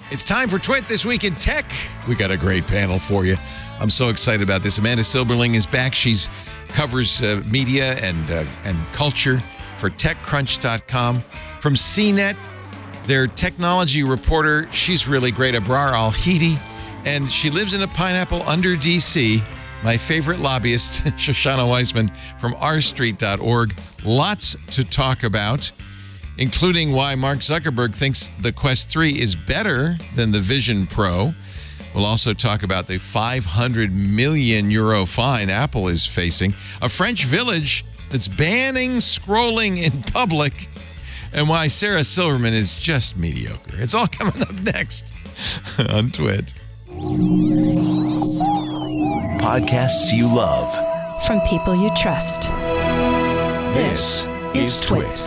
It's time for Twit This Week in Tech. We got a great panel for you. I'm so excited about this. Amanda Silberling is back. She's covers media and culture for TechCrunch.com. From CNET, their technology reporter, she's really great. Abrar Al-Heeti, and she lives in a pineapple under D.C. My favorite lobbyist, Shoshana Weissmann from rstreet.org. Lots to talk about, including why Mark Zuckerberg thinks the Quest 3 is better than the Vision Pro. We'll also talk about the 500 million euro fine Apple is facing, a French village that's banning scrolling in public, and why Sarah Silverman is just mediocre. It's all coming up next on Twit. Podcasts you love. From people you trust. This is Twit.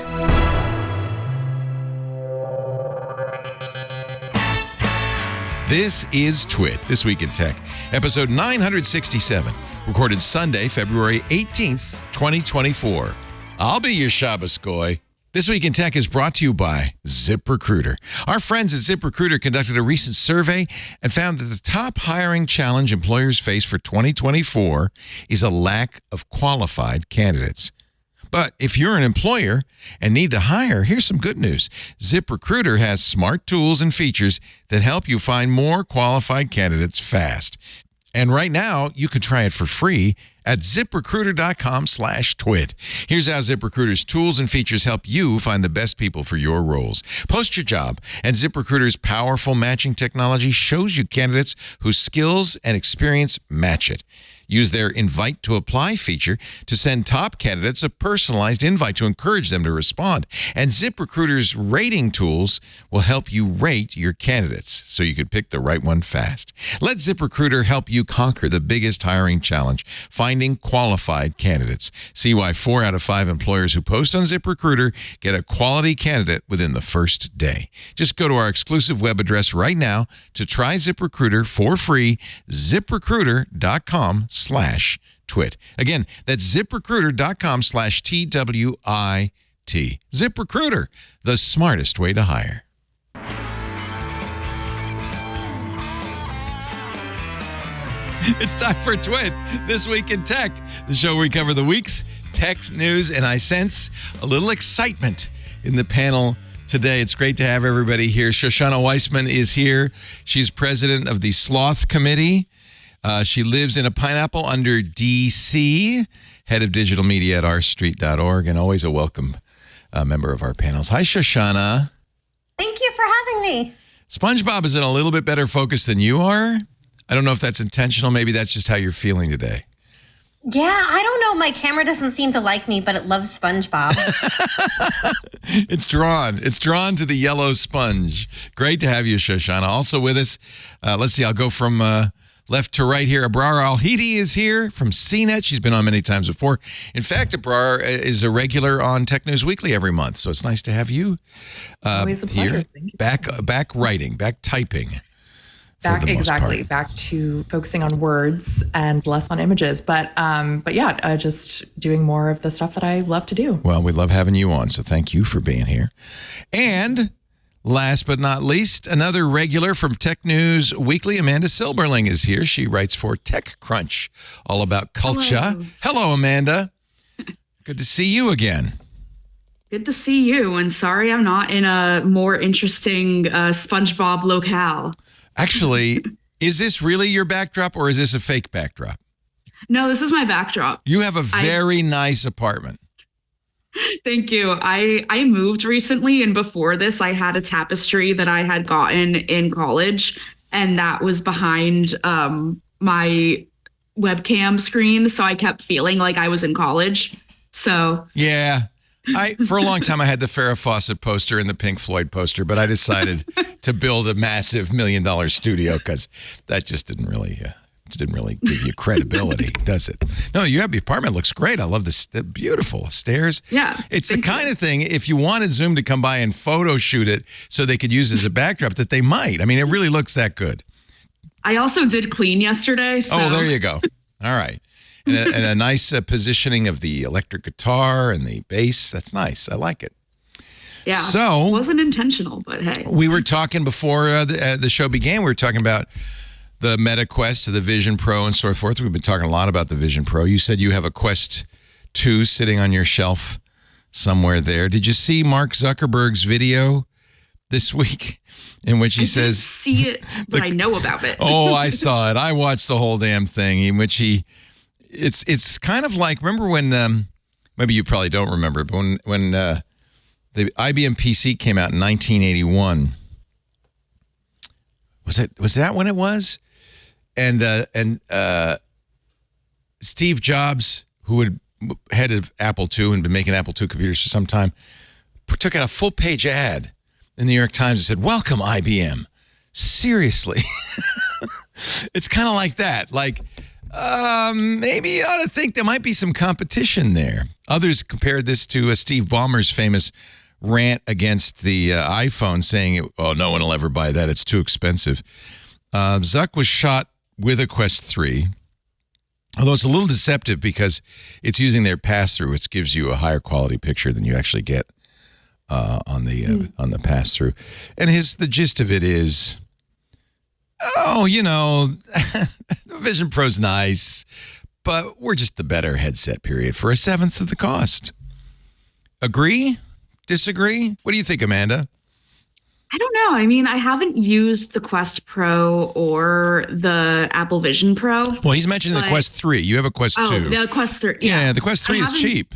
This is Twit, This Week in Tech, episode 967, recorded Sunday, February 18th, 2024. I'll be your Shabbos goy. This Week in Tech is brought to you by ZipRecruiter. Our friends at ZipRecruiter conducted a recent survey and found that the top hiring challenge employers face for 2024 is a lack of qualified candidates. But if you're an employer and need to hire, here's some good news. ZipRecruiter has smart tools and features that help you find more qualified candidates fast. And right now, you can try it for free at ZipRecruiter.com/twit. Here's how ZipRecruiter's tools and features help you find the best people for your roles. Post your job, and ZipRecruiter's powerful matching technology shows you candidates whose skills and experience match it. Use their Invite to Apply feature to send top candidates a personalized invite to encourage them to respond. And ZipRecruiter's rating tools will help you rate your candidates so you can pick the right one fast. Let ZipRecruiter help you conquer the biggest hiring challenge, finding qualified candidates. See why 4 out of 5 employers who post on ZipRecruiter get a quality candidate within the first day. Just go to our exclusive web address right now to try ZipRecruiter for free, ZipRecruiter.com/twit. Again, that's ZipRecruiter.com/TWIT. ZipRecruiter, the smartest way to hire. It's time for Twit, This Week in Tech, the show where we cover the week's tech news, and I sense a little excitement in the panel today. It's great to have everybody here. Shoshana Weissmann is here. She's president of the Sloth Committee. She lives in a pineapple under D.C., head of digital media at rstreet.org, and always a welcome member of our panels. Hi, Shoshana. Thank you for having me. SpongeBob is in a little bit better focus than you are. I don't know if that's intentional. Maybe that's just how you're feeling today. Yeah, I don't know. My camera doesn't seem to like me, but it loves SpongeBob. It's drawn to the yellow sponge. Great to have you, Shoshana. Also with us, let's see, I'll go from left to right here. Abrar Al-Heeti is here from CNET. She's been on many times before. In fact, Abrar is a regular on Tech News Weekly every month, so it's nice to have you Always a pleasure. here. Thank you. Back writing, back typing. Back to focusing on words and less on images. But yeah, just doing more of the stuff that I love to do. Well, we love having you on, so thank you for being here. And last but not least, another regular from Tech News Weekly, Amanda Silberling is here. She writes for TechCrunch, all about culture. Hello, Amanda. Good to see you again. Good to see you. And sorry I'm not in a more interesting SpongeBob locale. Actually, is this really your backdrop or is this a fake backdrop? No, this is my backdrop. You have a very nice apartment. Thank you. I moved recently, and before this, I had a tapestry that I had gotten in college, and that was behind my webcam screen. So I kept feeling like I was in college. So yeah. For a long time, I had the Farrah Fawcett poster and the Pink Floyd poster, but I decided to build a massive $1 million studio because that just didn't really give you credibility, does it? No, your apartment looks great. I love the beautiful stairs. Yeah. It's the kind of thing, if you wanted Zoom to come by and photo shoot it so they could use it as a backdrop, that they might. I mean, it really looks that good. I also did clean yesterday. So. Oh, there you go. All right. And a nice positioning of the electric guitar and the bass. That's nice. I like it. Yeah. So it wasn't intentional, but hey. We were talking before the show began. We were talking about the Meta Quest, the Vision Pro, and so forth. We've been talking a lot about the Vision Pro. You said you have a Quest 2 sitting on your shelf somewhere there. Did you see Mark Zuckerberg's video this week in which he says... see it, but I know about it. Oh, I saw it. I watched the whole damn thing in which it's kind of like, remember when, maybe you probably don't remember, but when the IBM PC came out in 1981, was that when it was? And Steve Jobs, who had head of Apple II and been making Apple II computers for some time, took out a full-page ad in the New York Times and said, "Welcome, IBM." Seriously. It's kind of like that. Like, maybe you ought to think there might be some competition there. Others compared this to Steve Ballmer's famous rant against the iPhone, saying, "Oh, no one will ever buy that. It's too expensive." Zuck was shot with a Quest 3, although it's a little deceptive because it's using their pass-through, which gives you a higher quality picture than you actually get on the pass-through. And the gist of it is, the Vision Pro's nice, but we're just the better headset, period, for a seventh of the cost. Agree? Disagree? What do you think, Amanda? I don't know. I mean, I haven't used the Quest Pro or the Apple Vision Pro. Well, he's mentioning the Quest 3. You have a Quest 2. Oh, the Quest 3. Yeah, the Quest 3 is cheap.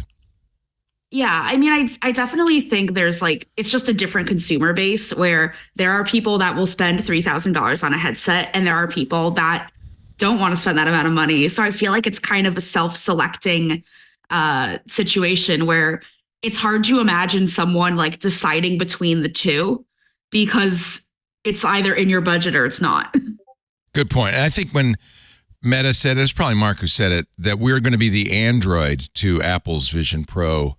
Yeah, I mean, I definitely think there's it's just a different consumer base where there are people that will spend $3,000 on a headset and there are people that don't want to spend that amount of money. So I feel like it's kind of a self-selecting situation where it's hard to imagine someone deciding between the two because it's either in your budget or it's not. Good point. And I think when Meta said, it was probably Mark who said it, that we're going to be the Android to Apple's Vision Pro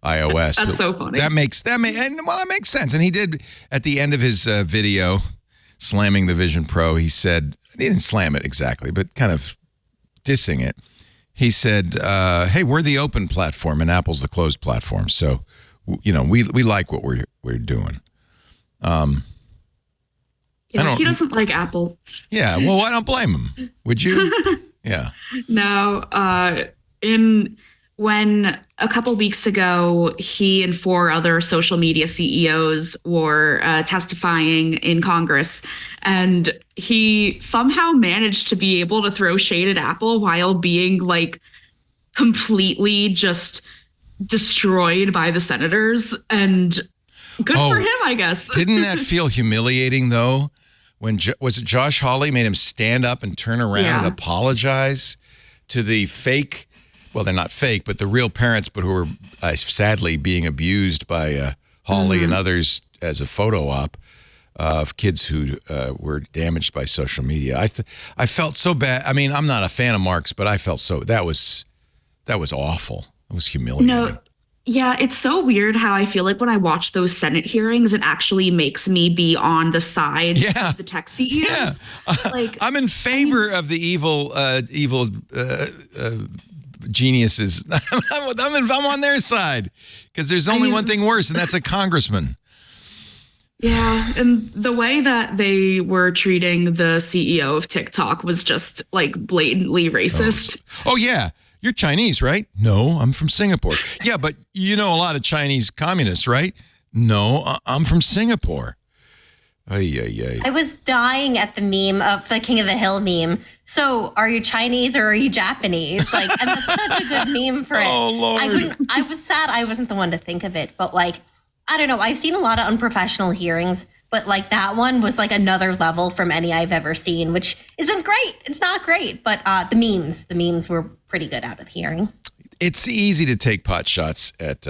iOS. That's so funny. That makes sense. And he did at the end of his video slamming the Vision Pro. He said, he didn't slam it exactly, but kind of dissing it. He said, "Hey, we're the open platform and Apple's the closed platform. So, we like what we're doing." He doesn't like Apple. Yeah, well, I don't blame him. Would you? Yeah. No. When a couple weeks ago, he and 4 other social media CEOs were testifying in Congress, and he somehow managed to be able to throw shade at Apple while being completely just destroyed by the senators. And good for him, I guess. Didn't that feel humiliating, though? When was it Josh Hawley made him stand up and turn around and apologize to the fake? Well, they're not fake, but the real parents, but who were sadly being abused by Hawley and others as a photo op of kids who were damaged by social media. I felt so bad. I mean, I'm not a fan of Mark's, but I felt that was awful. It was humiliating. No, yeah, it's so weird how I feel like when I watch those Senate hearings, it actually makes me be on the side of the tech CEOs. Yeah. I'm in favor of the evil geniuses. I'm on their side because there's only one thing worse, and that's a congressman. Yeah, and the way that they were treating the CEO of TikTok was just blatantly racist. Oh yeah, you're Chinese, right? No, I'm from Singapore. Yeah, but you know a lot of Chinese communists, right? No, I'm from Singapore. I was dying at the meme of the King of the Hill meme. So, are you Chinese or are you Japanese? And that's such a good meme for it. Oh, Lord. I was sad I wasn't the one to think of it, but I don't know. I've seen a lot of unprofessional hearings, but that one was another level from any I've ever seen, which isn't great. It's not great, but the memes were pretty good out of the hearing. It's easy to take pot shots at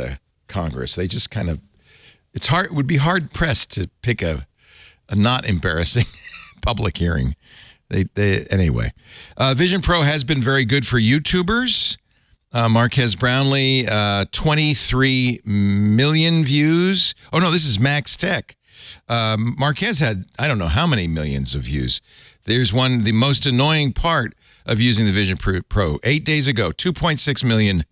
Congress. They just kind of, it would be hard pressed to pick a not embarrassing public hearing. Anyway, Vision Pro has been very good for YouTubers. Marquez Brownlee, 23 million views. Oh no, this is Max Tech. Marquez had, I don't know how many millions of views. There's the most annoying part of using the Vision Pro. 8 days ago, 2.6 million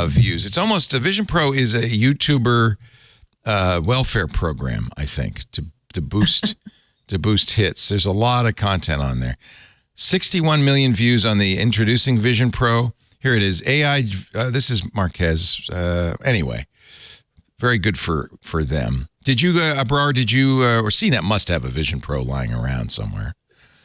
views. It's almost, Vision Pro is a YouTuber welfare program, I think, to boost hits. There's a lot of content on there. 61 million views on the Introducing Vision Pro. Here it is. AI. This is Marquez. Anyway, very good for them. Did you, Abrar? Did you or CNET must have a Vision Pro lying around somewhere?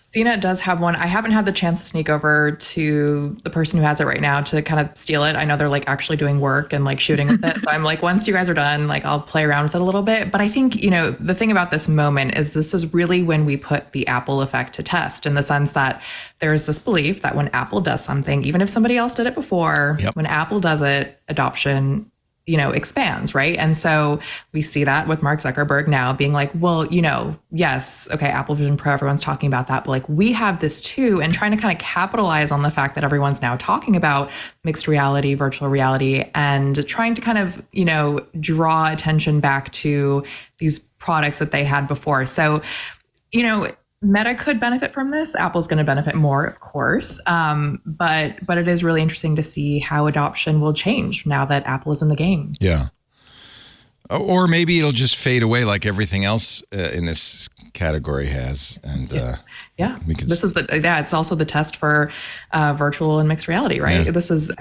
CNET does have one. I haven't had the chance to sneak over to the person who has it right now to kind of steal it. I know they're like actually doing work and like shooting with it. So I'm like, once you guys are done, like I'll play around with it a little bit. But I think, the thing about this moment is this is really when we put the Apple effect to test, in the sense that there's this belief that when Apple does something, even if somebody else did it before, when Apple does it, adoption expands, right? And so we see that with Mark Zuckerberg now being like, well, yes, okay, Apple Vision Pro, everyone's talking about that, but like we have this too, and trying to kind of capitalize on the fact that everyone's now talking about mixed reality, virtual reality, and trying to kind of, draw attention back to these products that they had before. So, Meta could benefit from this. Apple's going to benefit more, of course. But it is really interesting to see how adoption will change now that Apple is in the game. Yeah. Or maybe it'll just fade away like everything else in this category has. And it's also the test for virtual and mixed reality, right? Yeah.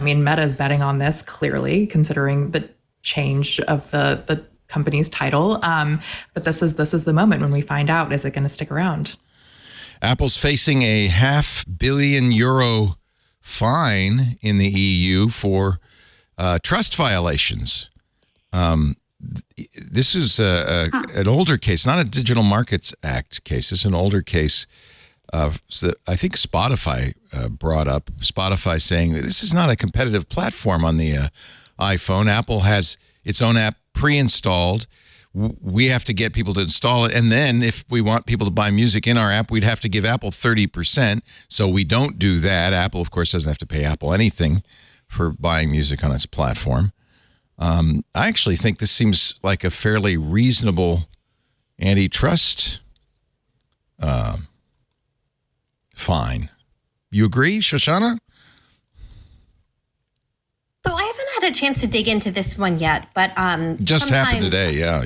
Meta is betting on this clearly, considering the change of the company's title. But this is the moment when we find out, is it going to stick around? Apple's facing a €500 million fine in the EU for trust violations. This is an older case, not a Digital Markets Act case. It's an older case. So I think Spotify brought up. Spotify saying this is not a competitive platform on the iPhone. Apple has its own app pre-installed. We have to get people to install it. And then if we want people to buy music in our app, we'd have to give Apple 30%. So we don't do that. Apple, of course, doesn't have to pay Apple anything for buying music on its platform. I actually think this seems like a fairly reasonable antitrust fine. You agree, Shoshana? So I haven't had a chance to dig into this one yet, but just happened today. Yeah.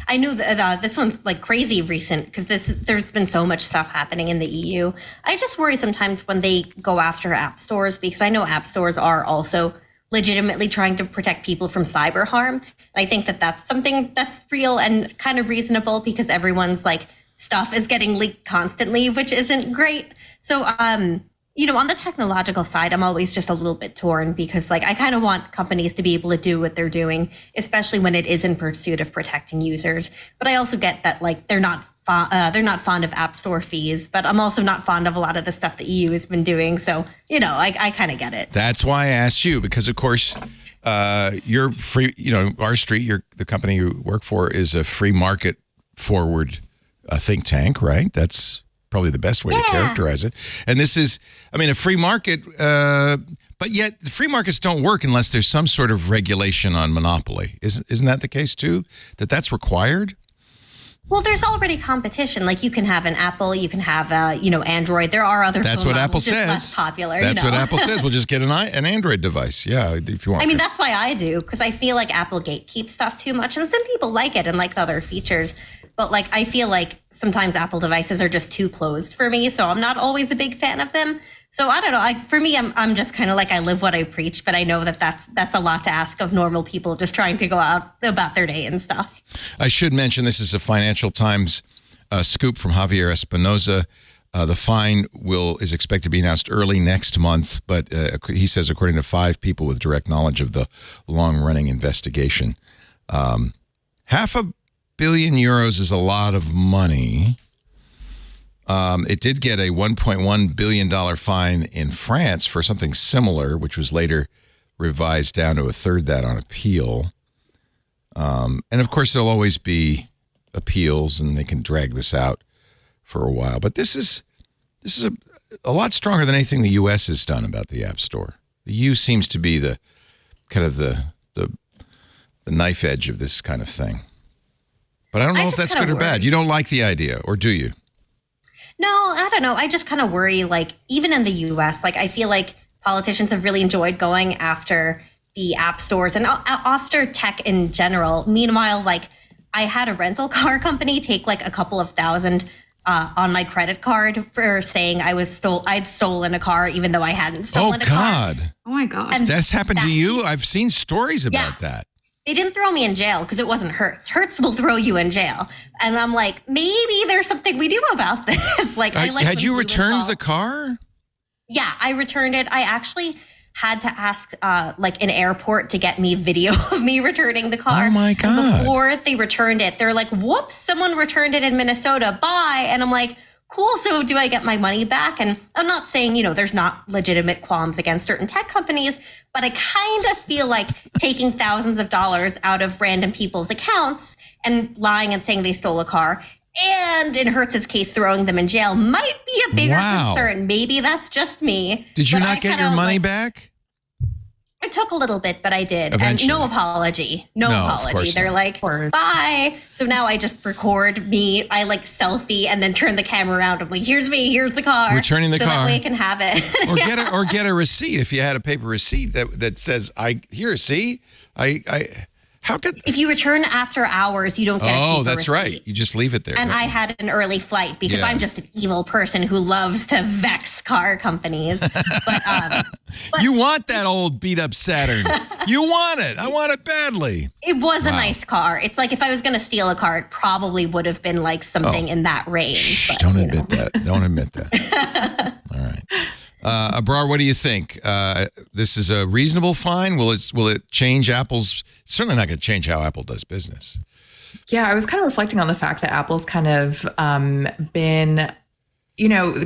I knew that this one's like crazy recent because there's been so much stuff happening in the EU. I just worry sometimes when they go after app stores, because I know app stores are also legitimately trying to protect people from cyber harm. And I think that that's something that's real and kind of reasonable, because everyone's like stuff is getting leaked constantly, which isn't great. So on the technological side, I'm always just a little bit torn, because like I kind of want companies to be able to do what they're doing, especially when it is in pursuit of protecting users. But I also get that like they're not fond of app store fees, but I'm also not fond of a lot of the stuff the EU has been doing. So, I kind of get it. That's why I asked you, because of course you're free, our street, the company you work for is a free market forward think tank, right? That's probably the best way to characterize it. And this is, a free market, but yet the free markets don't work unless there's some sort of regulation on monopoly. Isn't that the case too? That's required? Well, there's already competition. Like you can have an Apple, you can have Android. There are other. That's what Apple says. Less popular. That's what Apple says. We'll just get an Android device. Yeah, if you want. That's why I do, because I feel like Apple gatekeeps stuff too much, and some people like it and like the other features. But like I feel like sometimes Apple devices are just too closed for me, so I'm not always a big fan of them. So I don't know. For me, I'm just kind of like I live what I preach, but I know that that's a lot to ask of normal people just trying to go out about their day and stuff. I should mention this is a Financial Times scoop from Javier Espinoza. The fine is expected to be announced early next month, but he says according to 5 people with direct knowledge of the long-running investigation. €500 million is a lot of money. It did get a $1.1 billion fine in France for something similar, which was later revised down to a third that on appeal. And of course, there'll always be appeals, and they can drag this out for a while. But this is a lot stronger than anything the U.S. has done about the App Store. The EU seems to be the kind of the knife edge of this kind of thing. But I don't know if that's good or bad. You don't like the idea, or do you? No, I don't know. I just kind of worry, like, even in the U.S., like, I feel like politicians have really enjoyed going after the app stores and after tech in general. Meanwhile, like I had a rental car company take like a couple of thousand on my credit card for saying I'd stolen a car even though I hadn't stolen a car. Oh God. Oh my God. And That's happened to you? I've seen stories about that. They didn't throw me in jail because it wasn't Hertz. Hertz will throw you in jail. And I'm like, maybe there's something we do about this. Like, had you returned the car? Yeah, I returned it. I actually had to ask like an airport to get me video of me returning the car. Oh my God. And before they returned it, they're like, whoops, someone returned it in Minnesota. Bye. And I'm like, cool. So do I get my money back? And I'm not saying, there's not legitimate qualms against certain tech companies, but I kind of feel like taking thousands of dollars out of random people's accounts and lying and saying they stole a car, and in Hertz's case, throwing them in jail might be a bigger concern. Maybe that's just me. Did you not get your money back? It took a little bit, but I did. Eventually. And no apology. No apology. They're like, bye. So now I just record me. I like selfie and then turn the camera around. I'm like, here's me. Here's the car. Returning the car. So that way I can have it. Or get a receipt if you had a paper receipt that says, how could... If you return after hours, you don't get a paper that's receipt. Right. You just leave it there. And I had an early flight because I'm just an evil person who loves to vex car companies. But you want that old beat up Saturn. You want it. I want it badly. It was a nice car. It's like if I was going to steal a car, it probably would have been like something in that range. Shh, but, don't admit that. Don't admit that. All right. Abrar, what do you think? This is a reasonable fine? Will it change Apple's? It's certainly not going to change how Apple does business. Yeah, I was kind of reflecting on the fact that Apple's kind of been,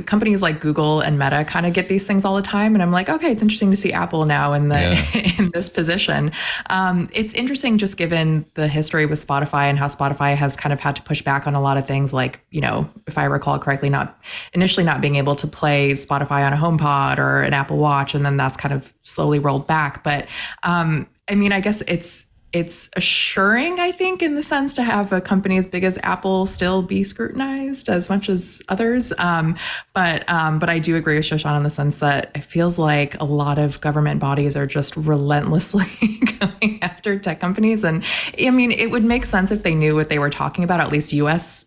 companies like Google and Meta kind of get these things all the time. And I'm like, okay, it's interesting to see Apple now in this position. It's interesting just given the history with Spotify and how Spotify has kind of had to push back on a lot of things like, if I recall correctly, initially not being able to play Spotify on a HomePod or an Apple Watch. And then that's kind of slowly rolled back. But I guess it's assuring, I think, in the sense to have a company as big as Apple still be scrutinized as much as others. But I do agree with Shoshana in the sense that it feels like a lot of government bodies are just relentlessly going after tech companies. And it would make sense if they knew what they were talking about, at least US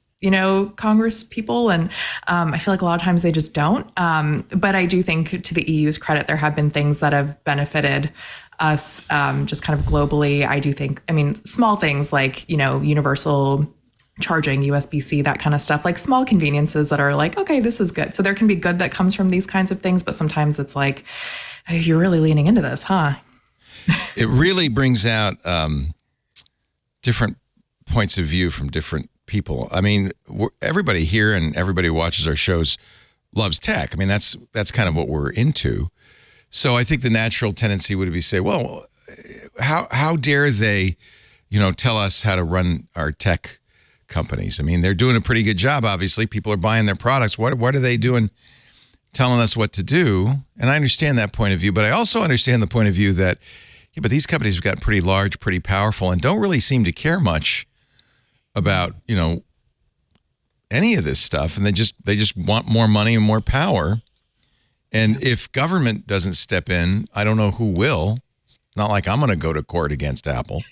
Congress people. And I feel like a lot of times they just don't. But I do think, to the EU's credit, there have been things that have benefited us just kind of globally. I do think, small things like, universal charging, USB-C, that kind of stuff, like small conveniences that are like, okay, this is good. So there can be good that comes from these kinds of things, but sometimes it's like, oh, you're really leaning into this, huh? It really brings out different points of view from different people. Everybody here and everybody who watches our shows loves tech. That's kind of what we're into. So I think the natural tendency would be to say, well, how dare they, tell us how to run our tech companies? They're doing a pretty good job. Obviously, people are buying their products. What are they doing, telling us what to do? And I understand that point of view, but I also understand the point of view that, but these companies have gotten pretty large, pretty powerful, and don't really seem to care much about, any of this stuff. And they just want more money and more power. And if government doesn't step in, I don't know who will. It's not like I'm going to go to court against Apple.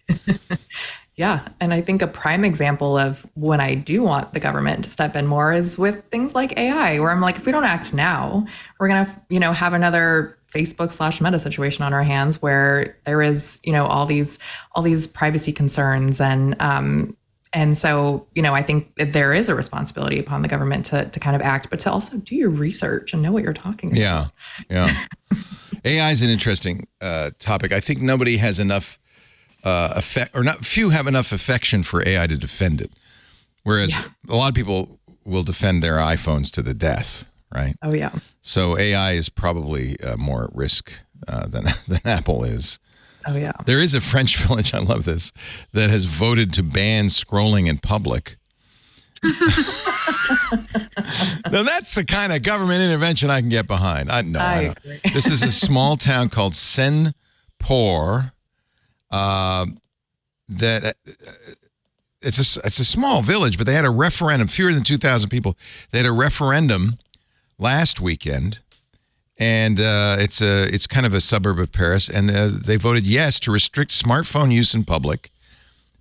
Yeah. And I think a prime example of when I do want the government to step in more is with things like AI, where I'm like, if we don't act now, we're going to, have another Facebook/Meta situation on our hands where there is, all these privacy concerns. And so, I think that there is a responsibility upon the government to kind of act, but to also do your research and know what you're talking about. Yeah. AI is an interesting topic. I think nobody has enough few have enough affection for AI to defend it. Whereas a lot of people will defend their iPhones to the death, right? Oh, yeah. So AI is probably more at risk than Apple is. Oh, yeah. There is a French village, I love this, that has voted to ban scrolling in public. Now, that's the kind of government intervention I can get behind. I agree. This is a small town called Saint-Port. That it's a small village, but they had a referendum, fewer than 2,000 people. They had a referendum last weekend, and it's kind of a suburb of Paris, and they voted yes to restrict smartphone use in public,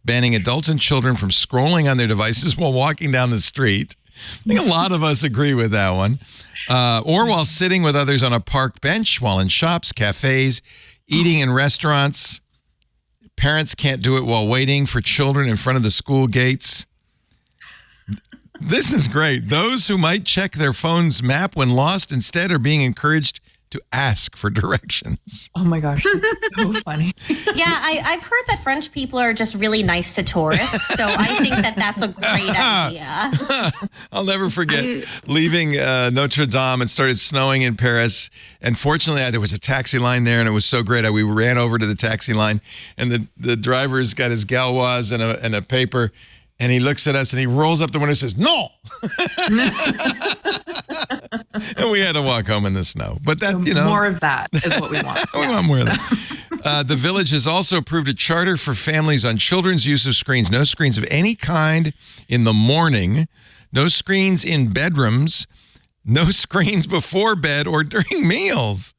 banning adults and children from scrolling on their devices while walking down the street. I think a lot of us agree with that one. Or while sitting with others on a park bench, while in shops, cafes, eating in restaurants. Parents can't do it while waiting for children in front of the school gates. This is great. Those who might check their phone's map when lost instead are being encouraged to ask for directions. Oh my gosh, that's so funny. Yeah, I've heard that French people are just really nice to tourists, so I think that that's a great idea. I'll never forget leaving Notre Dame. It started snowing in Paris, and fortunately there was a taxi line there, and it was so great. We ran over to the taxi line, and the driver's got his galois and a paper, and he looks at us and he rolls up the window and says, "No!" And we had to walk home in the snow. But that, more of that is what we want. We want more of that. The village has also approved a charter for families on children's use of screens. No screens of any kind in the morning. No screens in bedrooms. No screens before bed or during meals.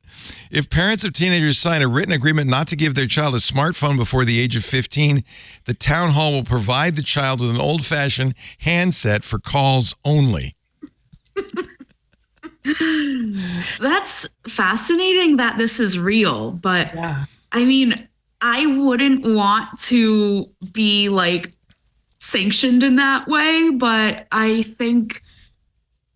If parents of teenagers sign a written agreement not to give their child a smartphone before the age of 15, the town hall will provide the child with an old-fashioned handset for calls only. That's fascinating that this is real, but Yeah. I mean, I wouldn't want to be like sanctioned in that way, but I think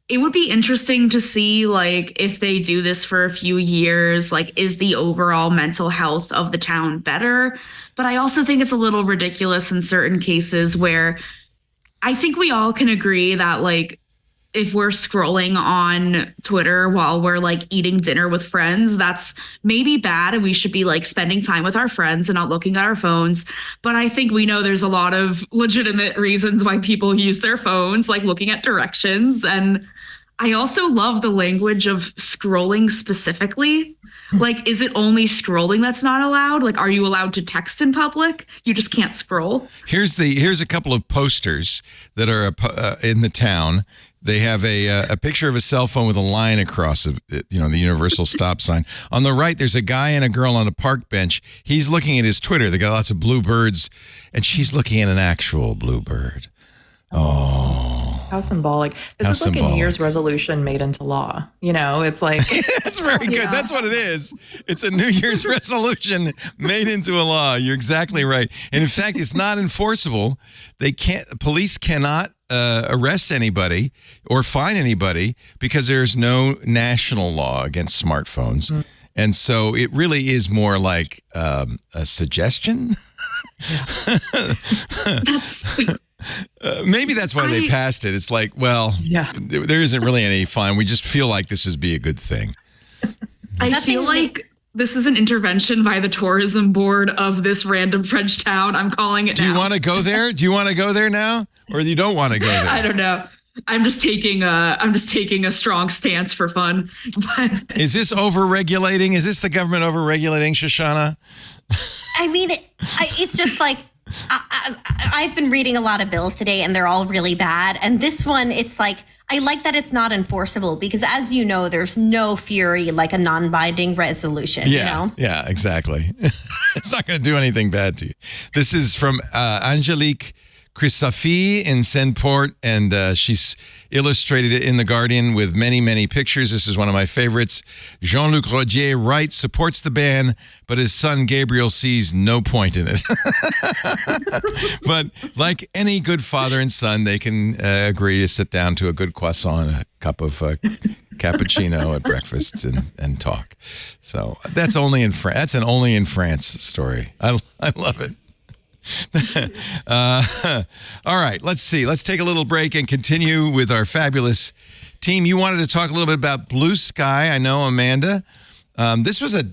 it would be interesting to see, like, if they do this for a few years, like, is the overall mental health of the town better? But I also think it's a little ridiculous in certain cases where I think we all can agree that, like, if we're scrolling on Twitter while we're like eating dinner with friends, that's maybe bad. And we should be like spending time with our friends and not looking at our phones. But I think we know there's a lot of legitimate reasons why people use their phones, like looking at directions. And I also love the language of scrolling specifically. Like, is it only scrolling that's not allowed? Like, are you allowed to text in public? You just can't scroll. Here's a couple of posters that are in the town. They have a picture of a cell phone with a line across it, the universal stop sign. On the right, there's a guy and a girl on a park bench. He's looking at his Twitter. They got lots of blue birds, and she's looking at an actual blue bird. Oh. How symbolic. This How is like symbolic. a New Year's resolution made into law. It's like... That's very good. Yeah. That's what it is. It's a New Year's resolution made into a law. You're exactly right. And in fact, it's not enforceable. Police cannot arrest anybody or fine anybody because there's no national law against smartphones. Mm. And so it really is more like a suggestion. Maybe that's why they passed it. It's like, well, there isn't really any fine. We just feel like this would be a good thing. I feel like this is an intervention by the tourism board of this random French town. I'm calling it now. Do you want to go there? Do you want to go there now? Or you don't want to go there? I don't know. I'm just taking a strong stance for fun. But is this over-regulating? Is this the government over-regulating, Shoshana? I mean, it's just like, I've been reading a lot of bills today and they're all really bad. And this one, it's like, I like that it's not enforceable because, as you know, there's no fury like a non-binding resolution. Yeah, exactly. It's not going to do anything bad to you. This is from Angelique Chrysafi in Saint-Port, and she's illustrated it in The Guardian with many, many pictures. This is one of my favorites. Jean-Luc Rodier writes, supports the ban, but his son Gabriel sees no point in it. But like any good father and son, they can agree to sit down to a good croissant, a cup of cappuccino at breakfast and talk. So that's only in France. That's an only in France story. I love it. All right, let's see. Let's take a little break and continue with our fabulous team. You wanted to talk a little bit about Bluesky. I know, Amanda. This was a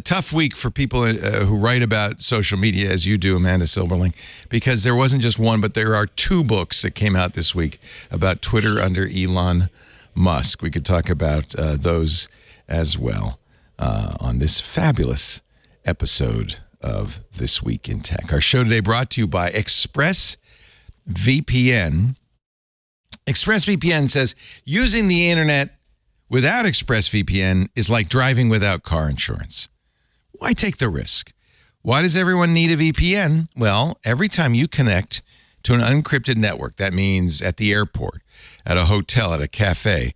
tough week for people who write about social media, as you do, Amanda Silberling, because there wasn't just one, but there are two books that came out this week about Twitter under Elon Musk. We could talk about those as well on this fabulous episode of This Week in Tech. Our show today brought to you by ExpressVPN. ExpressVPN says using the internet without ExpressVPN is like driving without car insurance. Why take the risk? Why does everyone need a VPN? Well, every time you connect to an unencrypted network, that means at the airport, at a hotel, at a cafe,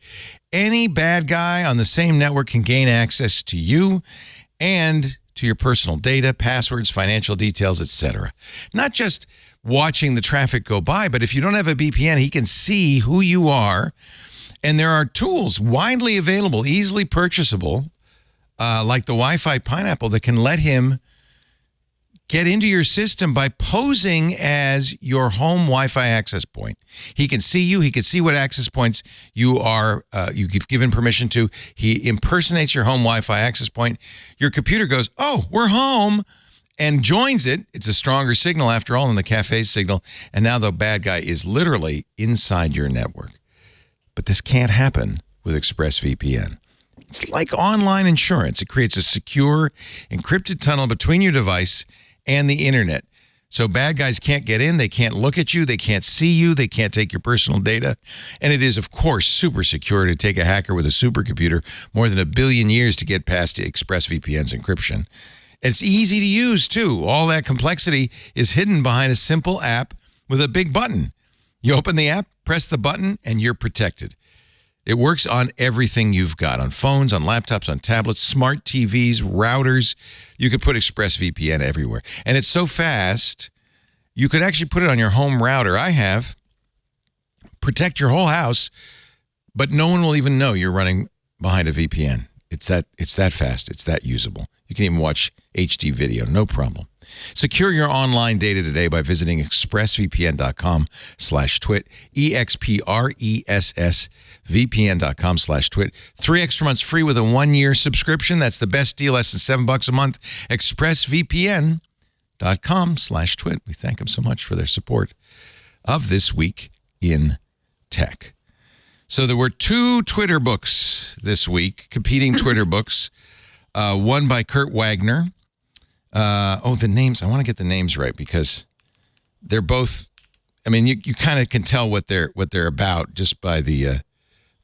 any bad guy on the same network can gain access to you and to your personal data, passwords, financial details, etc. Not just watching the traffic go by, but if you don't have a VPN, he can see who you are. And there are tools widely available, easily purchasable, like the Wi-Fi Pineapple, that can let him get into your system by posing as your home Wi-Fi access point. He can see you. He can see what access points you've given permission to. He impersonates your home Wi-Fi access point. Your computer goes, "Oh, we're home," and joins it. It's a stronger signal, after all, than the cafe's signal. And now the bad guy is literally inside your network. But this can't happen with ExpressVPN. It's like online insurance. It creates a secure, encrypted tunnel between your device and the internet. So bad guys can't get in. They can't look at you. They can't see you. They can't take your personal data. And it is, of course, super secure to take a hacker with a supercomputer more than 1 billion years to get past ExpressVPN's encryption. It's easy to use, too. All that complexity is hidden behind a simple app with a big button. You open the app, press the button, and you're protected. It works on everything you've got, on phones, on laptops, on tablets, smart TVs, routers. You could put ExpressVPN everywhere. And it's so fast, you could actually put it on your home router. I have. Protect your whole house, but no one will even know you're running behind a VPN. It's that fast. It's that usable. You can even watch HD video, no problem. Secure your online data today by visiting expressvpn.com/twit, expressvpn.com/twit. 3 extra months free with a 1-year subscription. That's the best deal, less than $7 a month. expressvpn.com/twit. We thank them so much for their support of This Week in Tech. So there were 2 Twitter books this week, competing Twitter books. One by Kurt Wagner. The names. I want to get the names right because they're both. I mean, you kind of can tell what they're about just by the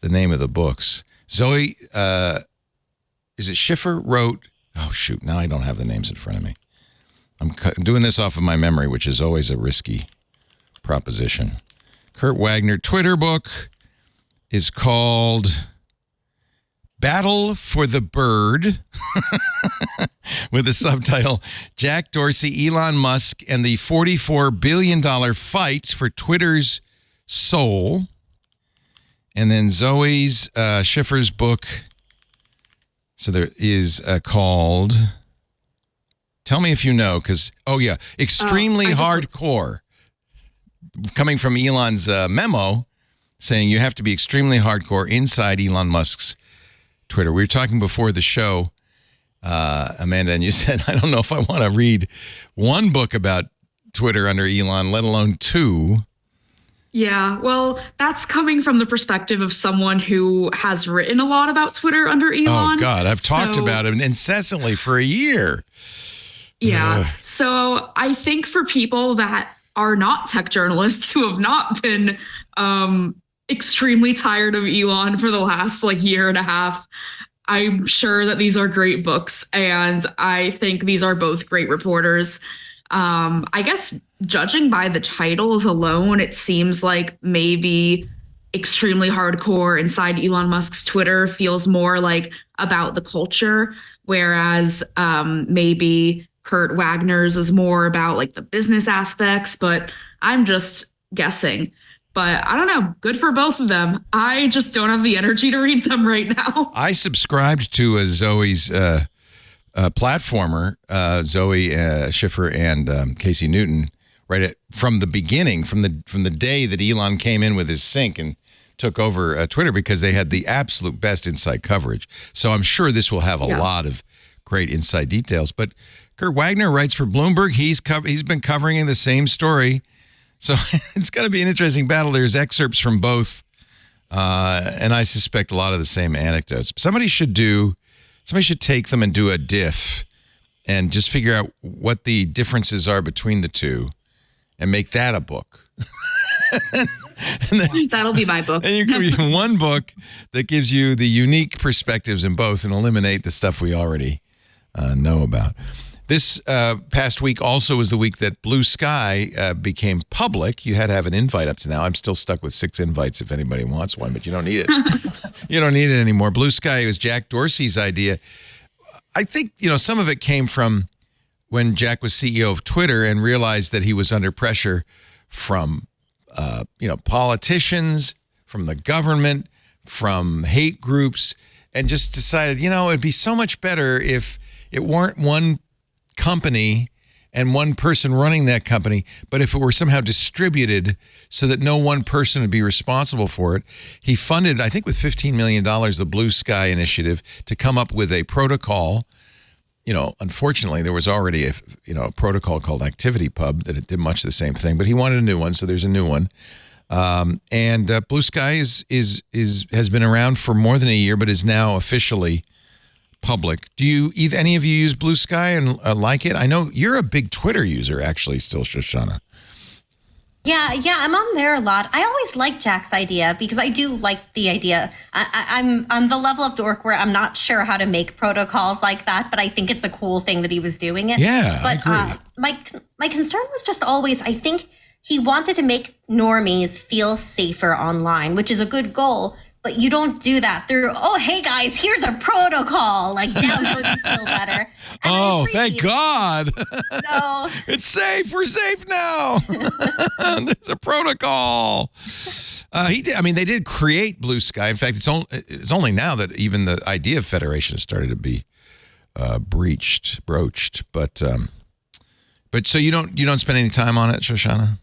name of the books. Zoe, is it Schiffer wrote? Oh shoot! Now I don't have the names in front of me. I'm doing this off of my memory, which is always a risky proposition. Kurt Wagner Twitter book is called Battle for the Bird, with the subtitle, Jack Dorsey, Elon Musk, and the $44 billion fight for Twitter's soul. And then Zoe's Schiffer's book, so there is called, tell me if you know, because, Extremely Hardcore. Coming from Elon's memo, saying you have to be extremely hardcore inside Elon Musk's Twitter. We were talking before the show, Amanda, and you said, I don't know if I want to read one book about Twitter under Elon, let alone 2. Yeah, well, that's coming from the perspective of someone who has written a lot about Twitter under Elon. Oh, God, I've talked about him incessantly for a year. Yeah, so I think for people that are not tech journalists who have not been extremely tired of Elon for the last year and a half, I'm sure that these are great books, and I think these are both great reporters. I guess judging by the titles alone, it seems like maybe Extremely Hardcore inside Elon Musk's Twitter feels more like about the culture, whereas maybe Kurt Wagner's is more about the business aspects, but I'm just guessing. But I don't know. Good for both of them. I just don't have the energy to read them right now. I subscribed to Zoe's platformer, Zoe Schiffer and Casey Newton, from the beginning, from the day that Elon came in with his sink and took over Twitter, because they had the absolute best inside coverage. So I'm sure this will have a lot of great inside details. But Kurt Wagner writes for Bloomberg. He's been covering the same story. So it's going to be an interesting battle. There's excerpts from both, and I suspect a lot of the same anecdotes. Somebody should take them and do a diff and just figure out what the differences are between the two and make that a book. And then, That'll be my book. and you can read one book that gives you the unique perspectives in both and eliminate the stuff we already know about. This past week also was the week that Bluesky became public. You had to have an invite up to now. I'm still stuck with 6 invites if anybody wants one, but you don't need it. You don't need it anymore. Bluesky was Jack Dorsey's idea. I think, some of it came from when Jack was CEO of Twitter and realized that he was under pressure from, politicians, from the government, from hate groups, and just decided, it'd be so much better if it weren't one company and one person running that company, but if it were somehow distributed so that no one person would be responsible for it. He funded, I think with $15 million, the Bluesky initiative to come up with a protocol. Unfortunately, there was already a protocol called ActivityPub that it did much the same thing, but he wanted a new one, so there's a new one. And Bluesky has been around for more than a year, but is now officially public. Do any of you use Bluesky and like it? I know you're a big Twitter user, actually, still, Shoshana. Yeah, I'm on there a lot. I always like Jack's idea because I do like the idea. I'm the level of dork where I'm not sure how to make protocols like that, but I think it's a cool thing that he was doing it. Yeah, but I agree. My concern was just always, I think he wanted to make normies feel safer online, which is a good goal. But you don't do that through, hey guys, here's a protocol. Like, download and feel better. And thank God. No. It's safe. We're safe now. There's a protocol. They did create Bluesky. In fact, it's only now that even the idea of federation has started to be broached. But so you don't spend any time on it, Shoshana?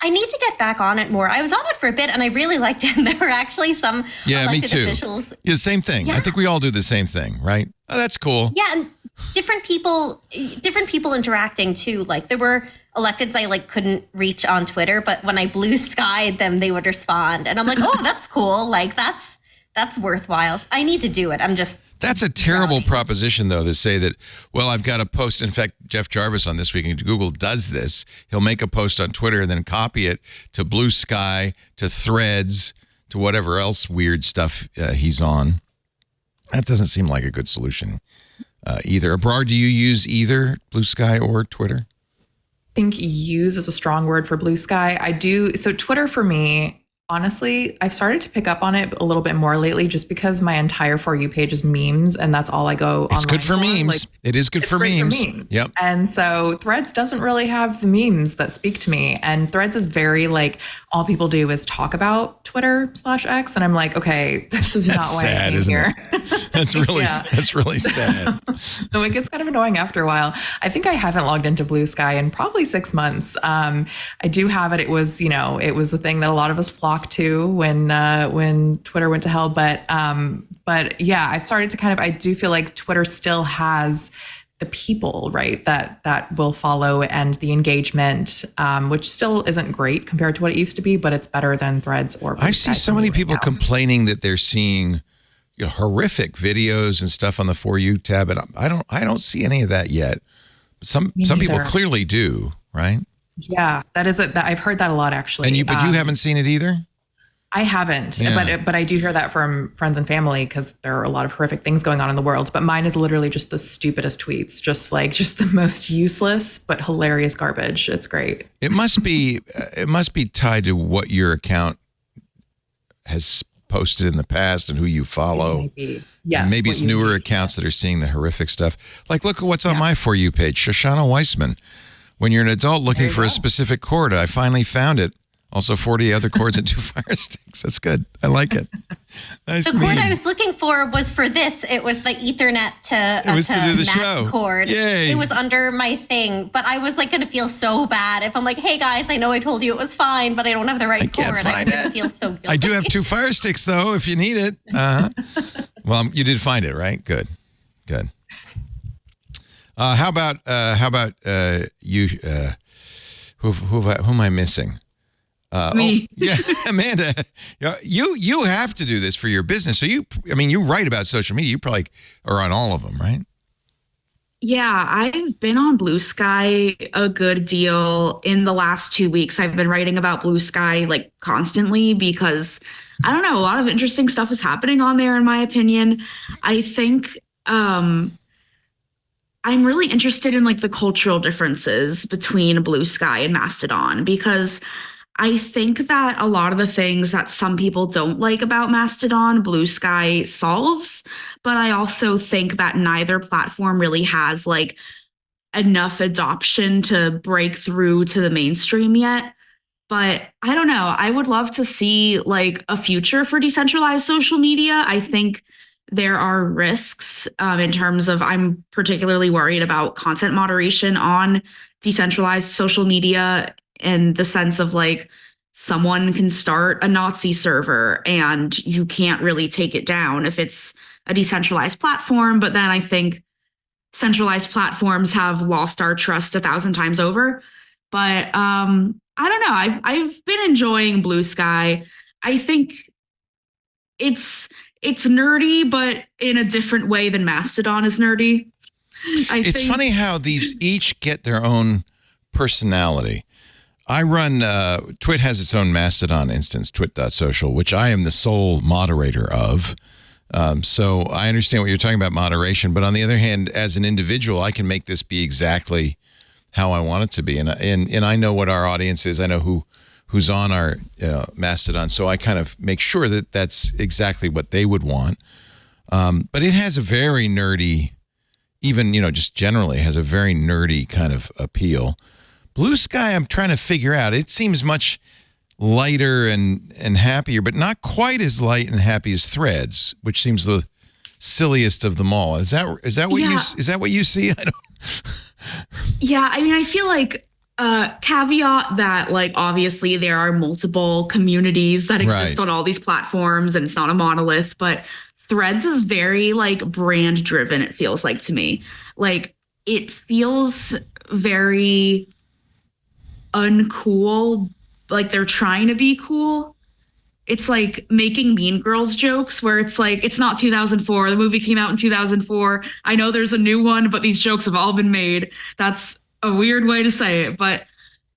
I need to get back on it more. I was on it for a bit and I really liked it. And there were actually some elected me too. officials. Yeah, same thing. Yeah. I think we all do the same thing, right? Oh, that's cool. Yeah, and different people interacting too. Like there were electeds I couldn't reach on Twitter, but when I Bluesky'd them, they would respond. And I'm like, that's cool. Like that's worthwhile. I need to do it. That's a terrible proposition, though, to say that, I've got a post. In fact, Jeff Jarvis on This Week in Google does this. He'll make a post on Twitter and then copy it to Bluesky, to Threads, to whatever else weird stuff he's on. That doesn't seem like a good solution either. Abrar, do you use either Bluesky or Twitter? I think use is a strong word for Bluesky. I do. So Twitter for me, honestly, I've started to pick up on it a little bit more lately just because my entire For You page is memes and that's all I go It's good for memes. It is good for memes. Yep. And so Threads doesn't really have the memes that speak to me. And Threads is very all people do is talk about Twitter/X. And I'm like, okay, this is not why I'm here. That's really sad. So it gets kind of annoying after a while. I think I haven't logged into Bluesky in probably 6 months. I do have it. It was the thing that a lot of us flocked to when Twitter went to hell. But yeah, I've started to I do feel like Twitter still has the people, right, that will follow and the engagement, which still isn't great compared to what it used to be, but it's better than Threads or Bluesky. I see so many people complaining that they're seeing horrific videos and stuff on the For You tab, and I don't see any of that yet. Some people clearly do, right? Yeah, I've heard that a lot actually. And you haven't seen it either? I haven't, but I do hear that from friends and family because there are a lot of horrific things going on in the world. But mine is literally just the stupidest tweets, just the most useless but hilarious garbage. It's great. It must be tied to what your account has posted in the past and who you follow. Yes, and maybe it's newer accounts that are seeing the horrific stuff. Look at what's on my For You page. Shoshana Weissmann. When you're an adult looking for a specific chord, I finally found it. Also 40 other chords and 2 fire sticks. That's good. I like it. Nice the chord I was looking for was for this. It was the Ethernet to do the Mac show. Chord. Yay. It was under my thing, but I was going to feel so bad if I'm like, hey guys, I know I told you it was fine, but I don't have the right chord. I would feel so guilty. I do have 2 fire sticks though, if you need it. Well, you did find it, right? Good. How about you? Who am I missing? Me. Yeah, Amanda. You have to do this for your business. So you write about social media. You probably are on all of them, right? Yeah, I've been on Bluesky a good deal in the last 2 weeks. I've been writing about Bluesky like constantly because I don't know, a lot of interesting stuff is happening on there, in my opinion. I think I'm really interested in like the cultural differences between Bluesky and Mastodon, because I think that a lot of the things that some people don't like about Mastodon, Bluesky solves, but I also think that neither platform really has like enough adoption to break through to the mainstream yet. But I don't know. I would love to see like a future for decentralized social media. I think there are risks in terms of, I'm particularly worried about content moderation on decentralized social media, in the sense of like someone can start a Nazi server and you can't really take it down if it's a decentralized platform. But then I think centralized platforms have lost our trust 1,000 times over. But I don't know. I've been enjoying Bluesky. I think it's nerdy, but in a different way than Mastodon is nerdy. It's funny how these each get their own personality. I run, Twit has its own Mastodon instance, twit.social, which I am the sole moderator of. So I understand what you're talking about, moderation. But on the other hand, as an individual, I can make this be exactly how I want it to be. And I know what our audience is. I know who's on our Mastodon. So I kind of make sure that that's exactly what they would want. But it has a very nerdy, even, just generally has a very nerdy kind of appeal. Bluesky, I'm trying to figure out. It seems much lighter and happier, but not quite as light and happy as Threads, which seems the silliest of them all. Is that what you see? I don't. Yeah, I mean, I feel like caveat that like obviously there are multiple communities that exist on all these platforms and it's not a monolith, but Threads is very like brand driven, it feels like to me. Like it feels very uncool, like they're trying to be cool. It's like making Mean Girls jokes where it's like, it's not 2004. The movie came out in 2004. I know there's a new one, but these jokes have all been made. That's a weird way to say it, but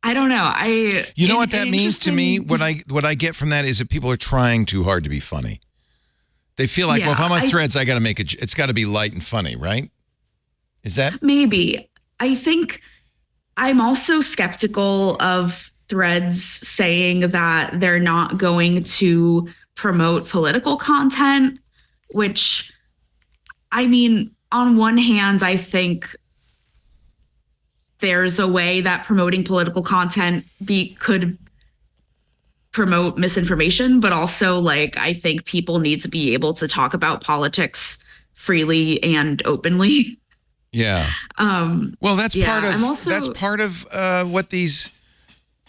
I don't know. You know what that means to me? What I get from that is that people are trying too hard to be funny. They feel like, well, if I'm on Threads, I got to make it. It's got to be light and funny, right? Is that maybe? I think I'm also skeptical of Threads saying that they're not going to promote political content, which, I mean, on one hand, I think there's a way that promoting political content could promote misinformation, but also like I think people need to be able to talk about politics freely and openly. Yeah. Well, that's part of what these.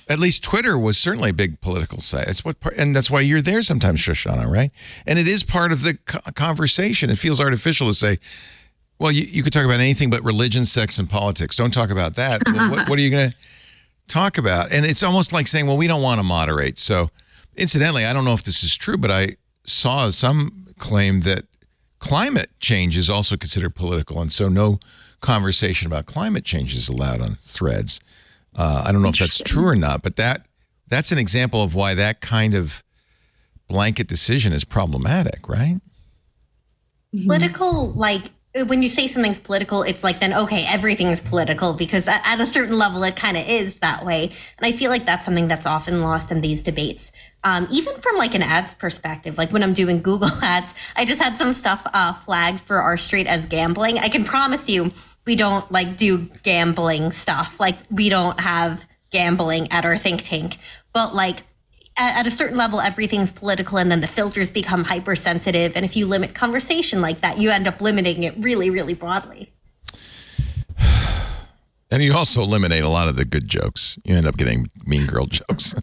At least Twitter was certainly a big political site. And that's why you're there sometimes, Shoshana, right? And it is part of the conversation. It feels artificial to say, well, you could talk about anything but religion, sex, and politics. Don't talk about that. Well, what are you going to talk about? And it's almost like saying, well, we don't want to moderate. So incidentally, I don't know if this is true, but I saw some claim that climate change is also considered political. And so no conversation about climate change is allowed on Threads. I don't know if that's true or not, but that's an example of why that kind of blanket decision is problematic, right? Political, like when you say something's political, it's like then, okay, everything is political because at a certain level, it kind of is that way. And I feel like that's something that's often lost in these debates. Even from like an ads perspective, like when I'm doing Google ads, I just had some stuff flagged for our street as gambling. I can promise you, we don't like do gambling stuff. Like we don't have gambling at our think tank, but like at a certain level, everything's political and then the filters become hypersensitive. And if you limit conversation like that, you end up limiting it really, really broadly. And you also eliminate a lot of the good jokes. You end up getting mean girl jokes.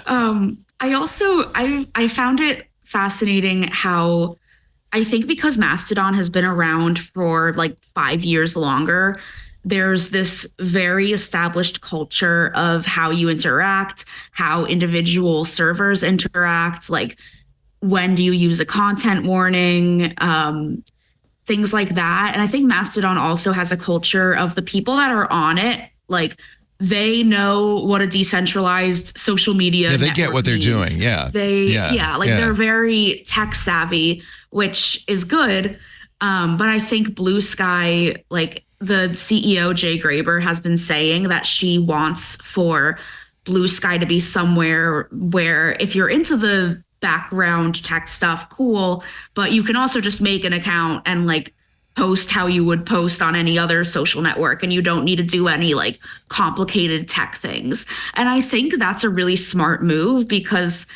I found it fascinating how I think because Mastodon has been around for like 5 years longer, there's this very established culture of how you interact, how individual servers interact, like when do you use a content warning? things like that. And I think Mastodon also has a culture of the people that are on it, like they know what a decentralized social media. Yeah, they get what they're means. doing. Yeah. They're very tech savvy, which is good. But I think Bluesky, like the CEO, Jay Graber, has been saying that she wants for Bluesky to be somewhere where if you're into the background tech stuff, cool, but you can also just make an account and like post how you would post on any other social network, and you don't need to do any like complicated tech things. And I think that's a really smart move, because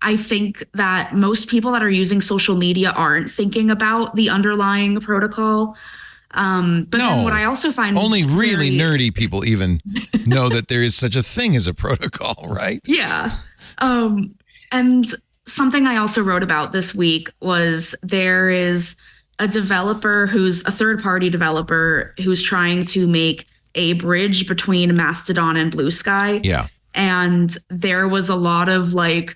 I think that most people that are using social media aren't thinking about the underlying protocol. Then what I also find only really nerdy people even know that there is such a thing as a protocol, right? Yeah. And something I also wrote about this week was there is a developer who's a third-party developer who's trying to make a bridge between Mastodon and Bluesky. Yeah. And there was a lot of like,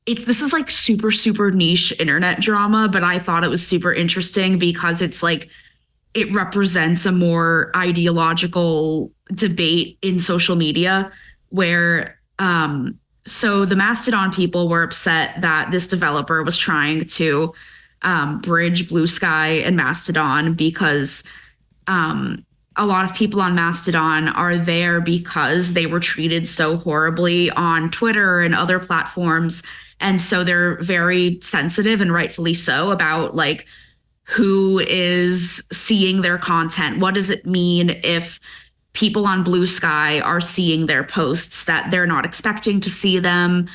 this is like super, super niche internet drama, but I thought it was super interesting because it's like, it represents a more ideological debate in social media where, so the Mastodon people were upset that this developer was trying to bridge Bluesky and Mastodon because a lot of people on Mastodon are there because they were treated so horribly on Twitter and other platforms. And so they're very sensitive, and rightfully so, about like who is seeing their content. What does it mean if people on Bluesky are seeing their posts that they're not expecting to see them?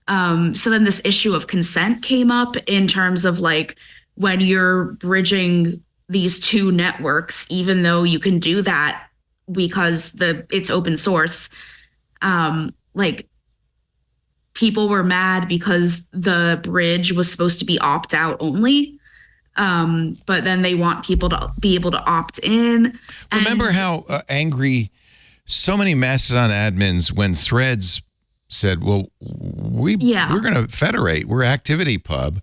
So then this issue of consent came up in terms of like when you're bridging these two networks, even though you can do that because it's open source, like people were mad because the bridge was supposed to be opt-out only. But then they want people to be able to opt in. Remember how angry so many Mastodon admins when Threads said, well, we're going to federate. We're ActivityPub.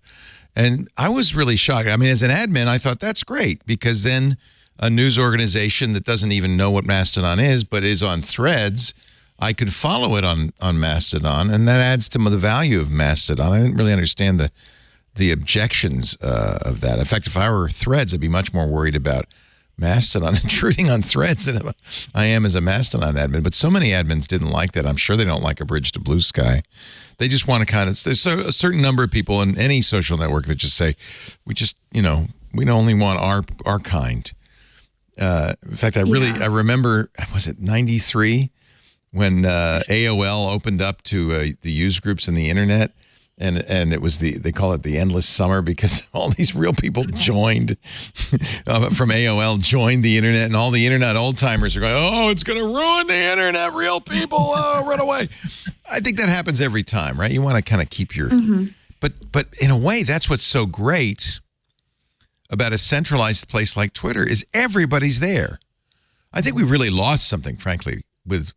And I was really shocked. I mean, as an admin, I thought that's great, because then a news organization that doesn't even know what Mastodon is, but is on Threads, I could follow it on Mastodon, and that adds to the value of Mastodon. I didn't really understand the objections of that. In fact, if I were Threads, I'd be much more worried about Mastodon intruding on Threads than I am as a Mastodon admin. But so many admins didn't like that. I'm sure they don't like a bridge to Bluesky. They just want to there's a certain number of people in any social network that just say, we only want our kind. In fact, I remember, was it 93 when AOL opened up to the use groups in the internet? And it was they call it the endless summer, because all these real people joined from AOL, joined the internet, and all the internet old timers are going, oh, it's going to ruin the internet. Real people, run away. I think that happens every time, right? You want to kind of keep your, but in a way, that's what's so great about a centralized place like Twitter is everybody's there. I think we really lost something, frankly, with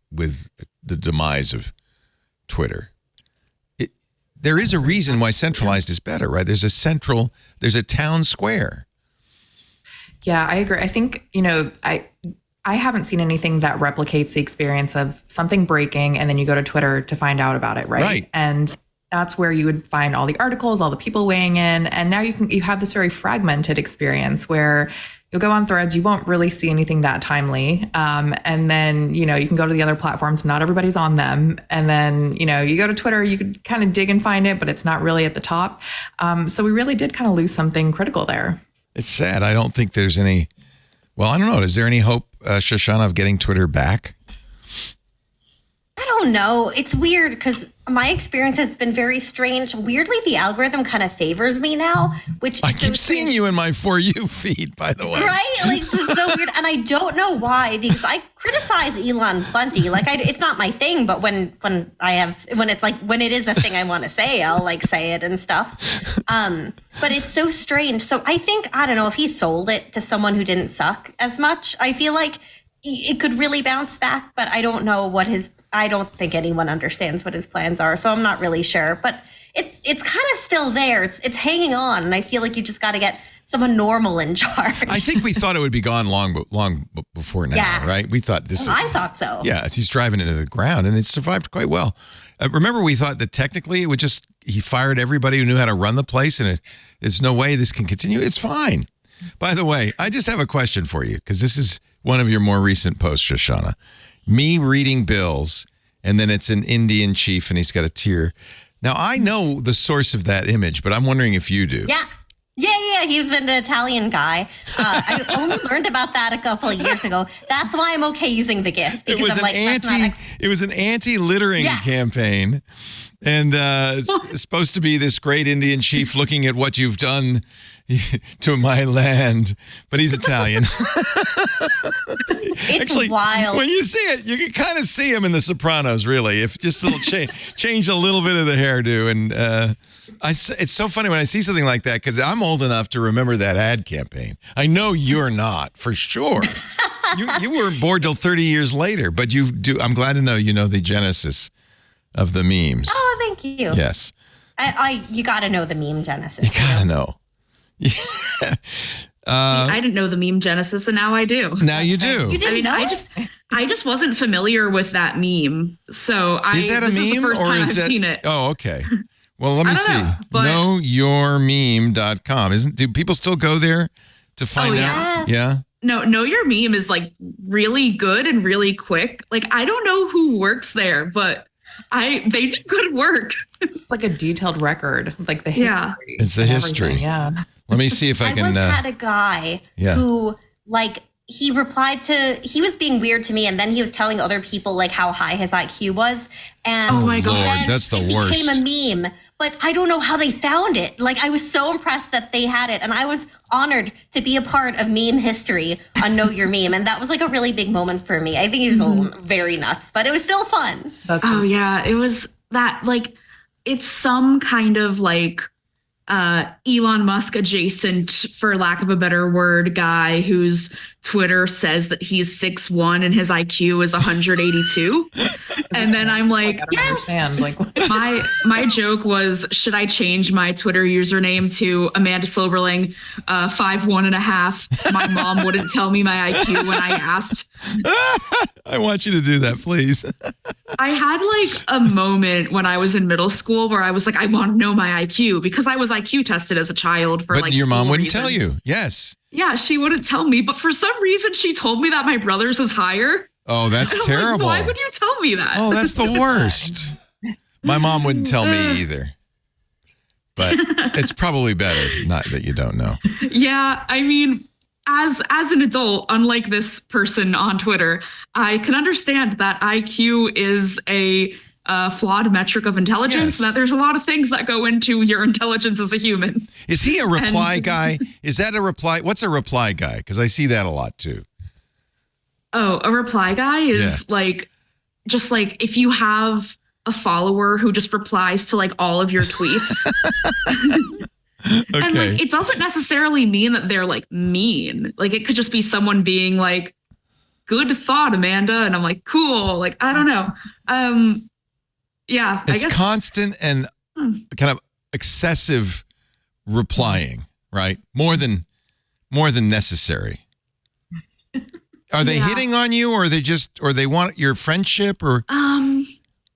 the demise of Twitter. There is a reason why centralized is better, right? There's a town square. Yeah, I agree. I think, I haven't seen anything that replicates the experience of something breaking and then you go to Twitter to find out about it, right? Right. And that's where you would find all the articles, all the people weighing in. And now you have this very fragmented experience where you'll go on Threads, you won't really see anything that timely. And then, you can go to the other platforms, but not everybody's on them. And then, you go to Twitter, you could kind of dig and find it, but it's not really at the top. So we really did kind of lose something critical there. It's sad. I don't think there's any, I don't know. Is there any hope, Shoshana, of getting Twitter back? I don't know. It's weird because my experience has been very strange. Weirdly, the algorithm kind of favors me now, which I keep seeing you in my For You feed, by the way. Right? Like, this is so weird. And I don't know why, because I criticize Elon plenty. Like, it's not my thing, but when it is a thing I want to say, I'll like say it and stuff. But it's so strange. So I think, I don't know, if he sold it to someone who didn't suck as much, I feel like it could really bounce back, but I don't know I don't think anyone understands what his plans are, so I'm not really sure. But it's kind of still there. It's hanging on, and I feel like you just got to get someone normal in charge. I think we thought it would be gone long before now, Yeah. right? We thought this is... I thought so. Yeah, he's driving into the ground, and it survived quite well. Remember, we thought that technically it would just... He fired everybody who knew how to run the place, and there's no way this can continue. It's fine. By the way, I just have a question for you, because this is one of your more recent posts, Shoshana. Me reading bills, and then it's an Indian chief, and he's got a tear. Now, I know the source of that image, but I'm wondering if you do. Yeah. He's an Italian guy. I only learned about that a couple of years ago. That's why I'm okay using the GIF. It was an anti-littering campaign. And it's supposed to be this great Indian chief looking at what you've done to my land, but he's Italian. It's actually wild. When you see it, you can kind of see him in The Sopranos, really, if just a little change a little bit of the hairdo. And it's so funny when I see something like that, because I'm old enough to remember that ad campaign. I know you're not, for sure. You weren't bored till 30 years later, but you do. I'm glad to know you know the genesis of the memes. Oh, thank you. Yes. You got to know the meme genesis. You got to know. See, I didn't know the meme genesis, and now I do. Now you do. You didn't know? I just wasn't familiar with that meme. So is that a this meme? is the first time I've seen it. Oh, okay. Well, let me see. Know, Knowyourmeme.com. Do people still go there to find out? Yeah. No, Know Your Meme is like really good and really quick. Like, I don't know who works there, but they do good work. It's like a detailed record, like the history. It's the history. Yeah. Let me see if I can. I had a guy who, like, he was being weird to me, and then he was telling other people, like, how high his IQ was. And oh my God, Lord, that's the worst. It became a meme, but I don't know how they found it. Like, I was so impressed that they had it, and I was honored to be a part of meme history on Know Your Meme, and that was, like, a really big moment for me. I think it was very nuts, but it was still fun. Yeah, it was that, like, it's some kind of, like, Elon Musk adjacent, for lack of a better word, guy whose Twitter says that he's 6'1" and his IQ is 182. And then I'm like, I don't understand. Like, my joke was, should I change my Twitter username to Amanda Silberling, 5'1.5"? My mom wouldn't tell me my IQ when I asked. I want you to do that, please. I had like a moment when I was in middle school where I was like, I want to know my IQ, because I was IQ tested as a child for but your mom wouldn't tell you. Yes. Yeah, she wouldn't tell me. But for some reason, she told me that my brother's is higher. Oh, that's terrible. Like, why would you tell me that? Oh, that's the worst. My mom wouldn't tell me either. But it's probably better not that you don't know. Yeah, I mean, as an adult, unlike this person on Twitter, I can understand that IQ is a flawed metric of intelligence, and that there's a lot of things that go into your intelligence as a human. Is he a reply guy? Is that a reply? What's a reply guy? Because I see that a lot too. Oh, a reply guy is like, just like if you have a follower who just replies to like all of your tweets. Okay. And like, it doesn't necessarily mean that they're like mean. Like, it could just be someone being like, good thought, Amanda. And I'm like, cool. Like, I don't know. Yeah, it's I guess constant and kind of excessive replying, right? More than necessary. Are they hitting on you, or or they want your friendship, or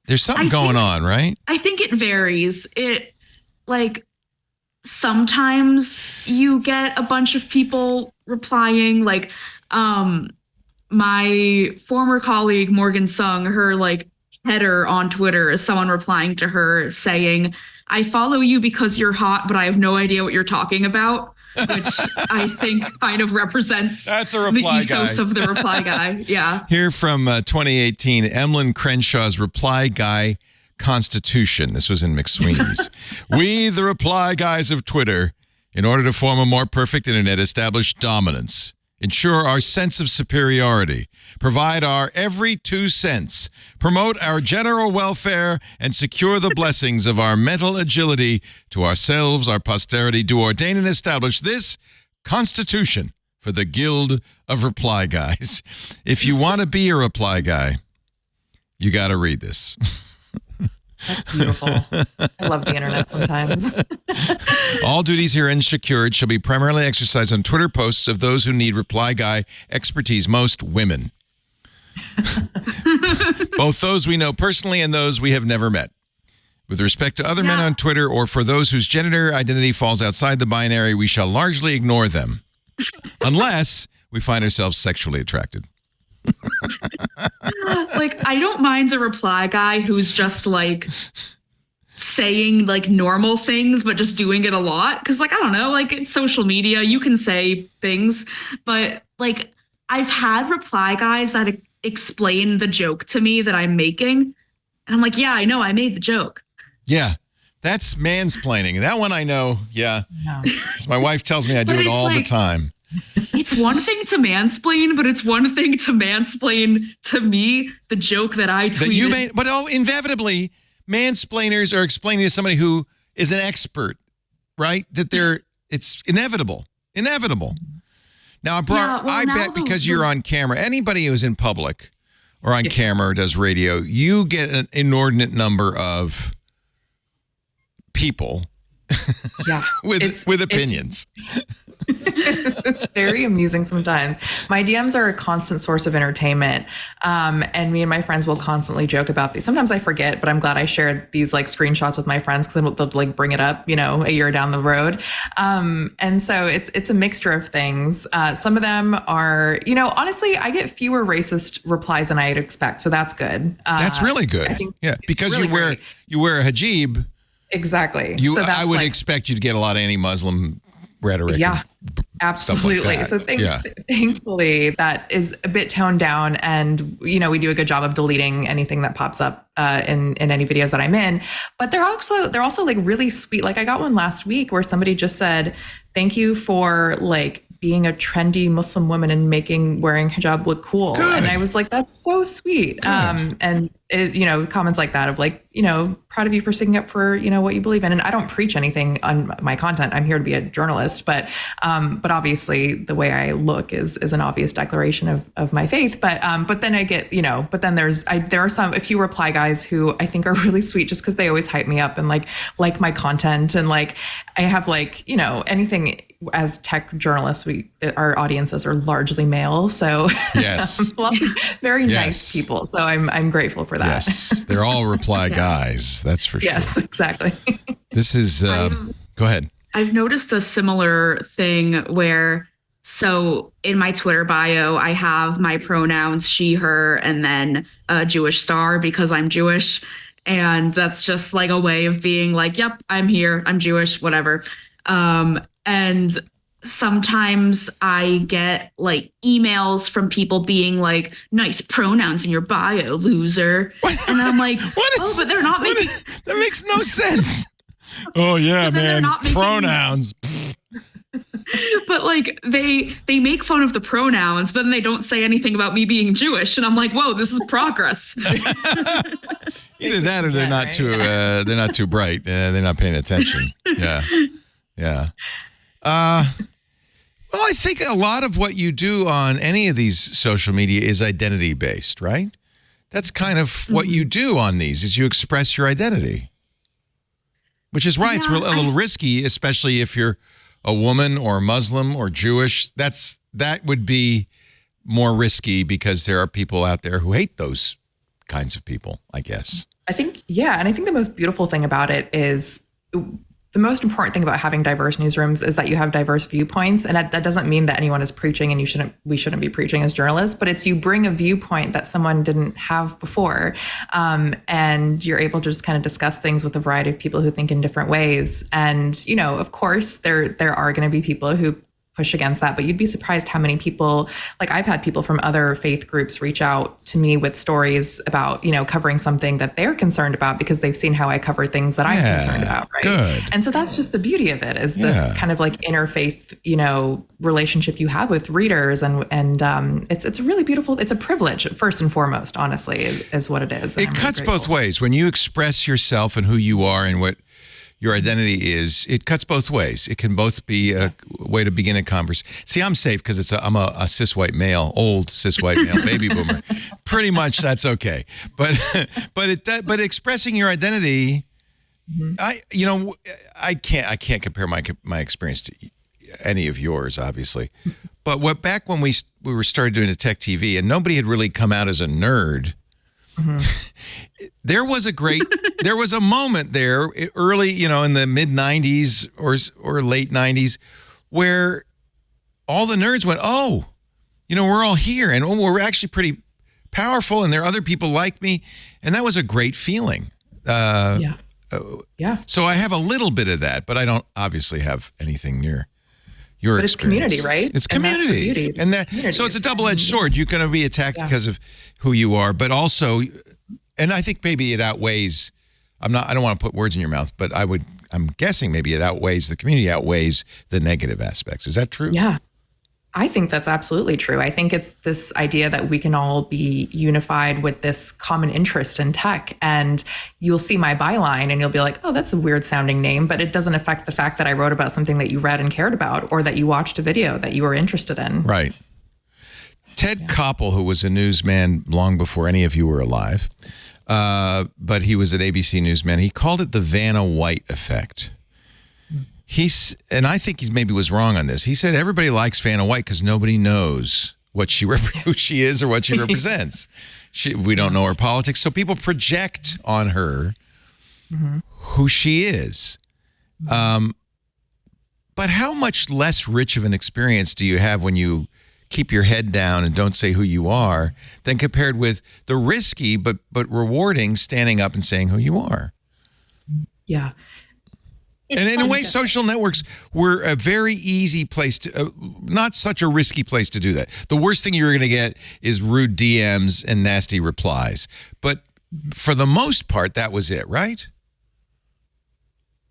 there's something going on, right? I think it varies. It like sometimes you get a bunch of people replying, like my former colleague Morgan Sung, her like header on Twitter is someone replying to her saying, I follow you because you're hot, but I have no idea what you're talking about, which I think kind of represents that's a reply the ethos guy. of the reply guy. Yeah. Here from 2018, Emlyn Crenshaw's reply guy constitution. This was in McSweeney's. We, the reply guys of Twitter, in order to form a more perfect internet, establish dominance, ensure our sense of superiority, provide our every 2 cents, promote our general welfare, and secure the blessings of our mental agility to ourselves, our posterity, do ordain and establish this constitution for the Guild of Reply Guys. If you want to be a reply guy, you got to read this. That's beautiful. I love the internet sometimes. All duties herein secured shall be primarily exercised on Twitter posts of those who need reply guy expertise, most women. Both those we know personally and those we have never met. With respect to other men on Twitter or for those whose gender identity falls outside the binary, we shall largely ignore them. Unless we find ourselves sexually attracted. Like, I don't mind a reply guy who's just like saying like normal things, but just doing it a lot. Cause like, I don't know, like it's social media, you can say things, but like I've had reply guys that explain the joke to me that I'm making. And I'm like, yeah, I know I made the joke. Yeah. That's mansplaining. That one I know. Yeah. 'Cause my wife tells me I do it all the time. It's one thing to mansplain, but it's one thing to mansplain to me the joke that I tweeted. That you made, but inevitably, mansplainers are explaining to somebody who is an expert, right? That it's inevitable. Inevitable. Now, Abrar, I bet because you're on camera, anybody who's in public or on camera or does radio, you get an inordinate number of people with opinions. It's very amusing sometimes. My DMs are a constant source of entertainment. And me and my friends will constantly joke about these. Sometimes I forget, but I'm glad I shared these like screenshots with my friends because they'll like bring it up, a year down the road. And so it's a mixture of things. Some of them are, honestly, I get fewer racist replies than I'd expect. So that's good. That's really good. Because really you wear a hijab. Exactly. I would expect you to get a lot of anti-Muslim rhetoric. Yeah, absolutely. Like so thankfully that is a bit toned down, and we do a good job of deleting anything that pops up in any videos that I'm in. But they're also like really sweet. Like I got one last week where somebody just said, "Thank you for like being a trendy Muslim woman and wearing hijab look cool." Good. And I was like, that's so sweet. Good. And it, comments like that of like, proud of you for sticking up for, what you believe in. And I don't preach anything on my content. I'm here to be a journalist, but obviously the way I look is an obvious declaration of my faith. But then I get, but then there are a few reply guys who I think are really sweet just because they always hype me up and like my content. And like, I have like, anything. As tech journalists, our audiences are largely male, so yes, lots of very nice people. So I'm grateful for that. Yes, they're all reply guys. That's for sure. Yes, exactly. This is. Go ahead. I've noticed a similar thing where, so in my Twitter bio, I have my pronouns she, her, and then a Jewish star because I'm Jewish, and that's just like a way of being like, yep, I'm here, I'm Jewish, whatever. And sometimes I get like emails from people being like, nice pronouns in your bio, loser. And I'm like, but they're not making... That makes no sense. Oh, yeah, man. Pronouns. But like they make fun of the pronouns, but then they don't say anything about me being Jewish. And I'm like, whoa, this is progress. Either that or they're not too bright. They're not paying attention. Yeah. Yeah. Well, I think a lot of what you do on any of these social media is identity based, right? That's kind of what you do on these is you express your identity, which is why it's a little risky, especially if you're a woman or Muslim or Jewish. That would be more risky because there are people out there who hate those kinds of people, I guess. I think, and I think the most beautiful thing about it is the most important thing about having diverse newsrooms is that you have diverse viewpoints. And that doesn't mean that anyone is preaching and we shouldn't be preaching as journalists, but it's you bring a viewpoint that someone didn't have before. And you're able to just kind of discuss things with a variety of people who think in different ways. And, of course, there are going to be people who push against that, but you'd be surprised how many people, like I've had people from other faith groups reach out to me with stories about, covering something that they're concerned about because they've seen how I cover things that I'm concerned about. Right. Good. And so that's just the beauty of it is this kind of like interfaith, relationship you have with readers. And it's a really beautiful, it's a privilege first and foremost, honestly, is what it is. It cuts both ways. When you express yourself and who you are and what your identity is, it cuts both ways. It can both be a way to begin a conversation. See, I'm safe because I'm a cis white male, old cis white male, baby boomer. Pretty much that's okay. But expressing your identity, I can't compare my experience to any of yours, obviously. But back when we were started doing the tech TV and nobody had really come out as a nerd. There was a moment there early, in the mid 90s or late 90s where all the nerds went, oh, we're all here and we're actually pretty powerful and there are other people like me. And that was a great feeling. Yeah. So I have a little bit of that, but I don't obviously have anything near your experience. It's community, right? It's community. So it's a double-edged sword. You're going to be attacked because of who you are, but also, and I think maybe it outweighs, I don't want to put words in your mouth, but I'm guessing maybe it outweighs, the community outweighs the negative aspects. Is that true? Yeah. I think that's absolutely true. I think it's this idea that we can all be unified with this common interest in tech. And you'll see my byline and you'll be like, oh, that's a weird sounding name, but it doesn't affect the fact that I wrote about something that you read and cared about, or that you watched a video that you were interested in. Right. Ted Koppel, who was a newsman long before any of you were alive, but he was an ABC newsman, he called it the Vanna White effect. And I think he maybe was wrong on this. He said everybody likes Vanna White because nobody knows who she is or what she represents. We don't know her politics, so people project on her who she is. But how much less rich of an experience do you have when you keep your head down and don't say who you are than compared with the risky but rewarding standing up and saying who you are? Yeah. It's and in a way, social networks were a very easy place to, not such a risky place to do that. The worst thing you're going to get is rude DMs and nasty replies. But for the most part, that was it, right?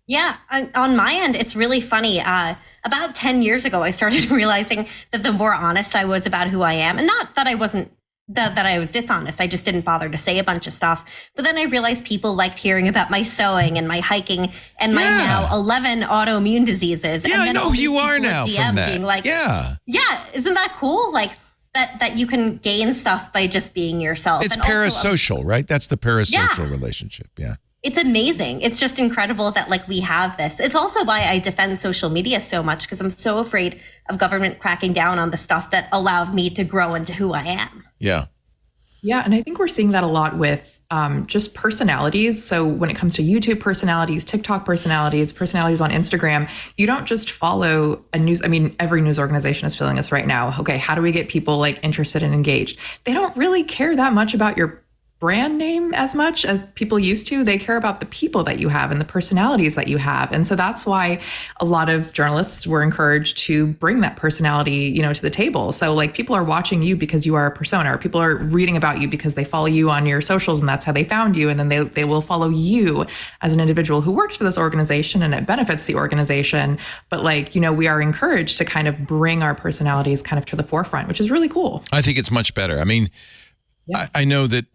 Yeah. On my end, it's really funny. About 10 years ago, I started realizing that the more honest I was about who I am, and not that I wasn't, that I was dishonest. I just didn't bother to say a bunch of stuff. But then I realized people liked hearing about my sewing and my hiking and my now 11 autoimmune diseases. Yeah, and then I know who you are now from that. Being like, yeah, isn't that cool? Like that you can gain stuff by just being yourself. It's and parasocial, also, right? That's the parasocial relationship. Yeah. It's amazing. It's just incredible that we have this. It's also why I defend social media so much, because I'm so afraid of government cracking down on the stuff that allowed me to grow into who I am. Yeah. Yeah. And I think we're seeing that a lot with just personalities. So when it comes to YouTube personalities, TikTok personalities on Instagram, you don't just follow every news organization is feeling this right now. Okay, how do we get people interested and engaged? They don't really care that much about your brand name as much as people used to. They care about the people that you have and the personalities that you have. And so that's why a lot of journalists were encouraged to bring that personality, to the table. So people are watching you because you are a persona, or people are reading about you because they follow you on your socials and that's how they found you. And then they will follow you as an individual who works for this organization and it benefits the organization. But we are encouraged to kind of bring our personalities kind of to the forefront, which is really cool. I think it's much better. I mean, I know that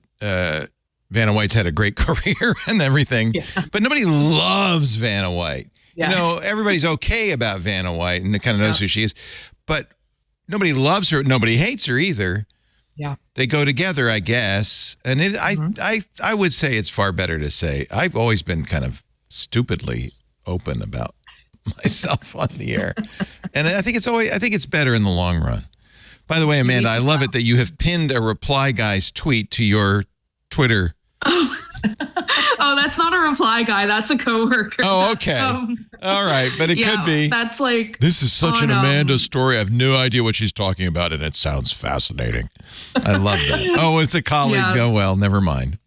Vanna White's had a great career and everything, but nobody loves Vanna White. Yeah. Everybody's okay about Vanna White and kind of knows who she is, but nobody loves her. Nobody hates her either. Yeah. They go together, I guess. And I would say it's far better to say, I've always been kind of stupidly open about myself on the air. And I think it's better in the long run. By the way, Amanda, I love it that you have pinned a Reply Guy's tweet to your Twitter. Oh, that's not a Reply Guy. That's a coworker. Oh, okay. All right. But it could be. That's this is such an Amanda story. I have no idea what she's talking about, and it sounds fascinating. I love that. Oh, it's a colleague. Yeah. Oh, well, never mind.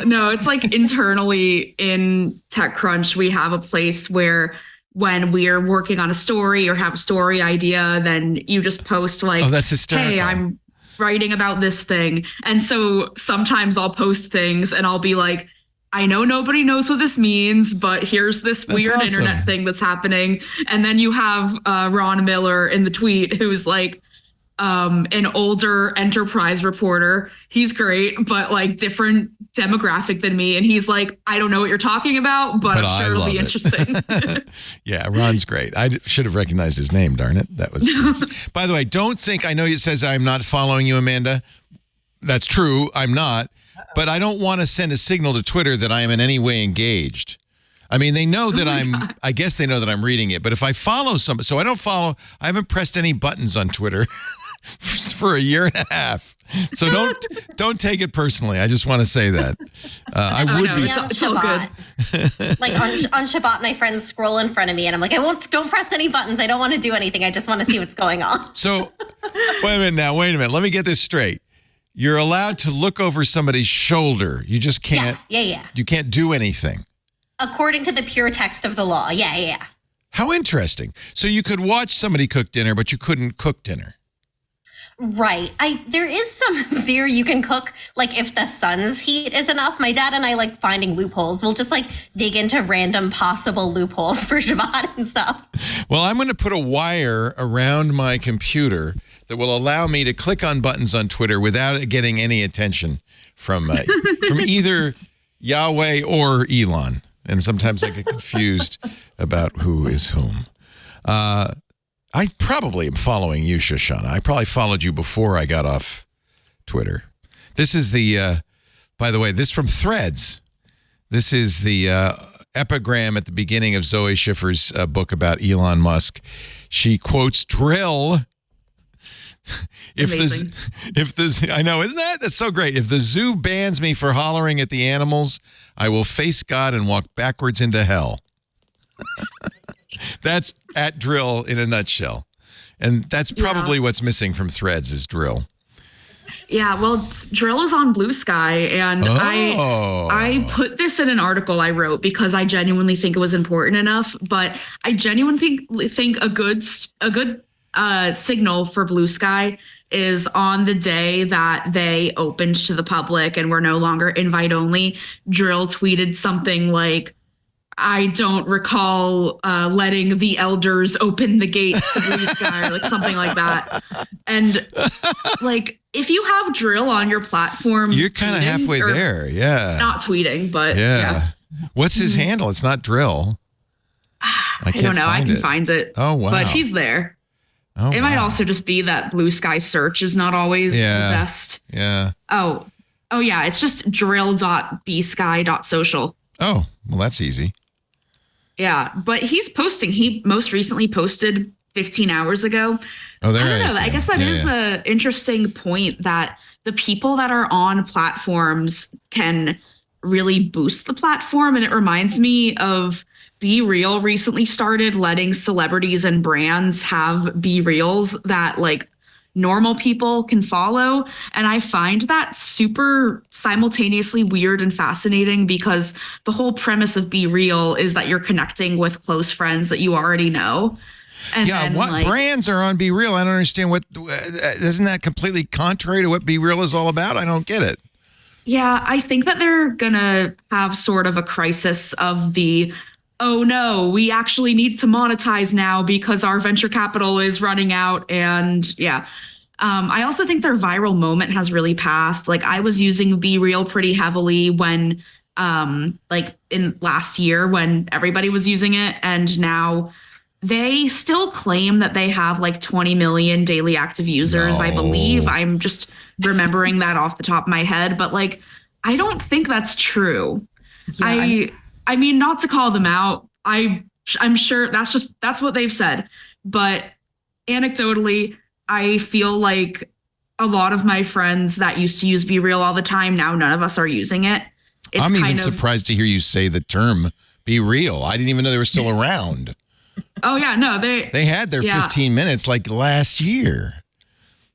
No, it's internally in TechCrunch, we have a place where when we're working on a story or have a story idea, then you just post oh, that's hysterical. Hey, I'm writing about this thing. And so sometimes I'll post things and I'll be like, I know nobody knows what this means, but here's this weird internet thing that's happening. And then you have Ron Miller in the tweet who's like, an older enterprise reporter. He's great, but like different demographic than me. And he's like, I don't know what you're talking about, but I'm sure it'll be interesting. Yeah, Ron's great. I should have recognized his name, darn it. That was. By the way, don't think, I know it says I'm not following you, Amanda. That's true. I'm not. But I don't want to send a signal to Twitter that I am in any way engaged. I mean, they know that I guess they know that I'm reading it. But if I follow somebody, so I haven't pressed any buttons on Twitter for a year and a half. So don't take it personally. I just want to say that. I would be. It's all good. Like on Shabbat, my friends scroll in front of me and I'm like, don't press any buttons. I don't want to do anything. I just want to see what's going on. So wait a minute. Let me get this straight. You're allowed to look over somebody's shoulder. You just can't. Yeah. You can't do anything. According to the pure text of the law. Yeah. How interesting. So you could watch somebody cook dinner, but you couldn't cook dinner. Right. There is some theory you can cook, like if the sun's heat is enough. My dad and I like finding loopholes. We'll just like dig into random possible loopholes for Shabbat and stuff. Well, I'm going to put a wire around my computer that will allow me to click on buttons on Twitter without getting any attention from either Yahweh or Elon. And sometimes I get confused about who is whom. I probably am following you, Shoshana. I probably followed you before I got off Twitter. This is by the way, this from Threads. This is the epigram at the beginning of Zoe Schiffer's book about Elon Musk. She quotes Drill. I know, isn't that's so great? If the zoo bans me for hollering at the animals, I will face God and walk backwards into hell. That's at Drill in a nutshell. And that's probably what's missing from Threads is Drill. Yeah, well, Drill is on Bluesky, and I put this in an article I wrote because I genuinely think it was important enough. But I genuinely think a good signal for Bluesky is on the day that they opened to the public and were no longer invite only. Drill tweeted something like, I don't recall letting the elders open the gates to Bluesky, or like something like that. And like, if you have Drill on your platform, you're kind of halfway there. Yeah. Not tweeting, but yeah. What's his handle? It's not Drill. I don't know. I can find it. Oh, wow. But he's there. Oh, it might also just be that Bluesky search is not always the best. Yeah. Oh, yeah. It's just drill.bsky.social. Oh, well, that's easy. Yeah, but he's posting. He most recently posted 15 hours ago. Oh, there I don't know. I guess that is an interesting point that the people that are on platforms can really boost the platform. And it reminds me of Be Real recently started letting celebrities and brands have Be Reals that like normal people can follow. And I find that super simultaneously weird and fascinating because the whole premise of Be Real is that you're connecting with close friends that you already know. And then, what brands are on Be Real? I don't understand isn't that completely contrary to what Be Real is all about? I don't get it. Yeah, I think that they're going to have sort of a crisis of oh no, we actually need to monetize now because our venture capital is running out. And yeah, I also think their viral moment has really passed. Like I was using Be Real pretty heavily when like in last year when everybody was using it. And now they still claim that they have like 20 million daily active users, I believe. I'm just remembering that off the top of my head. But like, I don't think that's true. Yeah, I mean, not to call them out. I'm sure that's what they've said. But anecdotally, I feel like a lot of my friends that used to use Be Real all the time, now none of us are using it. I'm even surprised to hear you say the term Be Real. I didn't even know they were still around. Oh, yeah. No, they had their 15 minutes like last year.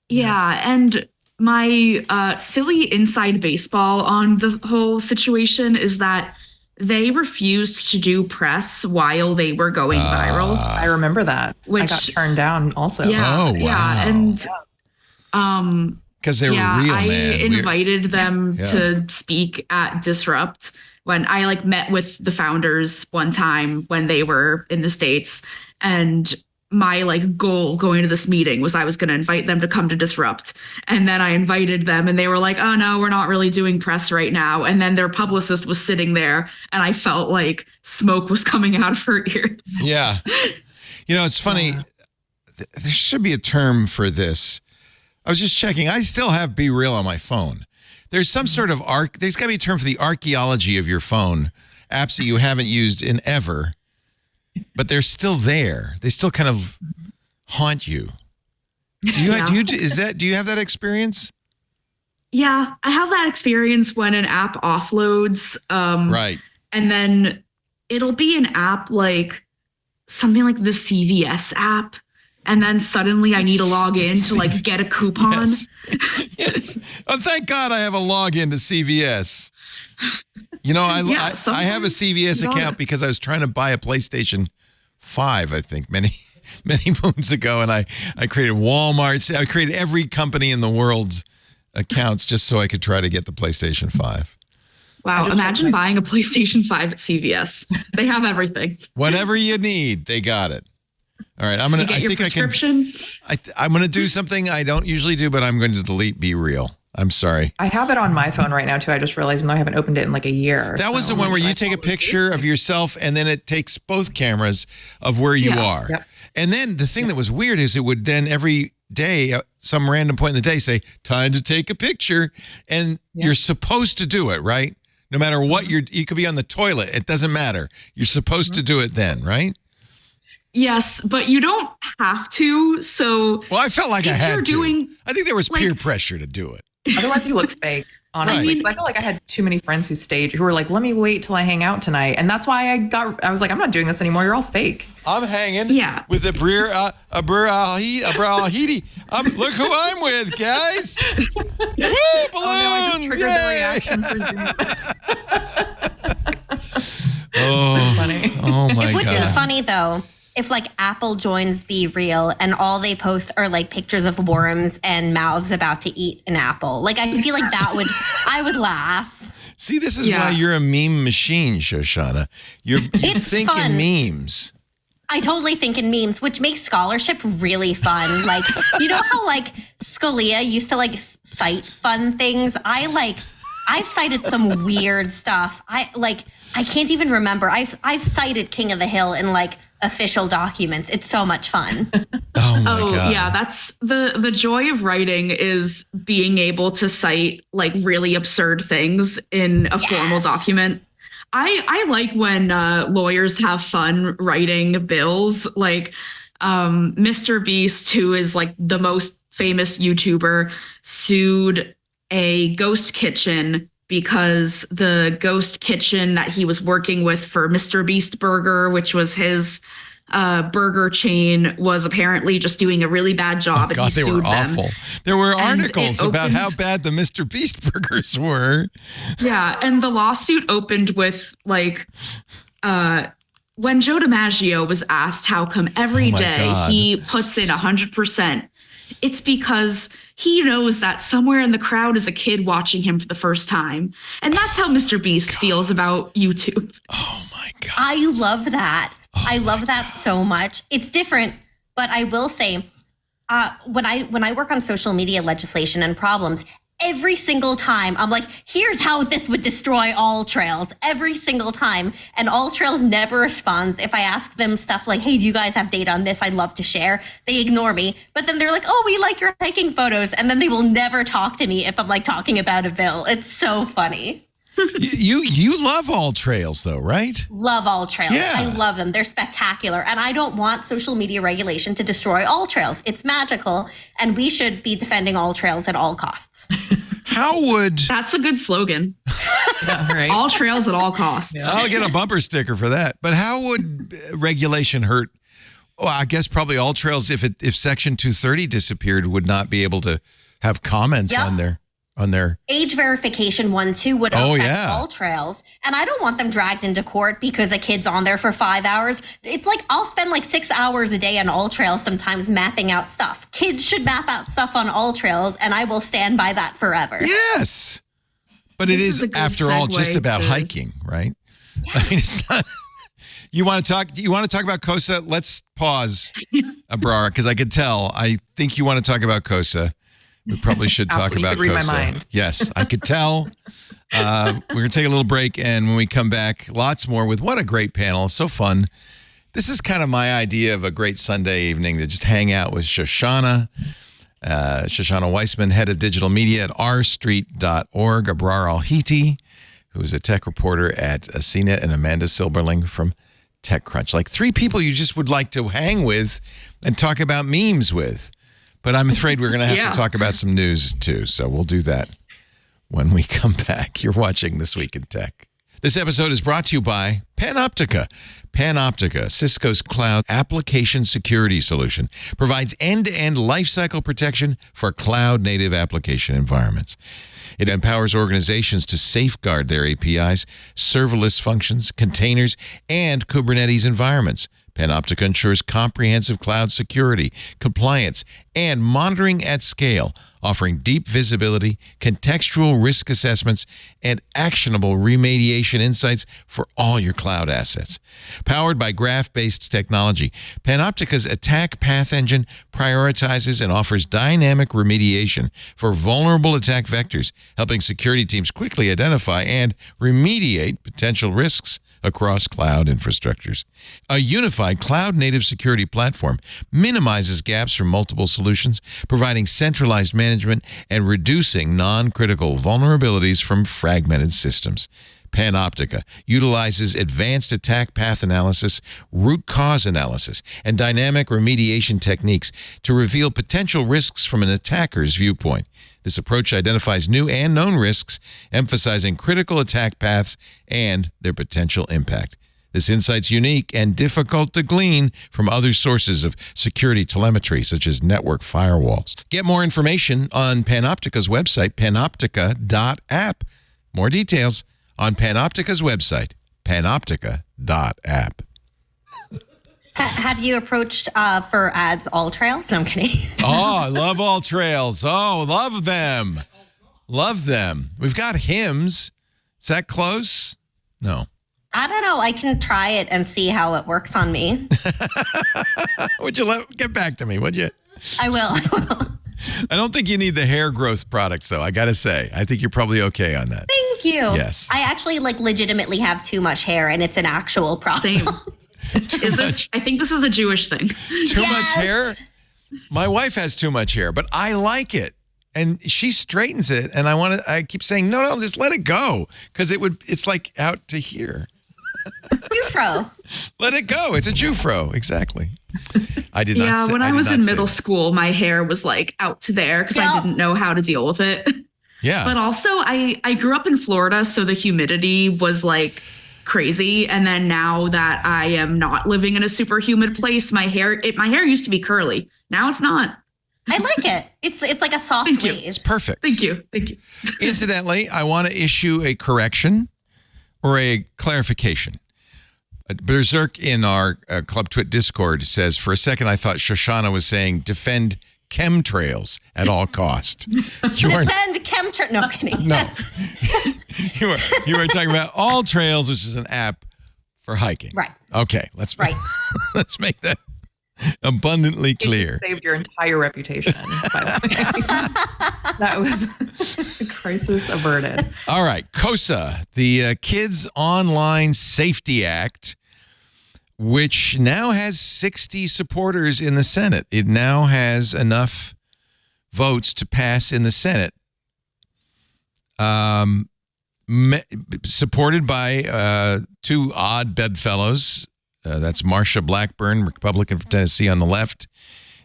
Yeah. And my silly inside baseball on the whole situation is that they refused to do press while they were going viral. I remember that. Which I got turned down also. Yeah. Oh, wow. Yeah. And because they were real, I man. invited them to speak at Disrupt when I like met with the founders one time when they were in the States. And my like goal going to this meeting was I was going to invite them to come to Disrupt. And then I invited them and they were like, oh no, we're not really doing press right now. And then their publicist was sitting there and I felt like smoke was coming out of her ears. Yeah. It's funny. There should be a term for this. I was just checking. I still have Be Real on my phone. There's some sort of there's got to be a term for the archaeology of your phone. Apps that you haven't used in ever. But they're still there. They still kind of haunt you. Do you have that experience? Yeah, I have that experience when an app offloads. Right. And then it'll be an app like something like the CVS app. And then suddenly I need to log in to like get a coupon. Yes. Oh, thank God I have a login to CVS. I have a CVS account because I was trying to buy a PlayStation 5, I think, many moons ago. And I created Walmart. I created every company in the world's accounts just so I could try to get the PlayStation 5. Wow. Imagine buying a PlayStation 5 at CVS. They have everything. Whatever you need, they got it. All right. I'm going to get your prescription. I'm going to do something I don't usually do, but I'm going to delete Be Real. I'm sorry. I have it on my phone right now, too. I just realized I haven't opened it in like a year. That was the one where you take a picture of yourself and then it takes both cameras of where you are. Yep. And then the thing that was weird is it would then every day, some random point in the day, say, time to take a picture. And you're supposed to do it, right? No matter what you could be on the toilet. It doesn't matter. You're supposed to do it then, right? Yes, but you don't have to. So, well, I felt like I had to. I think there was like, peer pressure to do it. Otherwise, you look fake, honestly. Because I feel like I had too many friends who were like, let me wait till I hang out tonight. And that's why I was like, I'm not doing this anymore. You're all fake. I'm hanging with Abrar Al-Heeti. Look who I'm with, guys. Woo, balloons! Oh, no, I just triggered the reaction for Zoom. So funny. Oh, my God. It would be funny, though, if like Apple joins Be Real and all they post are like pictures of worms and mouths about to eat an apple. Like, I feel like I would laugh. See, this is why you're a meme machine, Shoshana. You think in memes. I totally think in memes, which makes scholarship really fun. Like, you know how like Scalia used to like cite fun things? I've cited some weird stuff. I can't even remember. I've cited King of the Hill in like official documents. It's so much fun. Oh my God. Yeah, that's the joy of writing is being able to cite like really absurd things in a formal document. I like when lawyers have fun writing bills. Like Mr. Beast, who is like the most famous YouTuber, sued a ghost kitchen because the ghost kitchen that he was working with for Mr. Beast Burger, which was his burger chain, was apparently just doing a really bad job. God, they were awful. There were articles about how bad the Mr. Beast burgers were. Yeah, and the lawsuit opened with like when Joe DiMaggio was asked how come every day he puts in 100%. It's because he knows that somewhere in the crowd is a kid watching him for the first time. And that's how Mr. Beast feels about YouTube. Oh, my God. I love that. I love that so much. It's different, but I will say, when I work on social media legislation and problems, every single time I'm like, here's how this would destroy all trails. Every single time. And all trails never responds. If I ask them stuff like, hey, do you guys have data on this? I'd love to share. They ignore me. But then they're like, oh, we like your hiking photos. And then they will never talk to me if I'm like talking about a bill. It's so funny. You love all trails though, right? Love all trails. Yeah. I love them. They're spectacular. And I don't want social media regulation to destroy all trails. It's magical. And we should be defending all trails at all costs. That's a good slogan. Yeah, right. All trails at all costs. Yeah. I'll get a bumper sticker for that. But how would regulation hurt? Well, I guess probably all trails, if Section 230 disappeared, would not be able to have comments on their age verification one too would affect all trails. And I don't want them dragged into court because a kid's on there for 5 hours. It's like I'll spend like 6 hours a day on all trails sometimes mapping out stuff. Kids should map out stuff on all trails, and I will stand by that forever. Yes. But it is after all just about hiking, right? Yes. I mean, it's not You want to talk about KOSA? Let's pause, Abrar, because I could tell. I think you want to talk about KOSA. We probably should talk about read KOSA. my mind. Yes, I could tell. We're going to take a little break, and when we come back, lots more with what a great panel. So fun. This is kind of my idea of a great Sunday evening to just hang out with Shoshana. Shoshana Weissmann, head of digital media at rstreet.org. Abrar Al-Heeti, who is a tech reporter at CNET, and Amanda Silberling from TechCrunch. Like 3 people you just would like to hang with and talk about memes with. But I'm afraid we're going to have to talk about some news too. So we'll do that when we come back. You're watching This Week in Tech. This episode is brought to you by Panoptica. Panoptica, Cisco's cloud application security solution, provides end-to-end lifecycle protection for cloud-native application environments. It empowers organizations to safeguard their APIs, serverless functions, containers, and Kubernetes environments. Panoptica ensures comprehensive cloud security, compliance, and monitoring at scale, offering deep visibility, contextual risk assessments, and actionable remediation insights for all your cloud assets. Powered by graph-based technology, Panoptica's attack path engine prioritizes and offers dynamic remediation for vulnerable attack vectors, helping security teams quickly identify and remediate potential risks across cloud infrastructures. A unified cloud-native security platform minimizes gaps from multiple solutions, providing centralized management and reducing non-critical vulnerabilities from fragmented systems. Panoptica utilizes advanced attack path analysis, root cause analysis, and dynamic remediation techniques to reveal potential risks from an attacker's viewpoint. This approach identifies new and known risks, emphasizing critical attack paths and their potential impact. This insight's unique and difficult to glean from other sources of security telemetry, such as network firewalls. Get more information on Panoptica's website, panoptica.app. More details on Panoptica's website, panoptica.app. Have you approached for ads All Trails? No, I'm kidding. Oh, I love All Trails. Oh, love them. Love them. We've got hymns. Is that close? No. I don't know. I can try it and see how it works on me. Would you get back to me, would you? I will. I don't think you need the hair growth products, though. I got to say, I think you're probably okay on that. Thank you. Yes. I actually legitimately have too much hair, and it's an actual problem. Same. I think this is a Jewish thing. Too much hair? My wife has too much hair, but I like it. And she straightens it, and I keep saying, no, just let it go. Because it's like out to here. Jufro. Let it go. It's a Jufro. Exactly. I did not. Yeah, when I was in middle school, my hair was like out to there because I didn't know how to deal with it. Yeah. But also, I grew up in Florida, so the humidity was like crazy. And then now that I am not living in a super humid place, my hair used to be curly. Now it's not. I like it. It's like a soft Thank you. wave. It's perfect. Thank you. Incidentally, I want to issue a correction or a clarification. Berserk in our Club Twit Discord says, for a second, I thought Shoshana was saying defend chemtrails at all cost. Defend chemtrails. No, I'm kidding. No. you were talking about All Trails, which is an app for hiking. Right. Okay. Let's make that abundantly clear. You saved your entire reputation, by the way. That was a crisis averted. All right. KOSA, the Kids Online Safety Act, which now has 60 supporters in the Senate. It now has enough votes to pass in the Senate. Supported by 2 odd bedfellows. That's Marsha Blackburn, Republican from Tennessee on the left,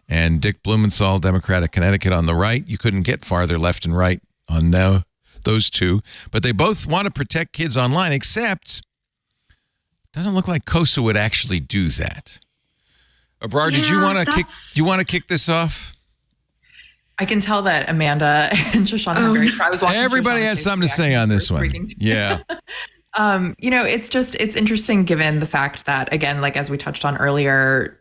and Dick Blumenthal, Democrat of Connecticut on the right. You couldn't get farther left and right on those two. But they both want to protect kids online, except it doesn't look like KOSA would actually do that. Abrar, did you want to kick this off? I can tell that Amanda and Shoshana are very I was watching Everybody Shoshana has something to say on this one. Yeah. It's interesting given the fact that, again, like as we touched on earlier,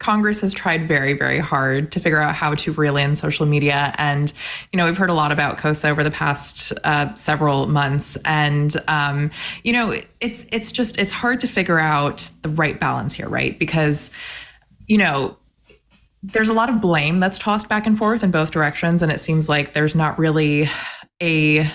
Congress has tried very, very hard to figure out how to reel in social media. And, we've heard a lot about KOSA over the past several months. And, it's hard to figure out the right balance here, right? Because, there's a lot of blame that's tossed back and forth in both directions. And it seems like there's not really a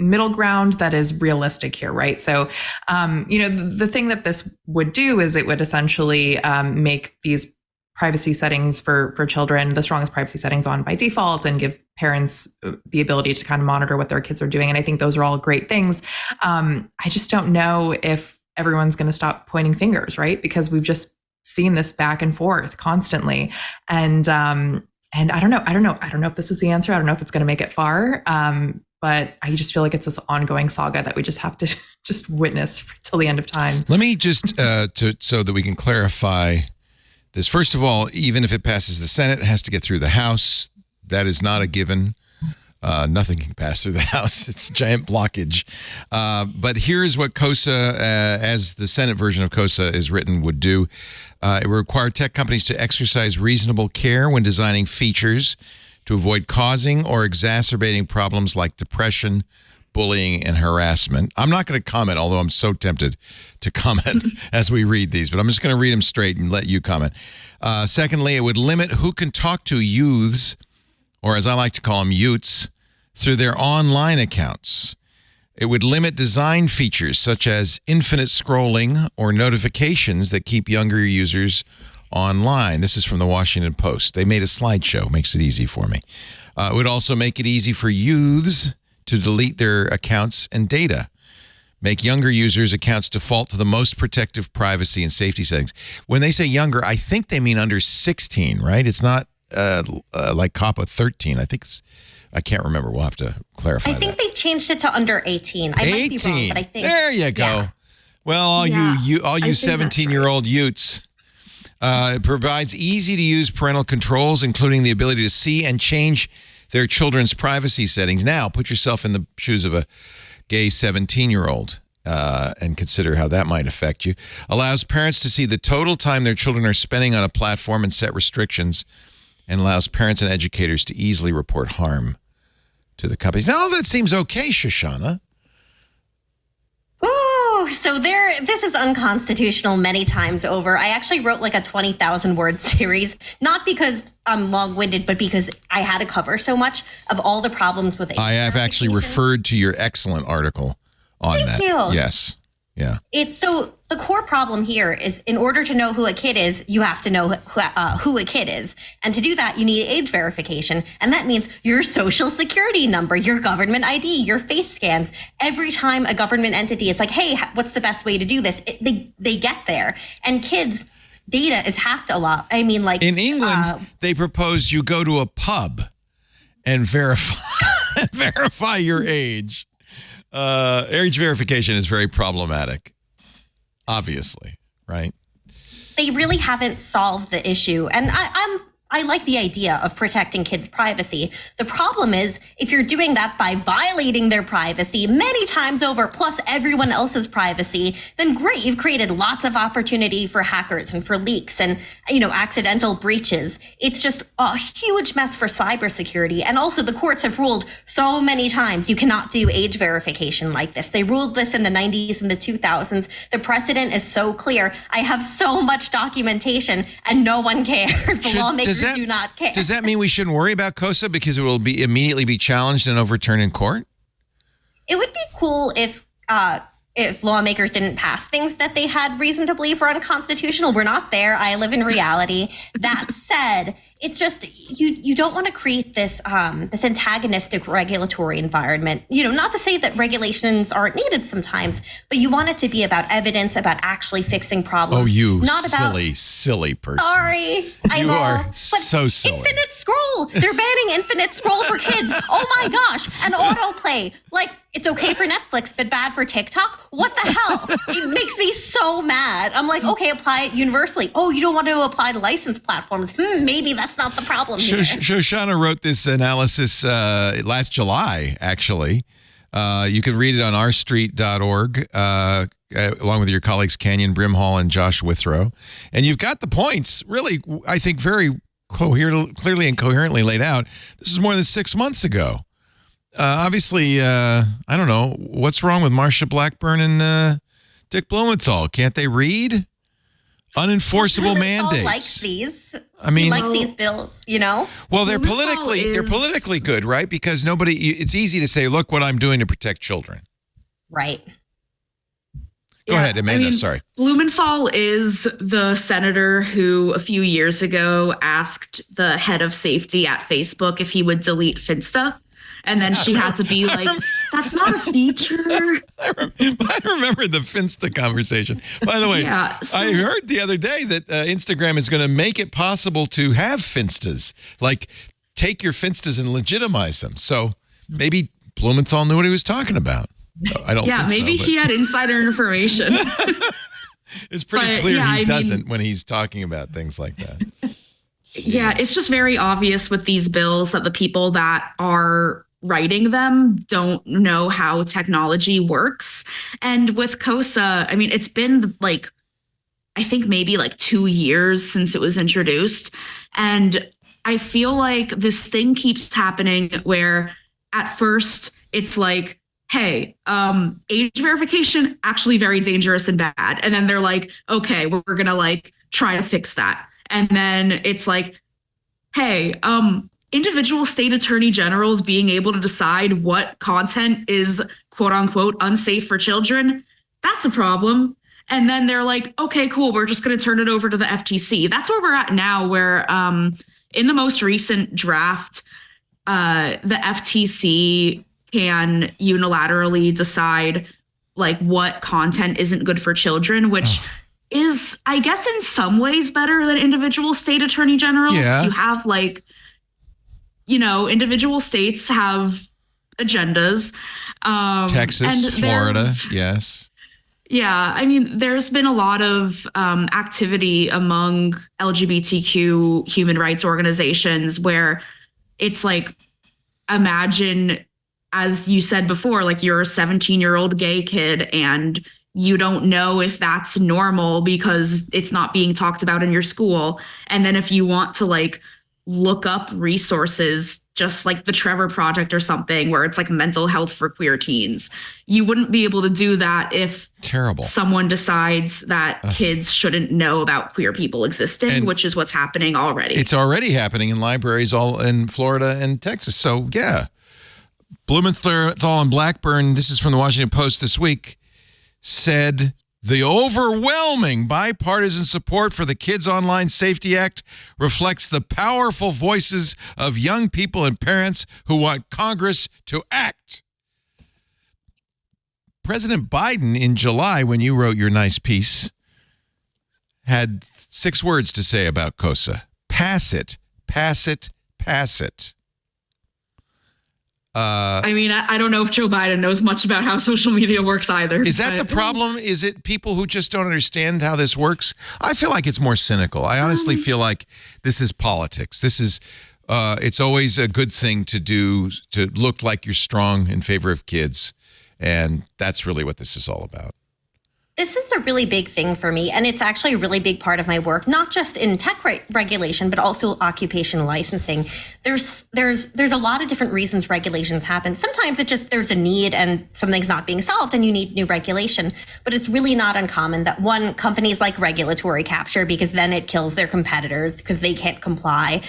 middle ground that is realistic here, right? So, the thing that this would do is it would essentially make these privacy settings for children the strongest privacy settings on by default and give parents the ability to kind of monitor what their kids are doing. And I think those are all great things. I just don't know if everyone's going to stop pointing fingers, right? Because we've just seen this back and forth constantly. And I don't know if this is the answer. I don't know if it's going to make it far. But I just feel like it's this ongoing saga that we just have to just witness till the end of time. Let me just, so that we can clarify this. First of all, even if it passes the Senate, it has to get through the House. That is not a given. Nothing can pass through the House. It's a giant blockage. But here's what KOSA, as the Senate version of KOSA is written, would do. It would require tech companies to exercise reasonable care when designing features to avoid causing or exacerbating problems like depression, bullying, and harassment. I'm not going to comment, although I'm so tempted to comment as we read these, but I'm just going to read them straight and let you comment. Secondly, it would limit who can talk to youths, or as I like to call them, youths, through their online accounts. It would limit design features such as infinite scrolling or notifications that keep younger users online. This is from the Washington Post. They made a slideshow. Makes it easy for me. It would also make it easy for youths to delete their accounts and data. Make younger users' accounts default to the most protective privacy and safety settings. When they say younger, I think they mean under 16, right? It's not like COPPA 13. I can't remember. We'll have to clarify that. I think they changed it to under 18. I might be wrong, but I think. There you go. Yeah. Well, all you 17-year-old youths. It provides easy-to-use parental controls, including the ability to see and change their children's privacy settings. Now, put yourself in the shoes of a gay 17-year-old and consider how that might affect you. Allows parents to see the total time their children are spending on a platform and set restrictions, and allows parents and educators to easily report harm to the companies. Now, all that seems okay, Shoshana. So this is unconstitutional many times over. I actually wrote like a 20,000 word series, not because I'm long-winded, but because I had to cover so much of all the problems with it. I have actually referred to your excellent article on that. Thank you. Yes. Yeah. So the core problem here is, in order to know who a kid is, you have to know who a kid is. And to do that, you need age verification. And that means your social security number, your government ID, your face scans. Every time a government entity is like, hey, what's the best way to do this? They get there. And kids' data is hacked a lot. I mean, like in England, they proposed you go to a pub and verify your age. Age verification is very problematic, obviously, right? They really haven't solved the issue. And I like the idea of protecting kids' privacy. The problem is, if you're doing that by violating their privacy many times over, plus everyone else's privacy, then great, you've created lots of opportunity for hackers and for leaks and, accidental breaches. It's just a huge mess for cybersecurity. And also the courts have ruled so many times you cannot do age verification like this. They ruled this in the 90s and the 2000s. The precedent is so clear. I have so much documentation and no one cares. The lawmakers do not care. Does that mean we shouldn't worry about KOSA because it will immediately be challenged and overturned in court? It would be cool if lawmakers didn't pass things that they had reason to believe were unconstitutional. We're not there. I live in reality. That said, it's just you don't want to create this this antagonistic regulatory environment. Not to say that regulations aren't needed sometimes, but you want it to be about evidence, about actually fixing problems. Oh, you not silly person. Sorry, I know. You are but so silly. Infinite scroll. They're banning infinite scroll for kids. Oh my gosh, and autoplay. Like, it's okay for Netflix, but bad for TikTok? What the hell? It makes me so mad. I'm like, okay, apply it universally. Oh, you don't want to apply to licensed platforms. Maybe that's not the problem here. Shoshana wrote this analysis last July, actually. You can read it on ourstreet.org. along with your colleagues Canyon Brimhall and Josh Withrow. And you've got the points really, I think, very clearly and coherently laid out. This is more than 6 months ago. Obviously, I don't know. What's wrong with Marsha Blackburn and Dick Blumenthal? Can't they read? Unenforceable mandates. Likes these. I mean, he likes these bills, you know? Well, they're politically good, right? Because it's easy to say, look what I'm doing to protect children. Right. Go ahead, Amanda. Sorry. Blumenthal is the senator who a few years ago asked the head of safety at Facebook if he would delete Finsta. And then she had to be like, that's not a feature. I remember the Finsta conversation. By the way, I heard the other day that Instagram is going to make it possible to have Finstas. Like, take your Finstas and legitimize them. So maybe Blumenthal knew what he was talking about. I don't think maybe so, he had insider information. It's pretty clear he doesn't when he's talking about things like that. Yeah, it's just very obvious with these bills that the people that are writing them don't know how technology works. And with KOSA, I mean, it's been like, I think maybe like 2 years since it was introduced. And I feel like this thing keeps happening where at first it's like, hey, age verification, actually very dangerous and bad. And then they're like, okay, we're going to like try to fix that. And then it's like, hey, individual state attorney generals being able to decide what content is quote unquote unsafe for children, that's a problem. And then they're like, okay, cool, we're just going to turn it over to the FTC. That's where we're at now, where in the most recent draft, the FTC can unilaterally decide like what content isn't good for children, which is, I guess, in some ways better than individual state attorney generals. Yeah. You have like, you know, individual states have agendas. Texas, Florida, yes. Yeah, I mean, there's been a lot of activity among LGBTQ human rights organizations where it's like, imagine, as you said before, like you're a 17-year-old gay kid and you don't know if that's normal because it's not being talked about in your school. And then if you want to like look up resources, just like the Trevor Project or something, where it's like mental health for queer teens, you wouldn't be able to do that if someone decides that kids shouldn't know about queer people existing, which is what's happening already. It's already happening in libraries all in Florida and Texas. So yeah, Blumenthal and Blackburn, this is from the Washington Post this week, said the overwhelming bipartisan support for the Kids Online Safety Act reflects the powerful voices of young people and parents who want Congress to act. President Biden in July, when you wrote your nice piece, had 6 words to say about KOSA. Pass it, pass it, pass it. I mean, I don't know if Joe Biden knows much about how social media works either. Is that the problem? Is it people who just don't understand how this works? I feel like it's more cynical. I honestly feel like this is politics. This is, it's always a good thing to do, to look like you're strong in favor of kids. And that's really what this is all about. This is a really big thing for me, and it's actually a really big part of my work, not just in tech regulation, but also occupational licensing. There's a lot of different reasons regulations happen. Sometimes it just, there's a need and something's not being solved and you need new regulation. But it's really not uncommon that companies like regulatory capture, because then it kills their competitors because they can't comply.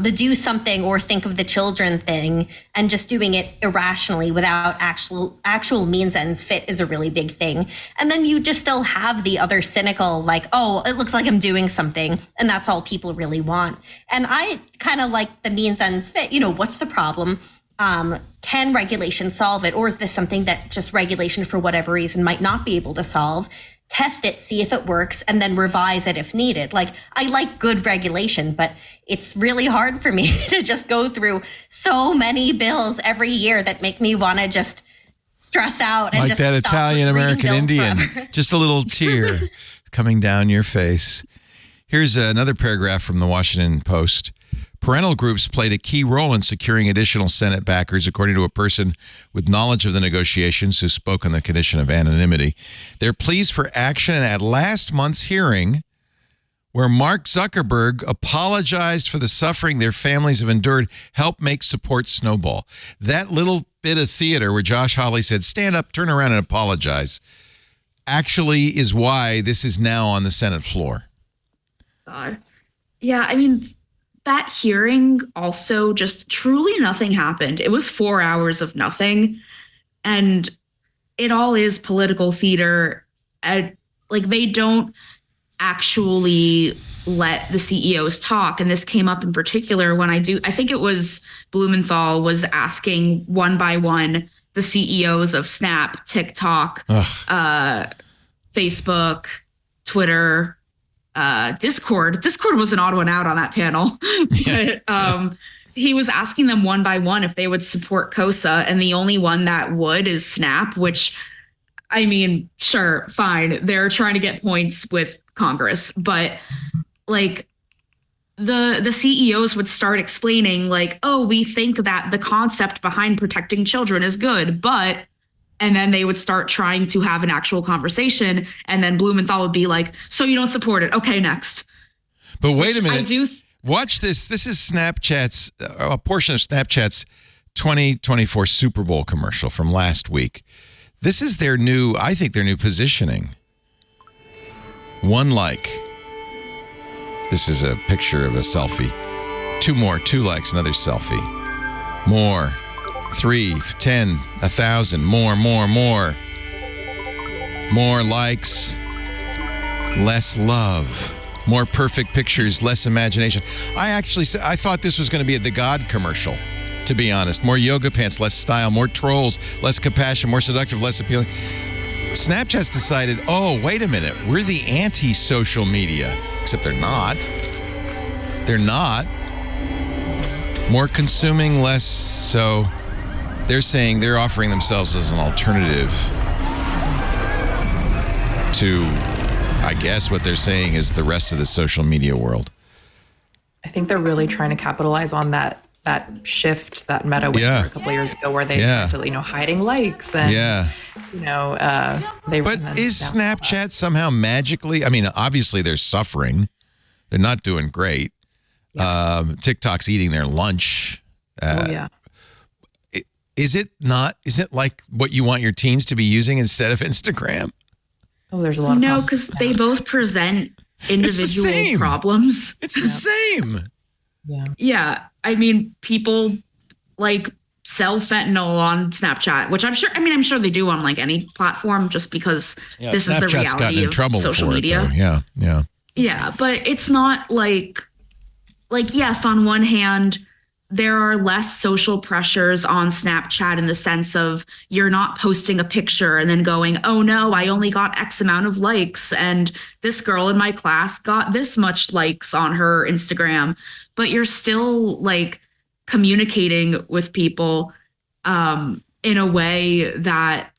The do something or think of the children thing and just doing it irrationally without actual means ends fit is a really big thing. And then you just still have the other cynical, like, oh, it looks like I'm doing something, and that's all people really want. And I kind of like the means ends fit. You know, what's the problem? Can regulation solve it? Or is this something that just regulation for whatever reason might not be able to solve? Test it, see if it works, and then revise it if needed. Like, I like good regulation, but it's really hard for me to just go through so many bills every year that make me want to just stress out and like just that stop Italian-American reading Indian, bills forever. just a little tear coming down your face. Here's another paragraph from the Washington Post. Parental groups played a key role in securing additional Senate backers, according to a person with knowledge of the negotiations who spoke on the condition of anonymity. Their pleas for action at last month's hearing, where Mark Zuckerberg apologized for the suffering their families have endured, helped make support snowball. That little bit of theater where Josh Hawley said, stand up, turn around, and apologize, actually is why this is now on the Senate floor. God. Yeah, I mean, that hearing also just truly nothing happened. It was 4 hours of nothing. And it all is political theater. Like, they don't actually let the CEOs talk. And this came up in particular when I think it was Blumenthal was asking one by one the CEOs of Snap, TikTok, Facebook, Twitter, Discord. Discord was an odd one out on that panel. But he was asking them one by one if they would support KOSA, and the only one that would is Snap, which, I mean, sure, fine. They're trying to get points with Congress, but like the CEOs would start explaining like, oh, we think that the concept behind protecting children is good, but, and then they would start trying to have an actual conversation, and then Blumenthal would be like, so you don't support it. Okay, next. But wait a minute. I do. Watch this. This is Snapchat's, a portion of Snapchat's 2024 Super Bowl commercial from last week. This is their new, I think their new positioning. One like. This is a picture of a selfie. Two more, 2 likes, another selfie. More. 3, 10, 1,000, more. More likes, less love. More perfect pictures, less imagination. I thought this was going to be the God commercial, to be honest. More yoga pants, less style. More trolls, less compassion. More seductive, less appealing. Snapchat's decided, oh, wait a minute. We're the anti-social media. Except they're not. They're not. More consuming, less. So they're saying they're offering themselves as an alternative to, I guess what they're saying is the rest of the social media world. I think they're really trying to capitalize on that shift that Meta went through a couple of years ago, where they started, hiding likes and, they. But is Snapchat somehow magically? I mean, obviously they're suffering. They're not doing great. Yeah. TikTok's eating their lunch. Is it not? Is it like what you want your teens to be using instead of Instagram? Oh, there's a lot of no, because they both present individual problems. It's the same. Yeah. I mean, people like sell fentanyl on Snapchat, which I'm sure they do on like any platform, just because this is the reality of social media. Yeah. But it's not like, yes, on one hand, there are less social pressures on Snapchat in the sense of you're not posting a picture and then going, oh no, I only got X amount of likes, and this girl in my class got this much likes on her Instagram. But you're still like communicating with people in a way that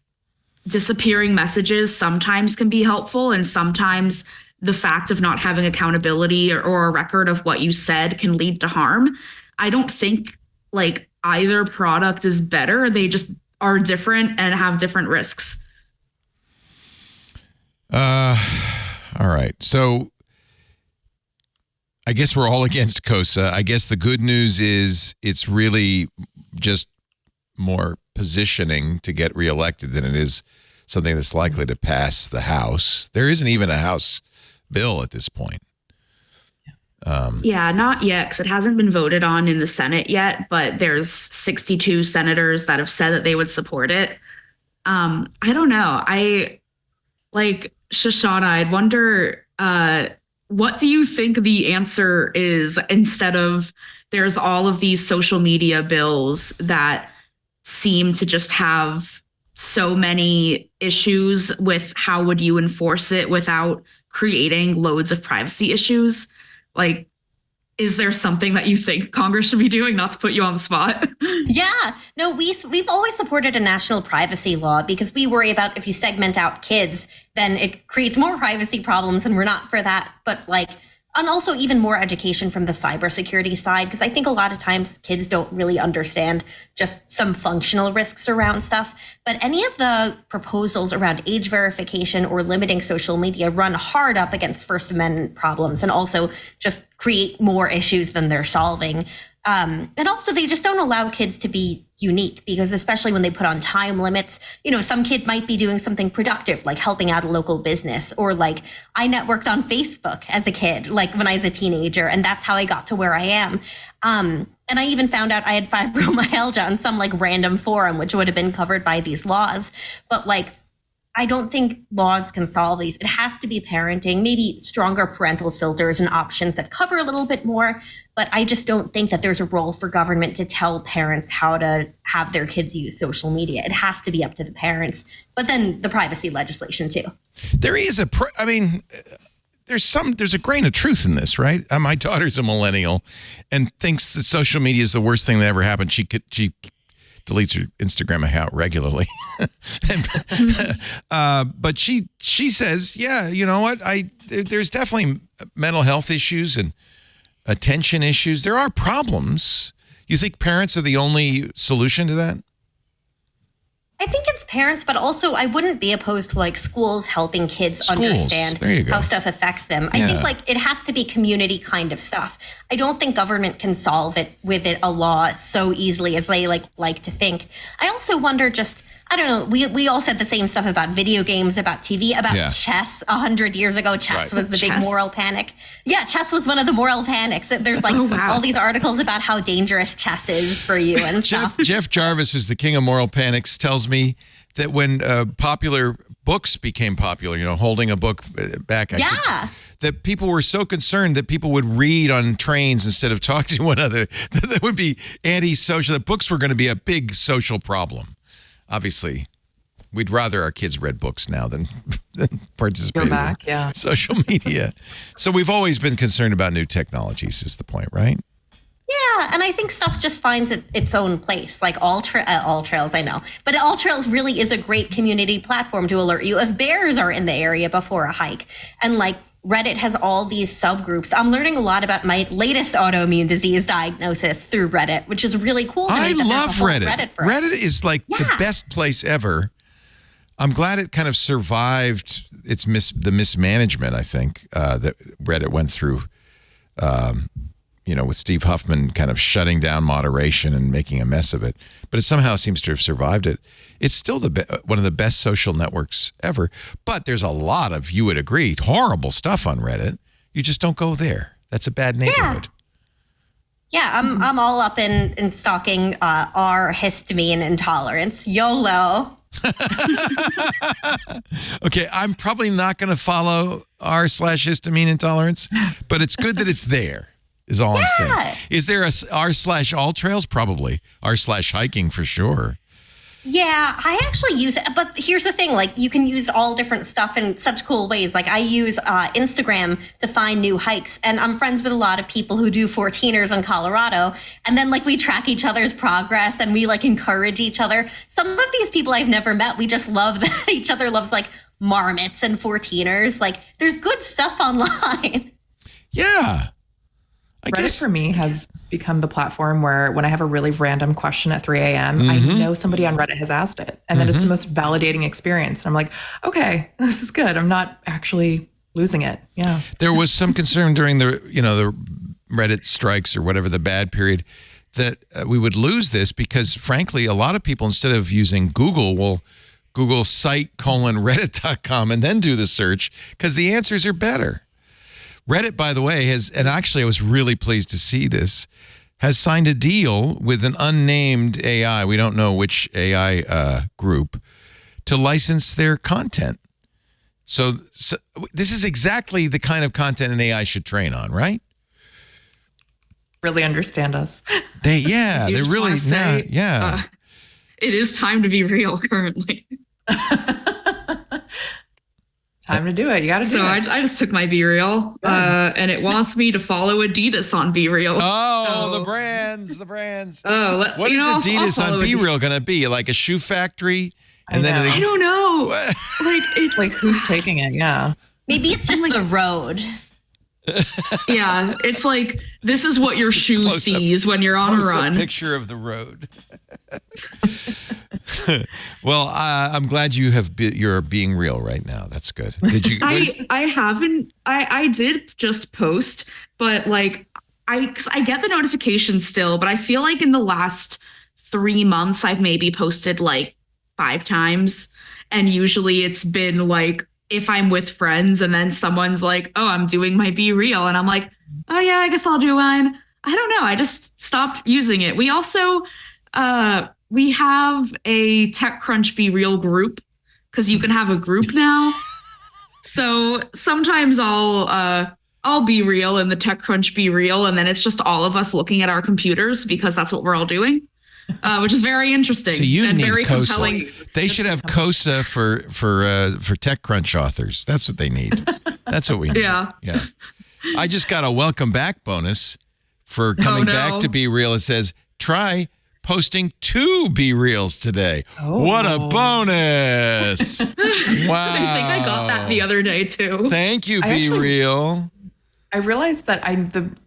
disappearing messages sometimes can be helpful, and sometimes the fact of not having accountability or a record of what you said can lead to harm. I don't think like either product is better. They just are different and have different risks. All right. So I guess we're all against KOSA. I guess the good news is it's really just more positioning to get reelected than it is something that's likely to pass the House. There isn't even a House bill at this point. Not yet, because it hasn't been voted on in the Senate yet, but there's 62 senators that have said that they would support it. I don't know. Shoshana, I'd wonder, what do you think the answer is, instead of there's all of these social media bills that seem to just have so many issues with how would you enforce it without creating loads of privacy issues? Like, is there something that you think Congress should be doing? Not to put you on the spot. Yeah, no, we've always supported a national privacy law because we worry about if you segment out kids, then it creates more privacy problems, and we're not for that. But like and also even more education from the cybersecurity side, because I think a lot of times kids don't really understand just some functional risks around stuff. But any of the proposals around age verification or limiting social media run hard up against First Amendment problems and also just create more issues than they're solving. And also they just don't allow kids to be unique, because especially when they put on time limits, some kid might be doing something productive, like helping out a local business, or like I networked on Facebook as a kid, like when I was a teenager, and that's how I got to where I am. And I even found out I had fibromyalgia on some like random forum, which would have been covered by these laws. But like, I don't think laws can solve these. It has to be parenting, maybe stronger parental filters and options that cover a little bit more. But I just don't think that there's a role for government to tell parents how to have their kids use social media. It has to be up to the parents, but then the privacy legislation too. There is there's a grain of truth in this, right? My daughter's a millennial and thinks that social media is the worst thing that ever happened. She deletes her Instagram account regularly. But she says, yeah, you know what? There's definitely mental health issues and attention issues. There are problems. You think parents are the only solution to that? I think it's parents, but also I wouldn't be opposed to like schools helping kids understand how stuff affects them. I think like it has to be community kind of stuff. I don't think government can solve it with a law so easily as they like to think. I also wonder I don't know, we all said the same stuff about video games, about TV, about chess 100 years ago. Chess was the big moral panic. Yeah, chess was one of the moral panics. There's like all these articles about how dangerous chess is for you and stuff. Jeff Jarvis, who's the king of moral panics, tells me that when popular books became popular, holding a book back, that people were so concerned that people would read on trains instead of talking to one another, that would be antisocial, that books were going to be a big social problem. Obviously, we'd rather our kids read books now than participate in social media. So we've always been concerned about new technologies is the point, right? Yeah, and I think stuff just finds its own place, like All Trails, I know. But All Trails really is a great community platform to alert you if bears are in the area before a hike. And like Reddit has all these subgroups. I'm learning a lot about my latest autoimmune disease diagnosis through Reddit, which is really cool to me. I love Reddit. Reddit is like the best place ever. I'm glad it kind of survived the mismanagement, I think, that Reddit went through, with Steve Huffman kind of shutting down moderation and making a mess of it. But it somehow seems to have survived it. It's still one of the best social networks ever. But there's a lot of, you would agree, horrible stuff on Reddit. You just don't go there. That's a bad neighborhood. Yeah, I'm all up in stalking our histamine intolerance. YOLO. Okay, I'm probably not going to follow r/histamine intolerance, but it's good that it's there. Is all I'm saying. Is there a r/all trails? Probably. r/hiking for sure. Yeah, I actually use it. But here's the thing, like you can use all different stuff in such cool ways. Like I use Instagram to find new hikes. And I'm friends with a lot of people who do 14ers in Colorado. And then like we track each other's progress and we like encourage each other. Some of these people I've never met, we just love that each other loves like marmots and 14ers. Like there's good stuff online. Yeah. Reddit for me has become the platform where when I have a really random question at 3 a.m., I know somebody on Reddit has asked it. And then it's the most validating experience. And I'm like, okay, this is good. I'm not actually losing it. Yeah. There was some concern during the Reddit strikes or whatever, the bad period, that we would lose this because, frankly, a lot of people, instead of using Google, will Google site:/reddit.com and then do the search because the answers are better. Reddit, by the way, and actually I was really pleased to see this, has signed a deal with an unnamed AI, we don't know which AI group, to license their content. So this is exactly the kind of content an AI should train on, right? Really understand us. They're really, it is time to be real currently. Time to do it. You got to do it. So I just took my Be Real, and it wants me to follow Adidas on Be Real. Oh, the brands. Oh, what is Adidas on Be Real going to be? Like a shoe factory? And then I don't know. Like who's taking it? Yeah. Maybe it's just the road. Yeah, it's like this is what your shoe Close up- sees when you're on a close-up run. picture of the road. Well, I'm glad you're being real right now. That's good. Did you? I haven't. I did just post, but like I get the notifications still, but I feel like in the last 3 months I've maybe posted like 5 times, and usually it's been like if I'm with friends and then someone's like, "Oh, I'm doing my Be Real," and I'm like, "Oh yeah, I guess I'll do one." I don't know. I just stopped using it. We also we have a TechCrunch Be Real group because you can have a group now. So sometimes I'll be real in the TechCrunch Be Real, and then it's just all of us looking at our computers because that's what we're all doing, which is very interesting and need very KOSA. compelling. They should have KOSA for TechCrunch authors. That's what they need. That's what we need. Yeah. Yeah. I just got a welcome back bonus for coming back to Be Real. It says, try posting 2 Be Reals today. Oh. What a bonus. Wow. I think I got that the other day too. Thank you, Be Real. I realized that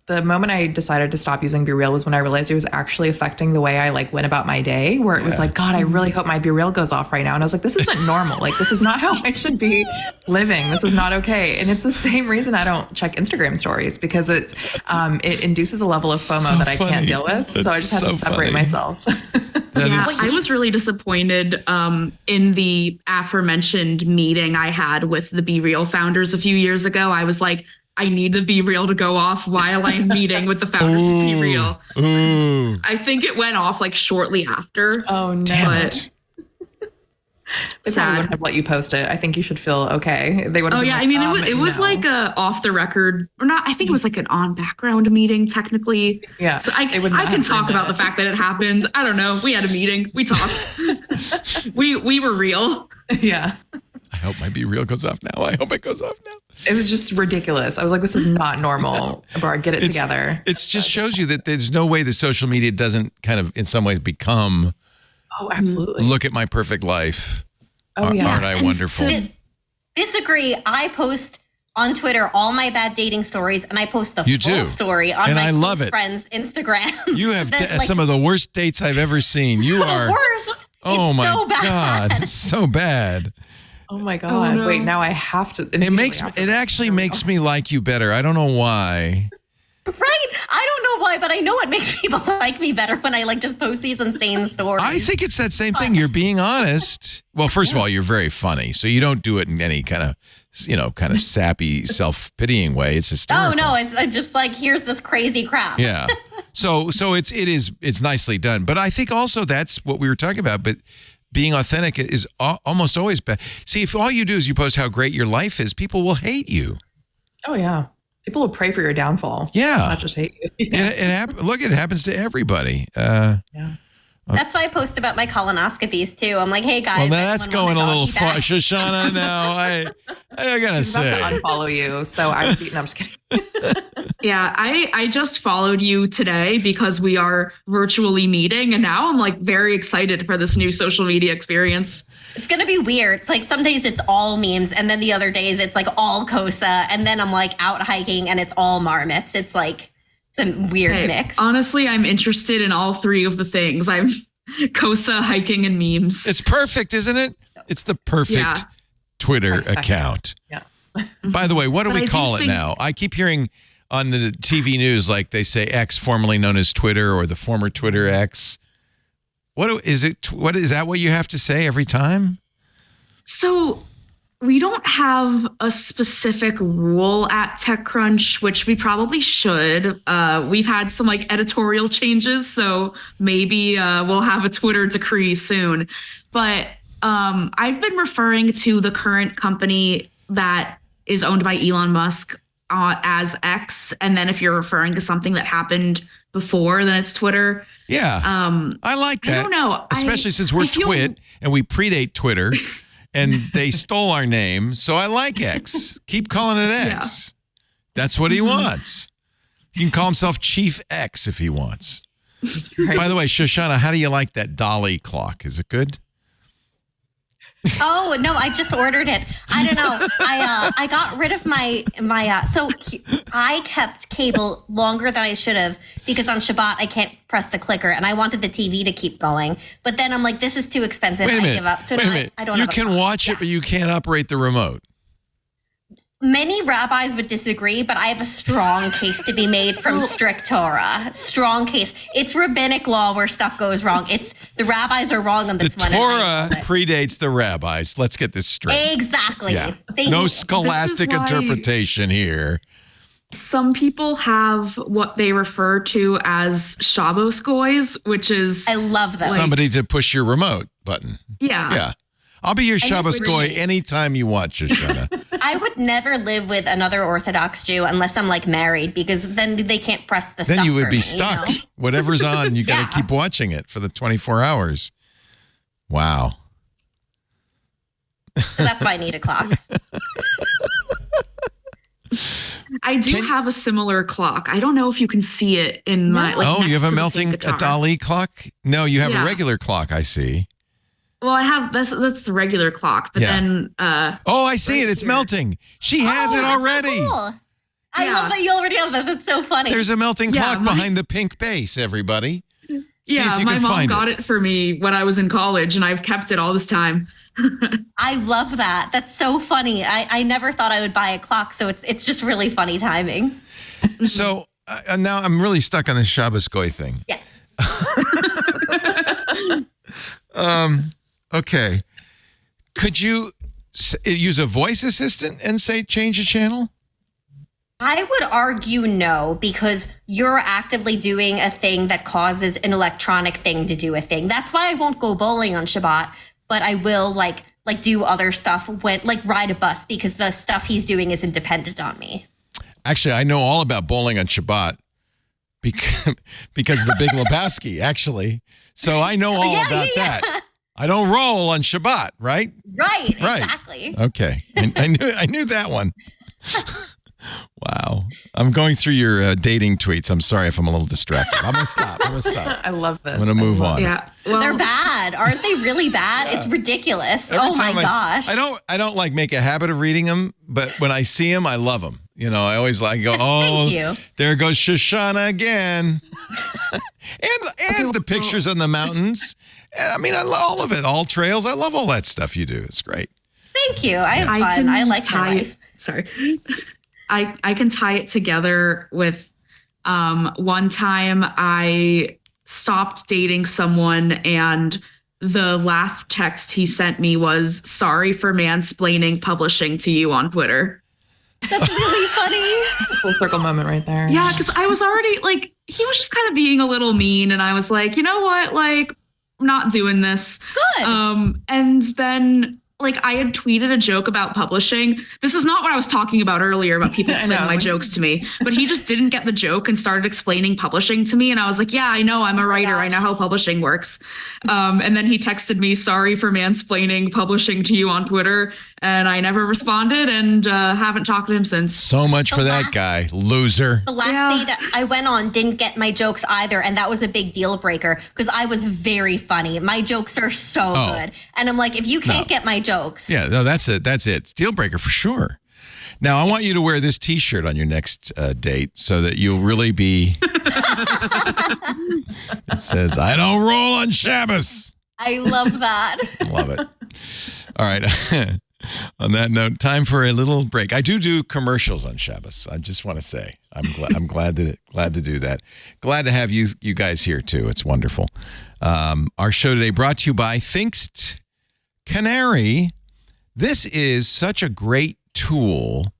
the moment I decided to stop using Be Real was when I realized it was actually affecting the way I like went about my day, where it was like, God, I really hope my Be Real goes off right now. And I was like, this isn't normal. Like, this is not how I should be living. This is not okay. And it's the same reason I don't check Instagram stories, because it induces a level of FOMO that I can't deal with. So I just have to separate myself. Yeah, I was really disappointed in the aforementioned meeting I had with the Be Real founders a few years ago. I was like, I need the Be Real to go off while I'm meeting with the founders of Be Real. I think it went off like shortly after. Oh, no. Damn They probably wouldn't have let you post it. I think you should feel okay. They would have. Oh yeah, like, I mean it was like a off the record or not. I think it was like an on background meeting technically. Yeah. So I can talk about the fact that it happened. I don't know. We had a meeting. We talked. we were real. Yeah. I hope my Be Real goes off now. I hope it goes off now. It was just ridiculous. I was like, this is not normal. Abrar, get it together. It just shows you that there's no way the social media doesn't kind of, in some ways, become, Oh, absolutely. look at my perfect life. Oh, yeah. Aren't I wonderful? Disagree. I post on Twitter all my bad dating stories, and I post the You full do. story on And my I love close it. friends' Instagram. You have That's, some of the worst dates I've ever seen. You are. the worst. Oh It's my so bad. God. It's so bad. Oh my God. no. Wait, now I have to. It actually makes me like you better. I don't know why. Right? I don't know why, but I know it makes people like me better when I like just post these insane stories. I think it's that same thing. You're being honest. Well, first of all, you're very funny. So you don't do it in any kind of sappy, self-pitying way. It's hysterical. Oh no, it's just like, here's this crazy crap. Yeah. So it's nicely done. But I think also that's what we were talking about. But being authentic is almost always bad. See, if all you do is you post how great your life is, people will hate you. Oh, yeah. People will pray for your downfall. Yeah. Not just hate you. Look, it happens to everybody. Yeah. That's why I post about my colonoscopies too. I'm like, hey guys. Well, that's anyone going want a little doggy far. bag? Shoshana, now I gotta He's about say. to unfollow you. So I would be, no, I'm just kidding. Yeah, I just followed you today because we are virtually meeting, and now I'm like very excited for this new social media experience. It's gonna be weird. It's like some days it's all memes, and then the other days it's like all KOSA, and then I'm like out hiking and it's all marmots. It's like it's a weird mix. Honestly, I'm interested in all 3 of the things. I'm KOSA, hiking, and memes. It's perfect, isn't it? It's the perfect Twitter account. Yes. By the way, what do But we I do call it think- now? I keep hearing on the TV news, like they say X, formerly known as Twitter, or the former Twitter X. What is that what you have to say every time? So we don't have a specific rule at TechCrunch, which we probably should. We've had some like editorial changes, so maybe we'll have a Twitter decree soon. But I've been referring to the current company that is owned by Elon Musk as X. And then if you're referring to something that happened before, then it's Twitter. Yeah. I like that. I don't know. Especially since we're I feel- Twit and we predate Twitter and they stole our name. So I like X. Keep calling it X. That's what he wants. He can call himself Chief X if he wants. Right. By the way, Shoshana, how do you like that Dolly clock? Is it good? Oh no, I just ordered it. I don't know. I got rid of my I kept cable longer than I should have because on Shabbat I can't press the clicker and I wanted the TV to keep going. But then I'm like, this is too expensive. I give up. So now I don't. You can watch it, but you can't operate the remote. Many rabbis would disagree, but I have a strong case to be made from strict Torah. Strong case. It's rabbinic law where stuff goes wrong. It's the rabbis are wrong on this one. The Torah predates the rabbis. Let's get this straight. Exactly. Yeah. No scholastic interpretation here. Some people have what they refer to as Shabbos goys, which is I love that. Somebody to push your remote button. Yeah. Yeah. I'll be your Shabbos goy anytime you want, Shoshana. I would never live with another Orthodox Jew unless I'm like married because then they can't press the stuff. Then you would be me, stuck. You know? Whatever's on, you got to keep watching it for the 24 hours. Wow. So that's why I need a clock. I do have a similar clock. I don't know if you can see it in my. Like, you have a melting a Dali clock? No, you have a regular clock. I see. Well, I have that's the regular clock, but then I see it. It's melting. She has it already. So cool. I love that you already have that. That's so funny. There's a melting clock behind the pink base, everybody. See if you my can mom find got it for me when I was in college, and I've kept it all this time. I love that. That's so funny. I never thought I would buy a clock, so it's just really funny timing. So now I'm really stuck on this Shabbos goy thing. Yeah. Okay. Could you use a voice assistant and say change the channel? I would argue no, because you're actively doing a thing that causes an electronic thing to do a thing. That's why I won't go bowling on Shabbat, but I will like do other stuff when like ride a bus because the stuff he's doing isn't dependent on me. Actually, I know all about bowling on Shabbat because of the Big Lebowski, actually. So I know all about that. I don't roll on Shabbat, right? Right. Exactly. Okay. I knew that one. Wow. I'm going through your dating tweets. I'm sorry if I'm a little distracted. I'm going to stop. I love this. I'm going to move on. Yeah. Well, they're bad. Aren't they really bad? It's ridiculous. Oh my gosh. I don't like make a habit of reading them, but when I see them, I love them. You know, I always like go, Thank you. There goes Shoshana again. and the pictures on the mountains. I mean, I love all of it. All trails. I love all that stuff you do. It's great. Thank you. I have fun. I like my life. Sorry. I can tie it together with one time I stopped dating someone and the last text he sent me was sorry for mansplaining publishing to you on Twitter. That's really funny. It's a full circle moment right there. Yeah, because I was already like, he was just kind of being a little mean and I was like, you know what? Like, I'm not doing this. Good. And then like I had tweeted a joke about publishing. This is not what I was talking about earlier about people explaining my jokes to me, but he just didn't get the joke and started explaining publishing to me. And I was like, yeah, I know I'm a writer. I know how publishing works. And then he texted me, sorry for mansplaining publishing to you on Twitter. And I never responded and haven't talked to him since. So much for that guy, loser. The last date I went on didn't get my jokes either. And that was a big deal breaker because I was very funny. My jokes are so good. And I'm like, if you can't get my jokes. Yeah, no, that's it. That's it. It's deal breaker for sure. Now, I want you to wear this T-shirt on your next date so that you'll really be. It says, I don't roll on Shabbos. I love that. Love it. All right. On that note, time for a little break. I do commercials on Shabbos. I just want to say I'm glad to do that. Glad to have you guys here too. It's wonderful. Our show today brought to you by Thinkst Canary. This is such a great tool.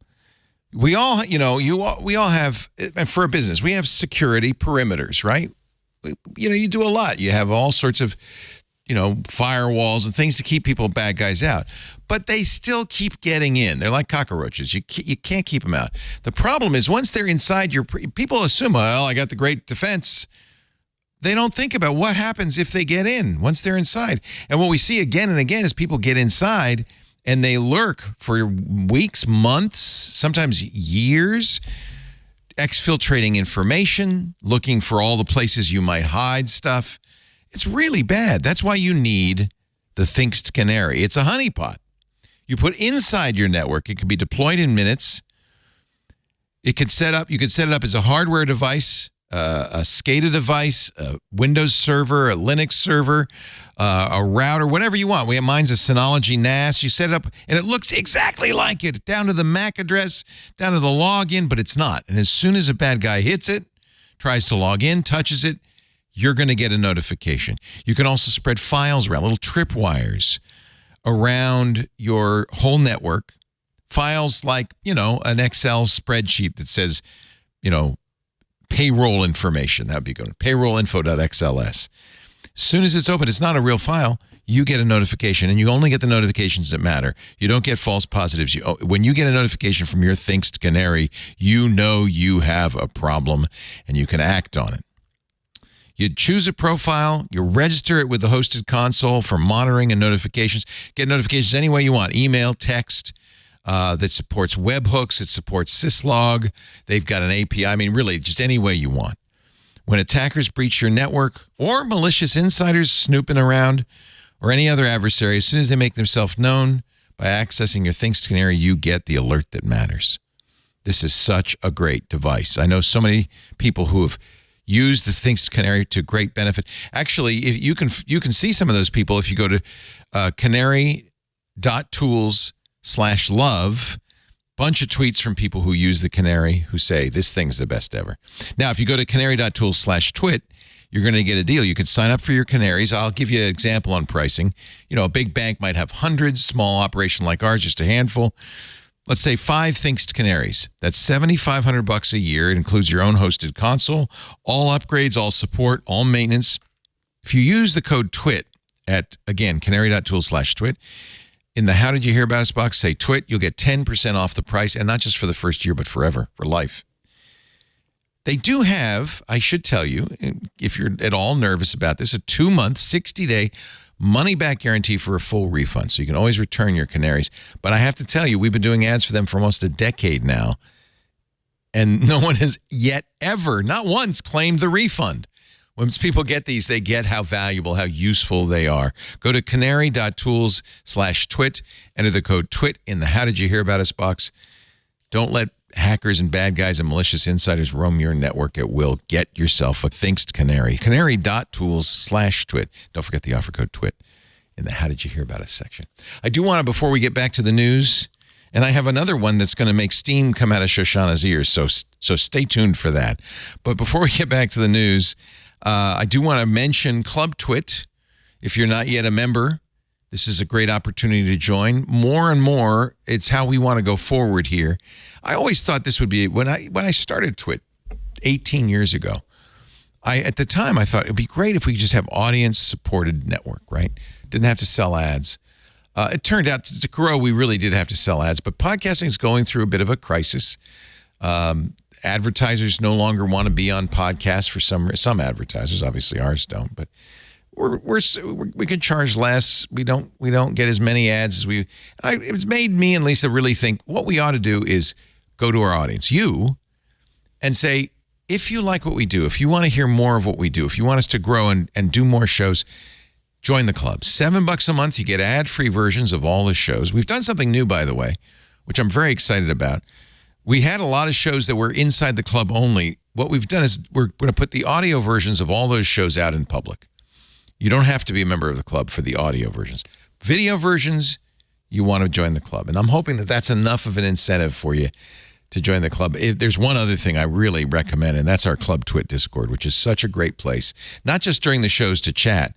We all, we all have, and for a business, we have security perimeters, right? You do a lot. You have all sorts of, firewalls and things to keep bad guys out. But they still keep getting in. They're like cockroaches. You can't keep them out. The problem is once they're inside people assume, well, I got the great defense. They don't think about what happens if they get in once they're inside. And what we see again and again is people get inside and they lurk for weeks, months, sometimes years, exfiltrating information, looking for all the places you might hide stuff. It's really bad. That's why you need the Thinkst Canary. It's a honeypot. You put inside your network. It can be deployed in minutes. You could set it up as a hardware device, a SCADA device, a Windows server, a Linux server, a router, whatever you want. Mine's a Synology NAS. You set it up, and it looks exactly like it, down to the MAC address, down to the login, but it's not. And as soon as a bad guy hits it, tries to log in, touches it, you're going to get a notification. You can also spread files around, little tripwires around your whole network. Files like, an Excel spreadsheet that says, payroll information. That would be good. Payrollinfo.xls. As soon as it's open, it's not a real file. You get a notification, and you only get the notifications that matter. You don't get false positives. When you get a notification from your Thinkst Canary, you know you have a problem, and you can act on it. You choose a profile, you register it with the hosted console for monitoring and notifications. Get notifications any way you want, email, text, that supports webhooks, it supports syslog. They've got an API. I mean, really, just any way you want. When attackers breach your network or malicious insiders snooping around or any other adversary, as soon as they make themselves known by accessing your Thinkst Canary, you get the alert that matters. This is such a great device. I know so many people who have used the Thinkst Canary to great benefit. Actually, if you can see some of those people if you go to canary.tools/love. Bunch of tweets from people who use the Canary who say this thing's the best ever. Now, if you go to canary.tools/twit, you're going to get a deal. You can sign up for your canaries. I'll give you an example on pricing. A big bank might have hundreds, small operation like ours, just a handful. Let's say 5 Thinkst Canaries. That's $7,500 a year. It includes your own hosted console, all upgrades, all support, all maintenance. If you use the code TWIT at, again, canary.tools/twit, in the How Did You Hear About Us box, say TWIT, you'll get 10% off the price, and not just for the first year, but forever, for life. They do have, I should tell you, if you're at all nervous about this, a 2-month, 60-day money-back guarantee for a full refund. So you can always return your canaries. But I have to tell you, we've been doing ads for them for almost a decade now, and no one has yet ever, not once, claimed the refund. When people get these, they get how valuable, how useful they are. Go to canary.tools/twit, enter the code TWIT in the How Did You Hear About Us box. Don't let hackers and bad guys and malicious insiders roam your network at will. Get yourself a Thinkst Canary. Canary.tools/twit. Don't forget the offer code TWIT in the How Did You Hear About Us section. I do want to, before we get back to the news, and I have another one that's going to make steam come out of Shoshana's ears, so stay tuned for that. But before we get back to the news, I do want to mention Club Twit. If you're not yet a member, this is a great opportunity to join. More and more, it's how we want to go forward here. I always thought this would be, when I started Twit 18 years ago, at the time I thought it would be great if we could just have audience-supported network, right? Didn't have to sell ads. It turned out to grow, we really did have to sell ads, but podcasting is going through a bit of a crisis. Advertisers no longer want to be on podcasts for some advertisers. Obviously, ours don't, but we can charge less. We don't get as many ads as we. It's made me and Lisa really think what we ought to do is go to our audience, you, and say, if you like what we do, if you want to hear more of what we do, if you want us to grow and do more shows, join the club. $7 a month, you get ad-free versions of all the shows. We've done something new, by the way, which I'm very excited about. We had a lot of shows that were inside the club only. What we've done is we're going to put the audio versions of all those shows out in public. You don't have to be a member of the club for the audio versions. Video versions, you want to join the club. And I'm hoping that that's enough of an incentive for you to join the club. There's one other thing I really recommend, and that's our Club Twit Discord, which is such a great place, not just during the shows to chat,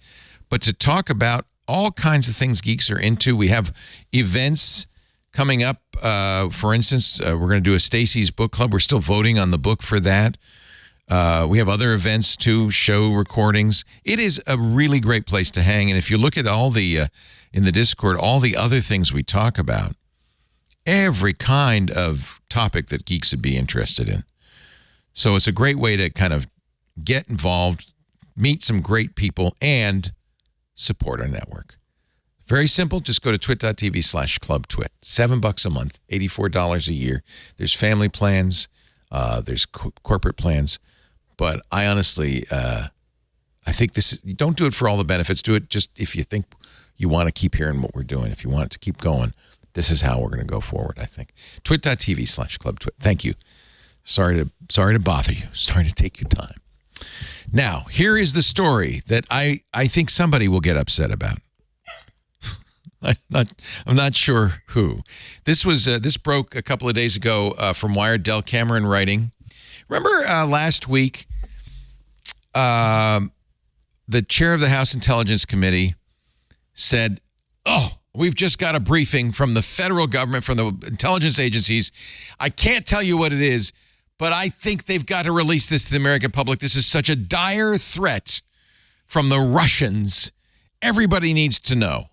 but to talk about all kinds of things geeks are into. We have events coming up. For instance, we're going to do a Stacy's Book Club. We're still voting on the book for that. We have other events too, show recordings. It is a really great place to hang. And if you look at all the, in the Discord, all the other things we talk about, every kind of topic that geeks would be interested in. So it's a great way to kind of get involved, meet some great people, and support our network. Very simple. Just go to twit.tv/clubtwit. $7 a month, $84 a year. There's family plans. There's corporate plans. But I honestly, I think don't do it for all the benefits. Do it just if you think you want to keep hearing what we're doing, if you want it to keep going, this is how we're going to go forward, I think. Twit.tv/clubtwit. Thank you. Sorry to bother you. Sorry to take your time. Now, here is the story that I think somebody will get upset about. I'm not sure who. This broke a couple of days ago from Wired. Del Cameron writing. Remember last week, the chair of the House Intelligence Committee said, we've just got a briefing from the federal government, from the intelligence agencies. I can't tell you what it is, but I think they've got to release this to the American public. This is such a dire threat from the Russians. Everybody needs to know.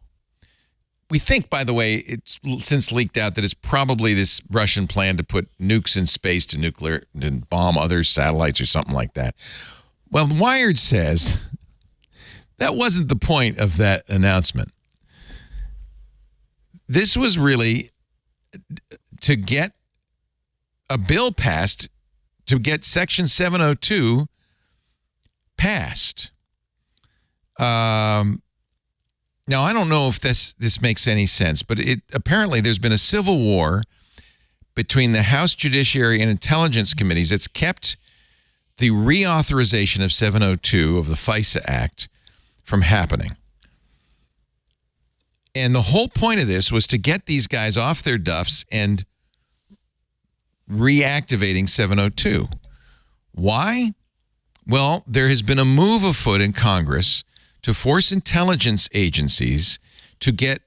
We think, by the way, it's since leaked out that it's probably this Russian plan to put nukes in space to bomb other satellites or something like that. Well, Wired says that wasn't the point of that announcement. This was really to get a bill passed, to get Section 702 passed. Now, I don't know if this makes any sense, but apparently there's been a civil war between the House Judiciary and Intelligence Committees that's kept the reauthorization of 702 of the FISA Act from happening. And the whole point of this was to get these guys off their duffs and reactivating 702. Why? Well, there has been a move afoot in Congress to force intelligence agencies to get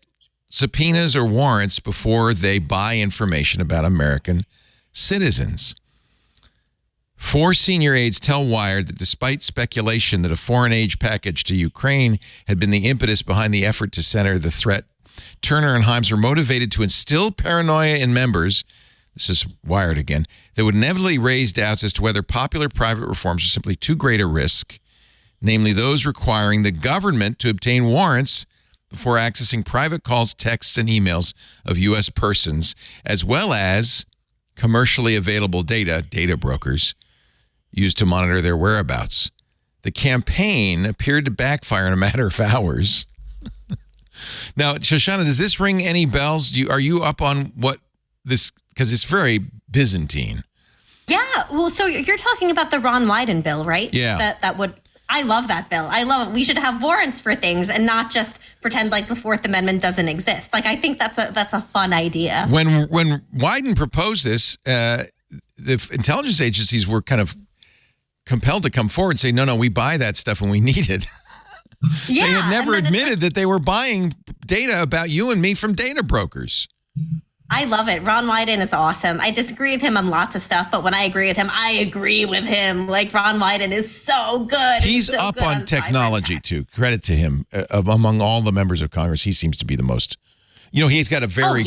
subpoenas or warrants before they buy information about American citizens. 4 senior aides tell Wired that despite speculation that a foreign aid package to Ukraine had been the impetus behind the effort to center the threat, Turner and Himes were motivated to instill paranoia in members, this is Wired again, that would inevitably raise doubts as to whether popular private reforms are simply too great a risk, namely those requiring the government to obtain warrants before accessing private calls, texts, and emails of U.S. persons, as well as commercially available data brokers, used to monitor their whereabouts. The campaign appeared to backfire in a matter of hours. Now, Shoshana, does this ring any bells? Are you up on what this, because it's very Byzantine. Yeah, well, so you're talking about the Ron Wyden bill, right? Yeah. I love that bill. I love it. We should have warrants for things and not just pretend like the Fourth Amendment doesn't exist. Like, I think that's a fun idea. When Wyden proposed this, the intelligence agencies were kind of compelled to come forward and say, no, we buy that stuff and we need it. Yeah, they had never admitted that they were buying data about you and me from data brokers. I love it. Ron Wyden is awesome. I disagree with him on lots of stuff, but when I agree with him, I agree with him. Like, Ron Wyden is so good. He's so up good on technology, too. Credit to him. Among all the members of Congress, he seems to be the most, he's got a very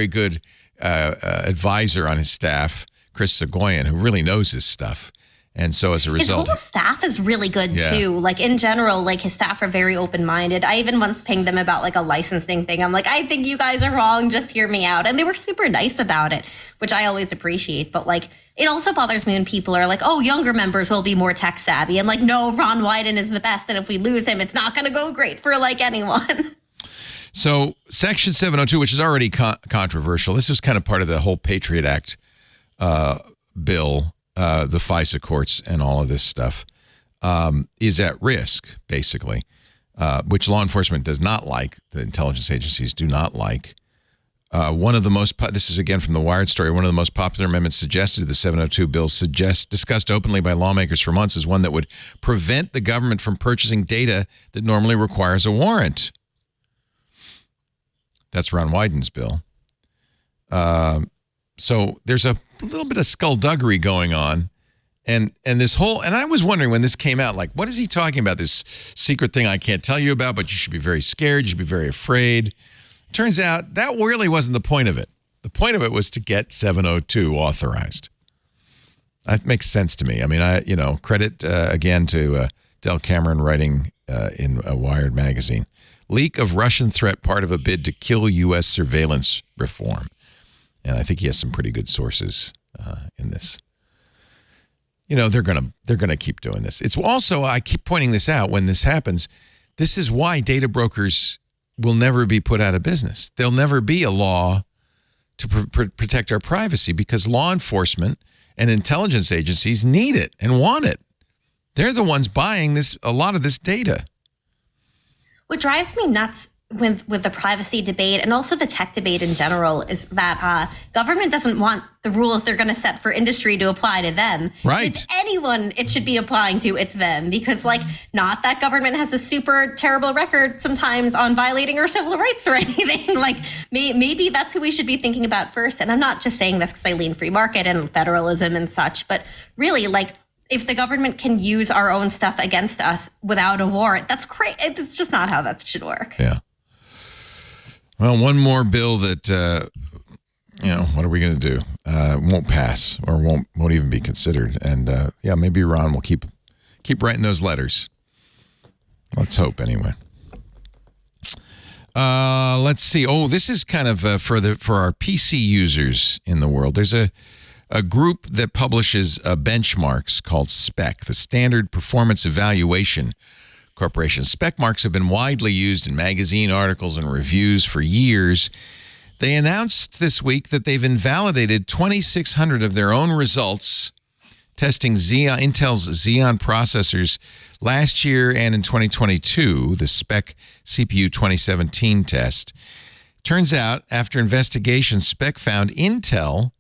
good advisor on his staff, Chris Sagoyan, who really knows his stuff. And so as a result, his whole staff is really good too. Like, in general, like, his staff are very open-minded. I even once pinged them about like a licensing thing. I'm like, I think you guys are wrong. Just hear me out. And they were super nice about it, which I always appreciate. But like, it also bothers me when people are like, oh, younger members will be more tech savvy. I'm like, no, Ron Wyden is the best. And if we lose him, it's not going to go great for like anyone. So Section 702, which is already controversial, this was kind of part of the whole Patriot Act bill. The FISA courts and all of this stuff is at risk, basically, which law enforcement does not like. The intelligence agencies do not like. One of the most, this is again from the Wired story, one of the most popular amendments suggested to the 702 bill, discussed openly by lawmakers for months, is one that would prevent the government from purchasing data that normally requires a warrant. That's Ron Wyden's bill. So there's a little bit of skullduggery going on. And this whole, and I was wondering when this came out, like, what is he talking about? This secret thing I can't tell you about, but you should be very scared. You should be very afraid. Turns out that really wasn't the point of it. The point of it was to get 702 authorized. That makes sense to me. I mean, credit again to Del Cameron writing in a Wired magazine. Leak of Russian threat, part of a bid to kill U.S. surveillance reform. And I think he has some pretty good sources in this. They're gonna keep doing this. It's also, I keep pointing this out when this happens, This is why data brokers will never be put out of business. There'll never be a law to protect our privacy because law enforcement and intelligence agencies need it and want it. They're the ones buying a lot of this data. What drives me nuts with the privacy debate and also the tech debate in general is that government doesn't want the rules they're going to set for industry to apply to them. Right. It's anyone it should be applying to, it's them. Because, like, not that government has a super terrible record sometimes on violating our civil rights or anything. Like, maybe that's who we should be thinking about first. And I'm not just saying this because I lean free market and federalism and such, but really, like, if the government can use our own stuff against us without a warrant, that's great. It's just not how that should work. Yeah. Well, one more bill that, what are we going to do? Won't pass or won't even be considered. And maybe Iran will keep writing those letters. Let's hope anyway. Let's see. Oh, this is kind of for our PC users in the world. There's a group that publishes benchmarks called SPEC, the Standard Performance Evaluation Corporation. Spec marks have been widely used in magazine articles and reviews for years. They announced this week that they've invalidated 2,600 of their own results testing Intel's Xeon processors last year and in 2022, the Spec CPU 2017 test. Turns out, after investigation, Spec found Intel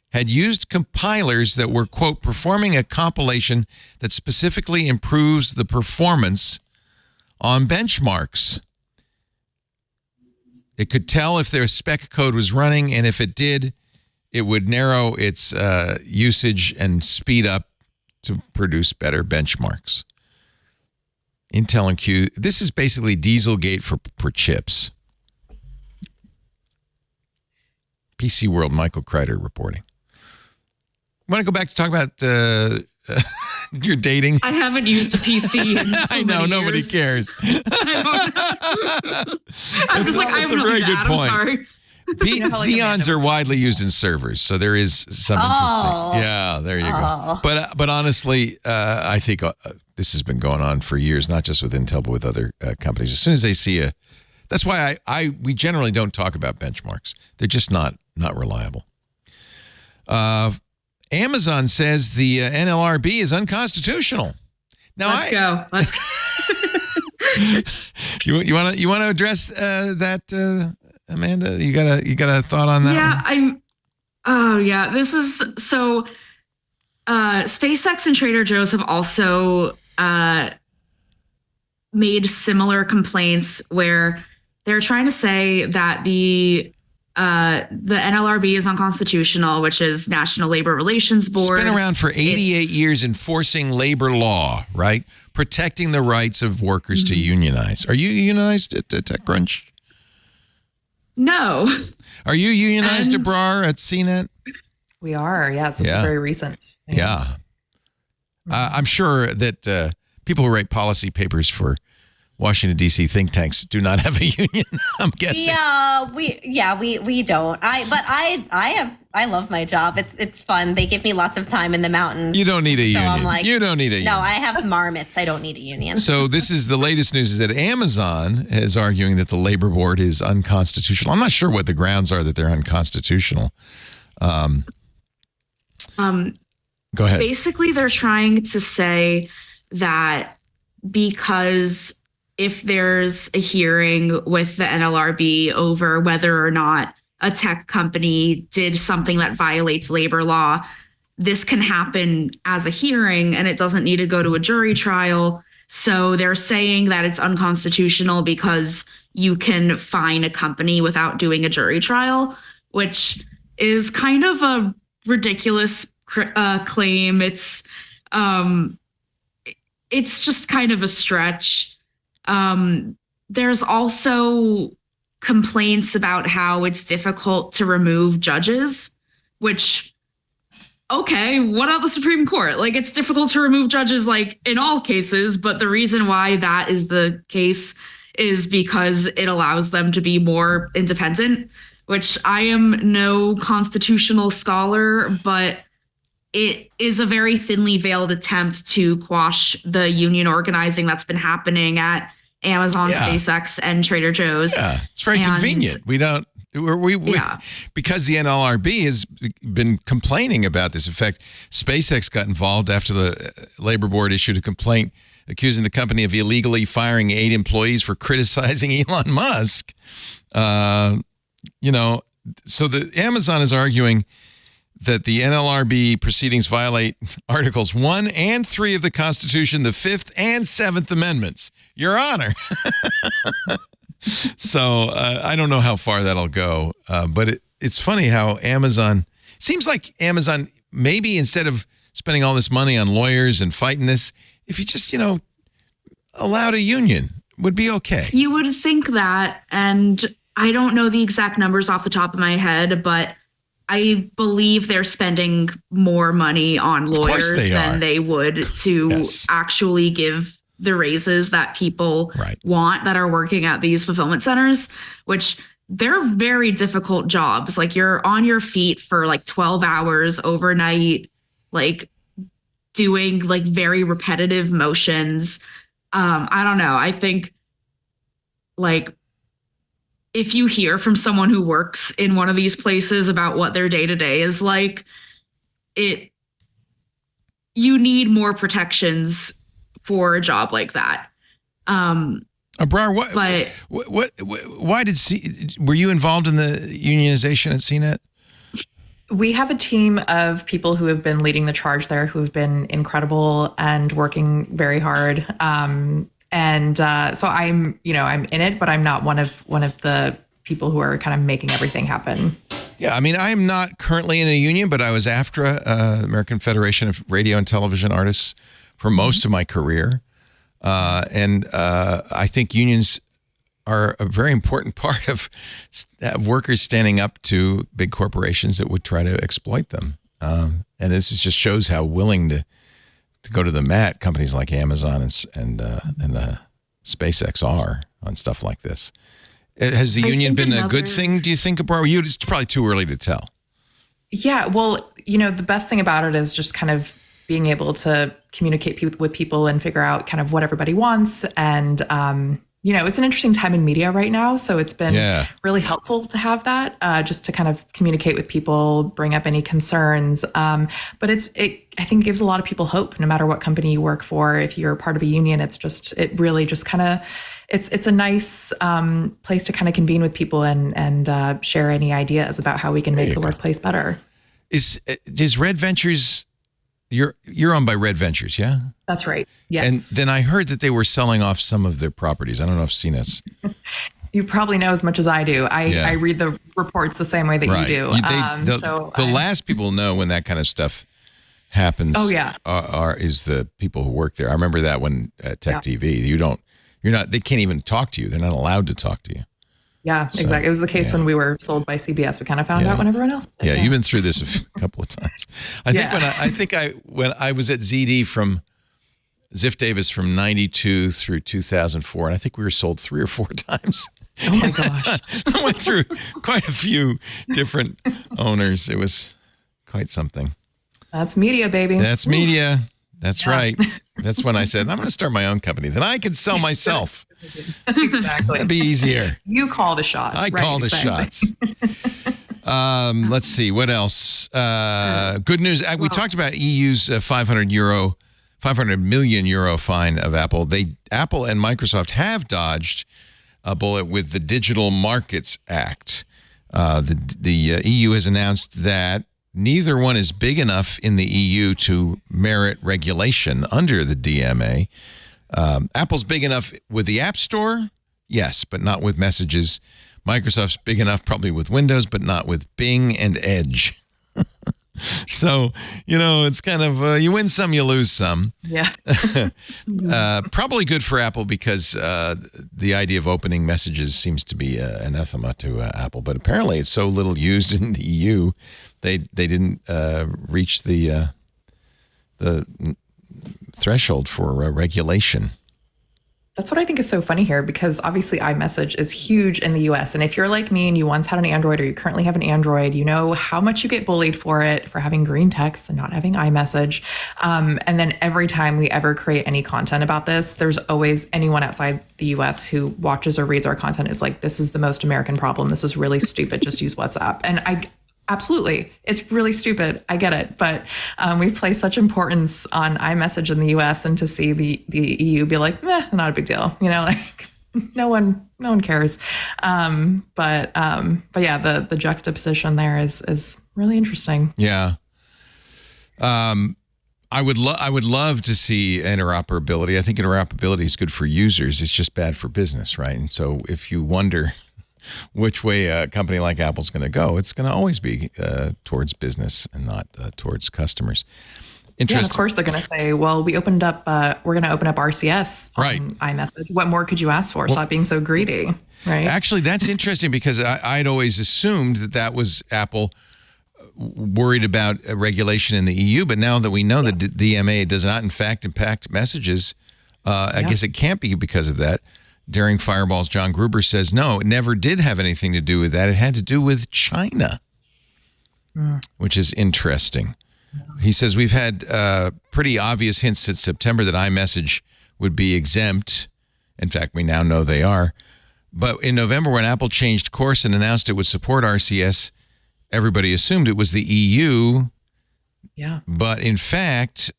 had used compilers that were, quote, performing a compilation that specifically improves the performance on benchmarks. It could tell if their spec code was running, and if it did, it would narrow its usage and speed up to produce better benchmarks. Intel and Q. This is basically Dieselgate for chips. PC World, Michael Kreider reporting. Want to go back to talk about your dating? I haven't used a PC in so I know, many nobody years. cares. I'm just like, I That's have a very that. good point. I'm sorry. Xeons are widely used in servers, so there is some interesting. Yeah, there you go. But honestly, I think this has been going on for years, not just with Intel, but with other companies. As soon as they see that's why we generally don't talk about benchmarks. They're just not reliable. Amazon says the NLRB is unconstitutional. Now, Let's go. You want to address that, Amanda? You got a thought on that? Yeah, this is so. SpaceX and Trader Joe's have also made similar complaints where they're trying to say that the NLRB is unconstitutional, which is National Labor Relations Board. It's been around for 88 years enforcing labor law, right? Protecting the rights of workers to unionize. Are you unionized at TechCrunch? No. Are you unionized, Abrar, at CNET? We are. Yes. This is very recent. Yeah. I'm sure that people who write policy papers for Washington, D.C. think tanks do not have a union, I'm guessing. We don't. I love my job. It's fun. They give me lots of time in the mountains. You don't need a union. I'm like, you don't need a union. No, I have marmots. I don't need a union. So this is the latest news is that Amazon is arguing that the labor board is unconstitutional. I'm not sure what the grounds are that they're unconstitutional. Go ahead. Basically, they're trying to say that because if there's a hearing with the NLRB over whether or not a tech company did something that violates labor law, this can happen as a hearing and it doesn't need to go to a jury trial. So they're saying that it's unconstitutional because you can fine a company without doing a jury trial, which is kind of a ridiculous claim. It's just kind of a stretch. There's also complaints about how it's difficult to remove judges, which, okay, what about the Supreme Court? Like, it's difficult to remove judges, like, in all cases, but the reason why that is the case is because it allows them to be more independent, which I am no constitutional scholar, but it is a very thinly veiled attempt to quash the union organizing that's been happening at Amazon, Yeah. SpaceX, and Trader Joe's. Yeah, it's very convenient. We because the NLRB has been complaining about this. In fact, SpaceX got involved after the Labor Board issued a complaint accusing the company of illegally firing 8 employees for criticizing Elon Musk. So the Amazon is arguing that the NLRB proceedings violate Articles 1 and 3 of the Constitution, the 5th and 7th Amendments. Your Honor. So I don't know how far that'll go, but it's funny how Amazon, seems like Amazon, maybe instead of spending all this money on lawyers and fighting this, if you just, allowed a union, would be okay. You would think that, and I don't know the exact numbers off the top of my head, but I believe they're spending more money on lawyers than they would to actually give the raises that people want that are working at these fulfillment centers, which they're very difficult jobs. Like, you're on your feet for like 12 hours overnight, like doing like very repetitive motions. I don't know. I think like if you hear from someone who works in one of these places about what their day-to-day is like, you need more protections for a job like that. Abrar, were you involved in the unionization at CNET? We have a team of people who have been leading the charge there, who have been incredible and working very hard. So I'm in it, but I'm not one of the people who are kind of making everything happen. Yeah, I mean, I am not currently in a union, but I was AFTRA, American Federation of Radio and Television Artists, for most of my career. I think unions are a very important part of workers standing up to big corporations that would try to exploit them. And this just shows how willing to go to the mat companies like Amazon and SpaceX are on stuff like this. Has the union been a good thing, do you think, Abrar? It's probably too early to tell. Yeah, well, the best thing about it is just kind of being able to communicate with people and figure out kind of what everybody wants. And, it's an interesting time in media right now. So it's been really helpful to have that, just to kind of communicate with people, bring up any concerns. But I think gives a lot of people hope, no matter what company you work for. If you're part of a union, it really just kind of, it's a nice place to kind of convene with people and share any ideas about how we can make the workplace better. Is Red Ventures, you're owned by Red Ventures, yeah? That's right. Yes. And then I heard that they were selling off some of their properties. I don't know if CNET's. You probably know as much as I do. I read the reports the same way that you do. The last people know when that kind of stuff happens. Oh yeah. Is the people who work there. I remember that when at Tech TV, they can't even talk to you. They're not allowed to talk to you. Yeah, exactly. It was the case when we were sold by CBS. We kind of found out when everyone else did. Yeah, you've been through this a couple of times. I think when I was at ZD from Ziff Davis from 92 through 2004, and I think we were sold 3 or 4 times. Oh my gosh. I went through quite a few different owners. It was quite something. That's media, baby. That's media. That's right. That's when I said, I'm going to start my own company. Then I can sell myself. Exactly. That'd be easier. You call the shots. I call the shots. Let's see. What else? Good news. We talked about EU's 500 million euro fine of Apple. Apple and Microsoft have dodged a bullet with the Digital Markets Act. The EU has announced that neither one is big enough in the EU to merit regulation under the DMA. Apple's big enough with the App Store, yes, but not with messages. Microsoft's big enough probably with Windows, but not with Bing and Edge. So, it's kind of, you win some, you lose some. Yeah. Probably good for Apple because the idea of opening messages seems to be anathema to Apple, but apparently it's so little used in the EU, they didn't reach the threshold for regulation. That's what I think is so funny here, because obviously iMessage is huge in the US. And if you're like me and you once had an Android or you currently have an Android, you know how much you get bullied for it, for having green text and not having iMessage. And then every time we ever create any content about this, there's always anyone outside the US who watches or reads our content is like, this is the most American problem. This is really stupid. Just use WhatsApp. And absolutely, it's really stupid. I get it, but we place such importance on iMessage in the U.S. and to see the EU be like, not a big deal, like no one cares. But yeah, the juxtaposition there is really interesting. Yeah. I would love to see interoperability. I think interoperability is good for users. It's just bad for business, right? And so if you wonder which way a company like Apple's going to go, it's going to always be towards business and not towards customers. Yeah, and of course they're going to say, well, we're going to open up RCS on iMessage. What more could you ask for? Stop being so greedy, right? Actually, that's interesting, because I'd always assumed that was Apple worried about regulation in the EU, but now that we know that the DMA does not in fact impact messages, I guess it can't be because of that. Daring Fireball's John Gruber says, no, it never did have anything to do with that. It had to do with China, which is interesting. He says, we've had pretty obvious hints since September that iMessage would be exempt. In fact, we now know they are. But in November, when Apple changed course and announced it would support RCS, everybody assumed it was the EU. Yeah. But in fact,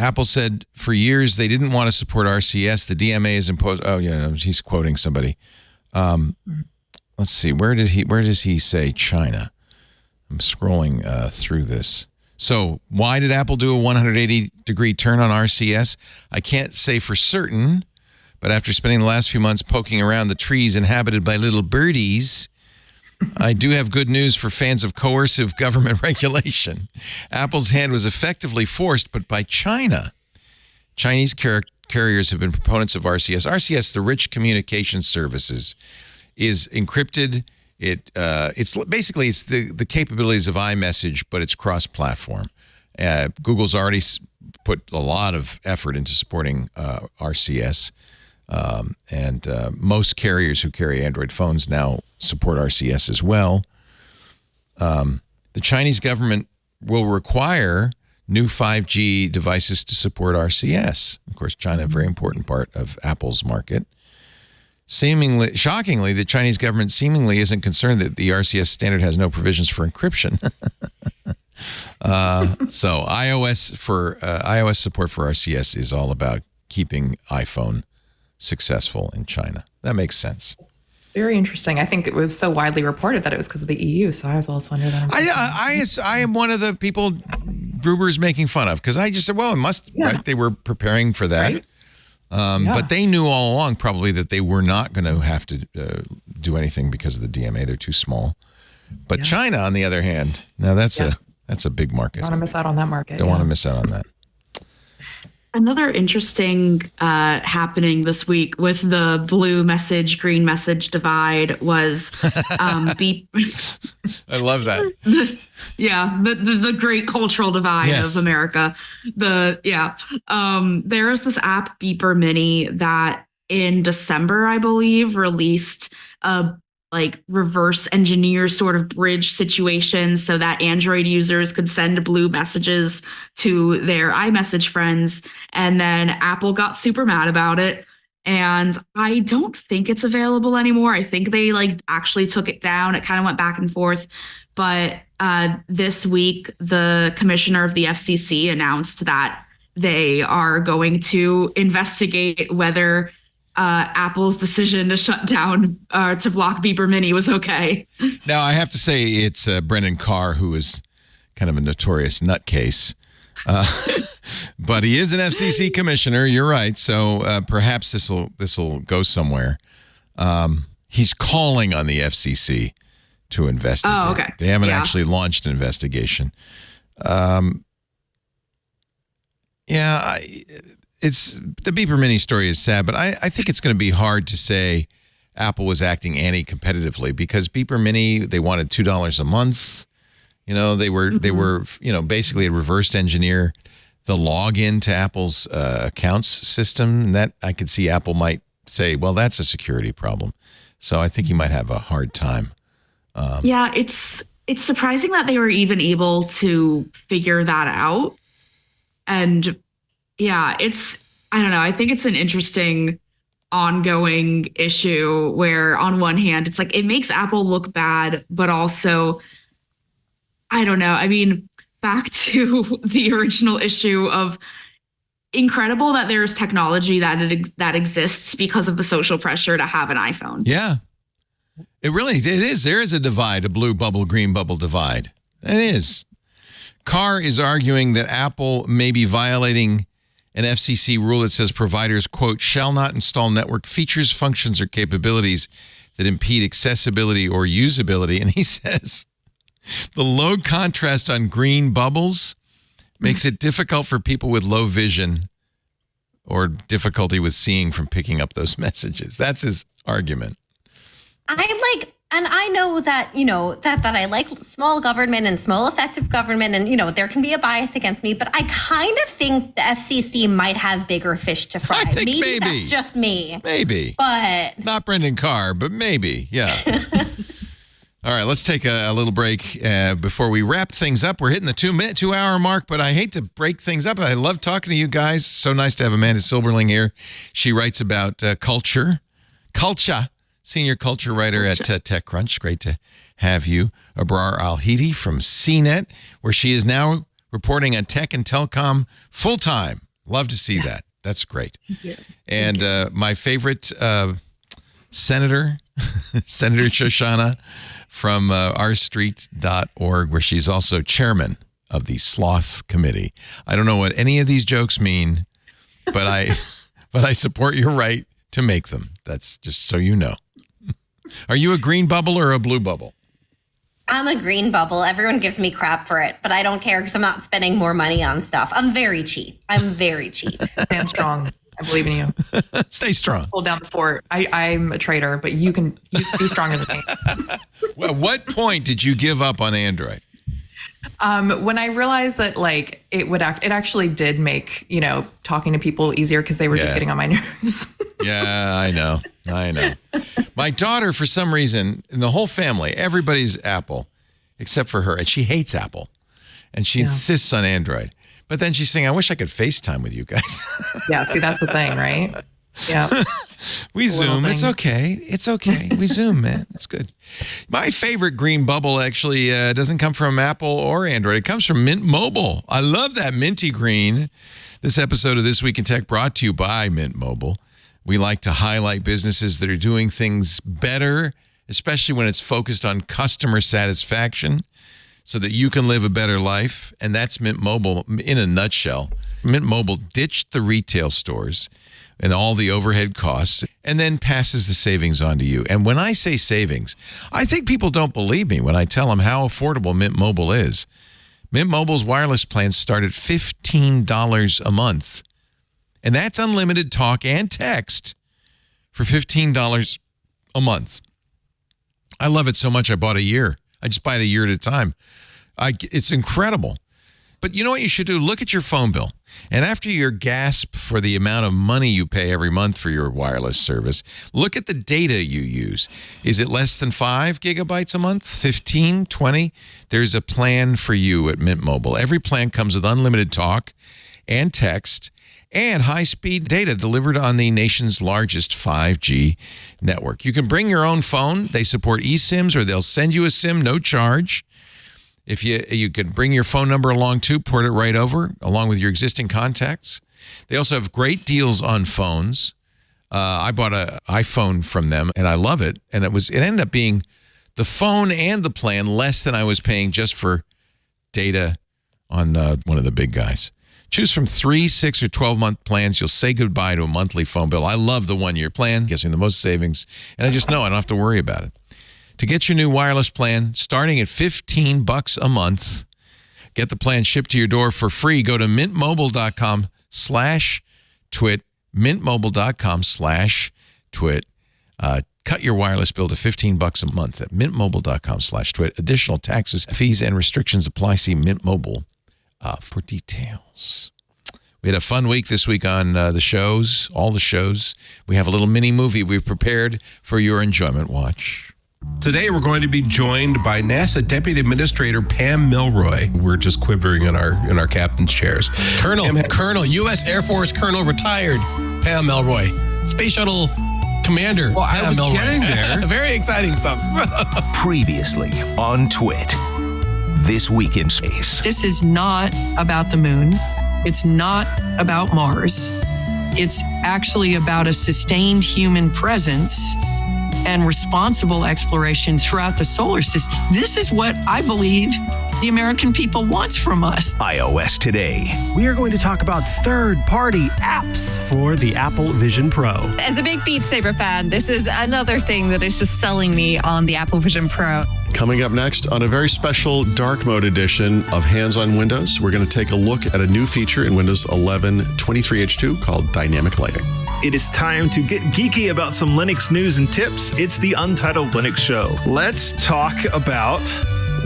Apple said for years they didn't want to support RCS. The DMA is imposed. Oh, yeah, he's quoting somebody. Let's see. Where does he say China? I'm scrolling through this. So why did Apple do a 180-degree turn on RCS? I can't say for certain, but after spending the last few months poking around the trees inhabited by little birdies, I do have good news for fans of coercive government regulation. Apple's hand was effectively forced, but by China. Chinese carriers have been proponents of RCS. RCS, the Rich Communication Services, is encrypted. It's basically the capabilities of iMessage, but it's cross-platform. Google's already put a lot of effort into supporting RCS. And most carriers who carry Android phones now support RCS as well. The Chinese government will require new 5G devices to support RCS. Of course, China, a very important part of Apple's market. Shockingly, the Chinese government seemingly isn't concerned that the RCS standard has no provisions for encryption. So iOS support for RCS is all about keeping iPhone successful in China. That makes sense. Very interesting. I think it was so widely reported that it was because of the EU. So I was also under that. I am one of the people Gruber's making fun of, because I just said, well, it must, right? They were preparing for that. Right? But they knew all along probably that they were not going to have to do anything because of the DMA. They're too small. But China, on the other hand, now that's a big market. Don't want to miss out on that market. Don't want to miss out on that. Another interesting happening this week with the blue message, green message divide was beep. I love that. The great cultural divide of America. There's this app Beeper Mini that in December, I believe, released a reverse engineer sort of bridge situation so that Android users could send blue messages to their iMessage friends. And then Apple got super mad about it. And I don't think it's available anymore. I think they actually took it down. It kind of went back and forth. But this week, the commissioner of the FCC announced that they are going to investigate whether Apple's decision to shut down to block Beeper Mini was okay. Now, I have to say it's Brendan Carr, who is kind of a notorious nutcase. But he is an FCC commissioner. You're right. So perhaps this will go somewhere. He's calling on the FCC to investigate. Oh, okay. They haven't actually launched an investigation. It's the Beeper Mini story is sad, but I think it's going to be hard to say Apple was acting anti-competitively, because Beeper Mini, they wanted $2 a month. They were basically a reversed engineer the login to Apple's accounts system. That I could see Apple might say, well, that's a security problem. So I think he might have a hard time. Yeah, it's surprising that they were even able to figure that out. And yeah, I don't know. I think it's an interesting ongoing issue where on one hand, it's like it makes Apple look bad, but also, I don't know. I mean, back to the original issue of incredible that there's technology that exists because of the social pressure to have an iPhone. Yeah. It is. There is a divide, a blue bubble, green bubble divide. It is. Carr is arguing that Apple may be violating an FCC rule that says providers, quote, shall not install network features, functions, or capabilities that impede accessibility or usability. And he says the low contrast on green bubbles makes it difficult for people with low vision or difficulty with seeing from picking up those messages. That's his argument. And I know that, that I like small government and small effective government and, there can be a bias against me, but I kind of think the FCC might have bigger fish to fry. I think maybe. That's just me. Maybe. But not Brendan Carr, but maybe. Yeah. All right, let's take a little break before we wrap things up. We're hitting the 2-hour mark, but I hate to break things up. I love talking to you guys. So nice to have Amanda Silberling here. She writes about culture, senior culture writer at TechCrunch. Great to have you. Abrar Al-Heeti from CNET, where she is now reporting on tech and telecom full-time. Love to see that. That's great. And my favorite Senator Shoshana from ourstreet.org, where she's also chairman of the Sloth Committee. I don't know what any of these jokes mean, but I support your right to make them. That's just so you know. Are you a green bubble or a blue bubble? I'm a green bubble. Everyone gives me crap for it, but I don't care because I'm not spending more money on stuff. I'm very cheap. Stand strong. I believe in you. Stay strong. Hold down the fort. I'm a traitor, but you can be stronger than me. Well, what point did you give up on Android? When I realized that it actually did make, talking to people easier because they were just getting on my nerves. Yeah, I know. My daughter, for some reason, in the whole family, everybody's Apple except for her. And she hates Apple. And she insists on Android. But then she's saying, I wish I could FaceTime with you guys. Yeah, see, that's the thing, right? Yeah. We Zoom. It's okay. We Zoom, man. It's good. My favorite green bubble actually doesn't come from Apple or Android. It comes from Mint Mobile. I love that minty green. This episode of This Week in Tech brought to you by Mint Mobile. We like to highlight businesses that are doing things better, especially when it's focused on customer satisfaction, so that you can live a better life. And that's Mint Mobile in a nutshell. Mint Mobile ditched the retail stores and all the overhead costs and then passes the savings on to you. And when I say savings, I think people don't believe me when I tell them how affordable Mint Mobile is. Mint Mobile's wireless plans start at $15 a month. And that's unlimited talk and text for $15 a month. I love it so much I bought a year. I just buy it a year at a time. It's incredible. But you know what you should do? Look at your phone bill. And after your gasp for the amount of money you pay every month for your wireless service, look at the data you use. Is it less than 5 gigabytes a month? 15, 20? There's a plan for you at Mint Mobile. Every plan comes with unlimited talk and text and high-speed data delivered on the nation's largest 5G network. You can bring your own phone. They support eSIMs, or they'll send you a SIM, no charge. If you can bring your phone number along too, port it right over along with your existing contacts. They also have great deals on phones. I bought an iPhone from them and I love it. And it ended up being the phone and the plan less than I was paying just for data on one of the big guys. Choose from 3, 6, or 12-month plans. You'll say goodbye to a monthly phone bill. I love the one-year plan. Gives me the most savings. And I just know I don't have to worry about it. To get your new wireless plan, starting at $15 a month, get the plan shipped to your door for free. Go to mintmobile.com/twit, mintmobile.com/twit. Cut your wireless bill to $15 a month at mintmobile.com/twit. Additional taxes, fees, and restrictions apply. See Mint Mobile for details. We had a fun week this week on the shows, all the shows. We have a little mini movie we've prepared for your enjoyment. Watch. Today, we're going to be joined by NASA Deputy Administrator Pam Milroy. We're just quivering in our captain's chairs. Colonel, U.S. Air Force Colonel, retired Pam Milroy. Space Shuttle Commander. Well, I Pam was Milroy. getting there. Very exciting stuff. Previously on Twit. This week in space. This is not about the moon. It's not about Mars. It's actually about a sustained human presence and responsible exploration throughout the solar system. This is what I believe the American people wants from us. iOS Today. We are going to talk about third-party apps for the Apple Vision Pro. As a big Beat Saber fan, this is another thing that is just selling me on the Apple Vision Pro. Coming up next on a very special dark mode edition of Hands on Windows, we're going to take a look at a new feature in Windows 11 23H2 called Dynamic Lighting. It is time to get geeky about some Linux news and tips. It's the Untitled Linux Show. Let's talk about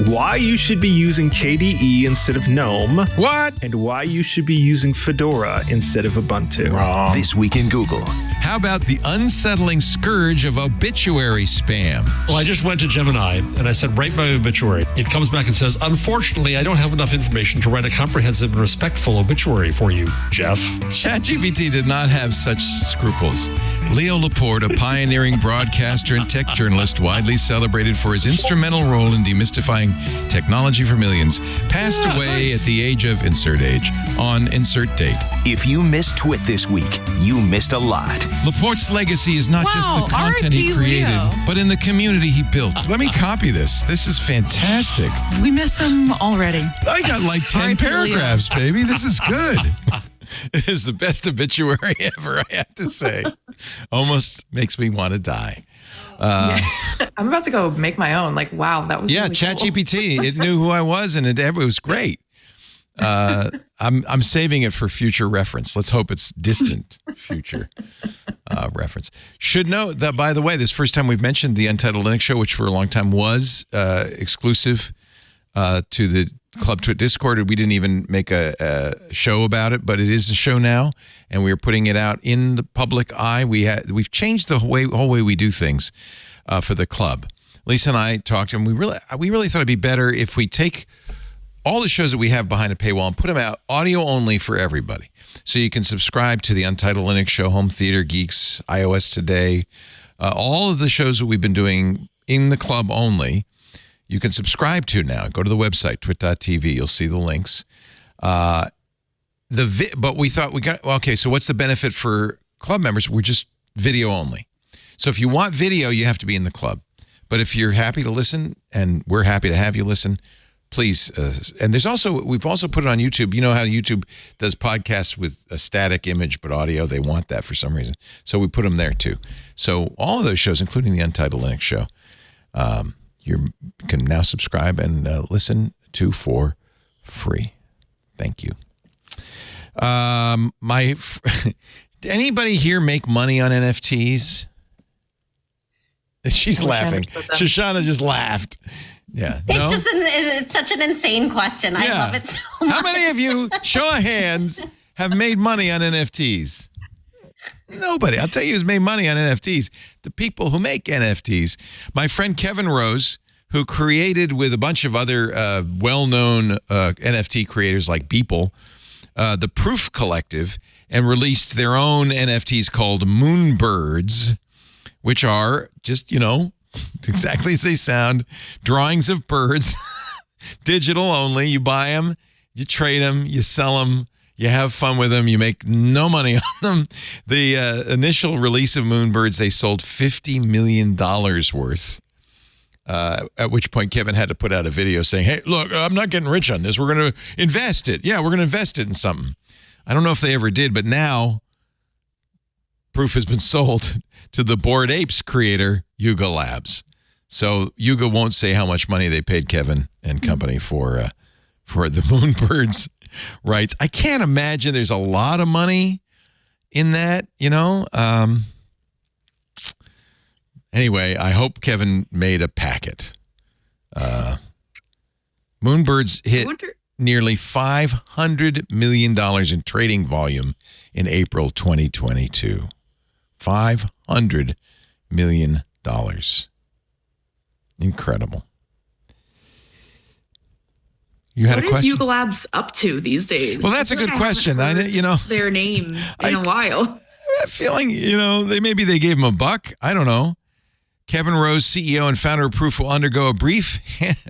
why you should be using KDE instead of GNOME. What? And why you should be using Fedora instead of Ubuntu. Wrong. This week in Google. How about the unsettling scourge of obituary spam? Well, I just went to Gemini and I said, write my obituary. It comes back and says, unfortunately, I don't have enough information to write a comprehensive and respectful obituary for you, Jeff. ChatGPT did not have such scruples. Leo Laporte, a pioneering broadcaster and tech journalist widely celebrated for his instrumental role in demystifying technology for millions, passed away at the age of insert age on insert date. If you missed Twit this week, you missed a lot. Laporte's legacy is not just the content he created, but in the community he built. Let me copy this. This is fantastic. We miss him already. I got like 10 paragraphs, baby. This is good. It is the best obituary ever, I have to say. Almost makes me want to die. I'm about to go make my own. Like, wow, that was really cool. ChatGPT. It knew who I was, and it was great. I'm saving it for future reference. Let's hope it's distant future reference. Should note that, by the way, this is the first time we've mentioned the Untitled Linux Show, which for a long time was exclusive to the Club Twit Discord. We didn't even make a show about it, but it is a show now, and we're putting it out in the public eye. We've changed the whole way we do things for the club. Lisa and I talked, and we really thought it'd be better if we take all the shows that we have behind a paywall and put them out audio only for everybody. So you can subscribe to the Untitled Linux Show, Home Theater Geeks, iOS Today, all of the shows that we've been doing in the club only. You can subscribe to now. Go to the website, twit.tv. You'll see the links. But we thought so what's the benefit for club members? We're just video only. So if you want video, you have to be in the club. But if you're happy to listen, and we're happy to have you listen, please. And we've also put it on YouTube. You know how YouTube does podcasts with a static image, but audio, they want that for some reason. So we put them there too. So all of those shows, including the Untitled Linux Show, you can now subscribe and listen to for free. Thank you. Anybody here make money on NFTs? She's laughing. Shoshana just laughed. Yeah. It's such an insane question. I love it so much. How many of you, show of hands, have made money on NFTs? Nobody. I'll tell you who's made money on NFTs. The people who make NFTs. My friend Kevin Rose, who created with a bunch of other well-known NFT creators like Beeple, the Proof Collective, and released their own NFTs called Moonbirds, which are just, exactly as they sound, drawings of birds, digital only. You buy them, you trade them, you sell them, you have fun with them, you make no money on them. The initial release of Moonbirds, they sold $50 million worth. At which point Kevin had to put out a video saying, hey, look, I'm not getting rich on this. We're going to invest it. Yeah, we're going to invest it in something. I don't know if they ever did, but now Proof has been sold to the Bored Apes creator, Yuga Labs. So Yuga won't say how much money they paid Kevin and company for the Moonbirds rights. I can't imagine there's a lot of money in that, Anyway, I hope Kevin made a packet. Moonbirds hit nearly $500 million in trading volume in April 2022. $500 million. Incredible. You had what a question? is Yuga Labs up to these days? Well, that's a good question. Their name in a while. I'm feeling, maybe they gave him a buck. I don't know. Kevin Rose, CEO and founder of Proof, will undergo a brief,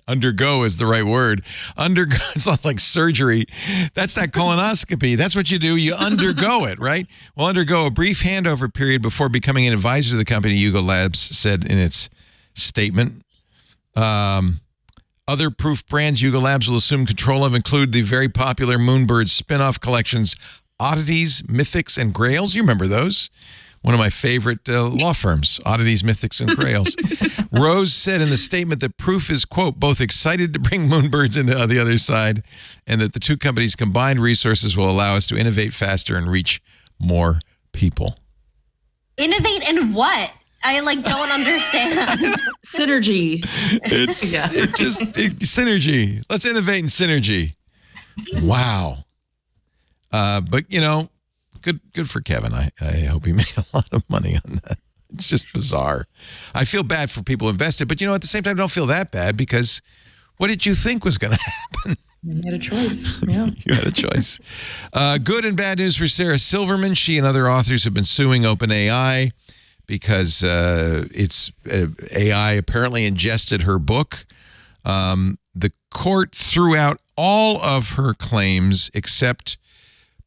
undergo is the right word. Undergo, it sounds like surgery. That's that colonoscopy. That's what you do. You undergo it, right? Will undergo a brief handover period before becoming an advisor to the company, Yuga Labs said in its statement. Other Proof brands Yuga Labs will assume control of include the very popular Moonbirds spin-off collections, Oddities, Mythics, and Grails. You remember those? One of my favorite law firms, Oddities, Mythics, and Grails. Rose said in the statement that Proof is, quote, both excited to bring Moonbirds into the other side and that the two companies' combined resources will allow us to innovate faster and reach more people. Innovate in what? I don't understand. Synergy. Synergy. Let's innovate in synergy. Wow. But good for Kevin. I hope he made a lot of money on that. It's just bizarre. I feel bad for people who invested, but at the same time, don't feel that bad because what did you think was going to happen? You had a choice. Yeah. You had a choice. Good and bad news for Sarah Silverman. She and other authors have been suing OpenAI because AI apparently ingested her book. The court threw out all of her claims except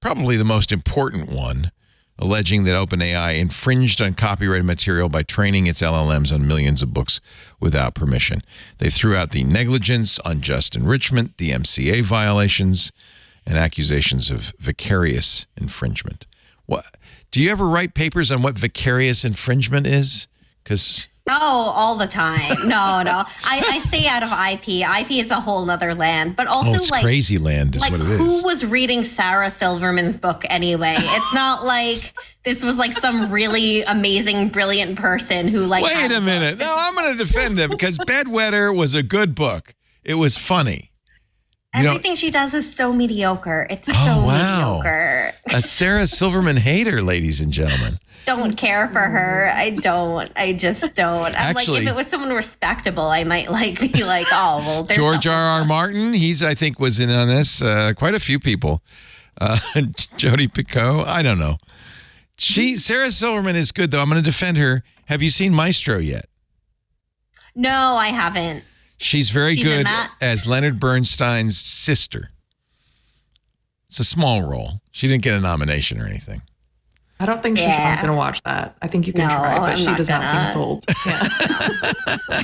probably the most important one, alleging that OpenAI infringed on copyrighted material by training its LLMs on millions of books without permission. They threw out the negligence, unjust enrichment, the MCA violations, and accusations of vicarious infringement. What? Do you ever write papers on what vicarious infringement is? Because No, all the time. No. I stay out of IP. IP is a whole nother land. But also, it's crazy land is what it is. Who was reading Sarah Silverman's book anyway? It's not like this was some really amazing, brilliant person who Wait a minute. No, I'm going to defend him because Bedwetter was a good book. It was funny. Everything she does is so mediocre. It's mediocre. A Sarah Silverman hater, ladies and gentlemen. Don't care for her. I don't. I just don't. Actually, if it was someone respectable, I might be oh, well, there's George R.R. Martin, I think was in on this. Quite a few people. Jodi Picoult, I don't know. Sarah Silverman is good, though. I'm going to defend her. Have you seen Maestro yet? No, I haven't. She's very good as Leonard Bernstein's sister. It's a small role. She didn't get a nomination or anything. I don't think Shoshan's going to watch that. I think you can try, but she does not seem sold. Yeah.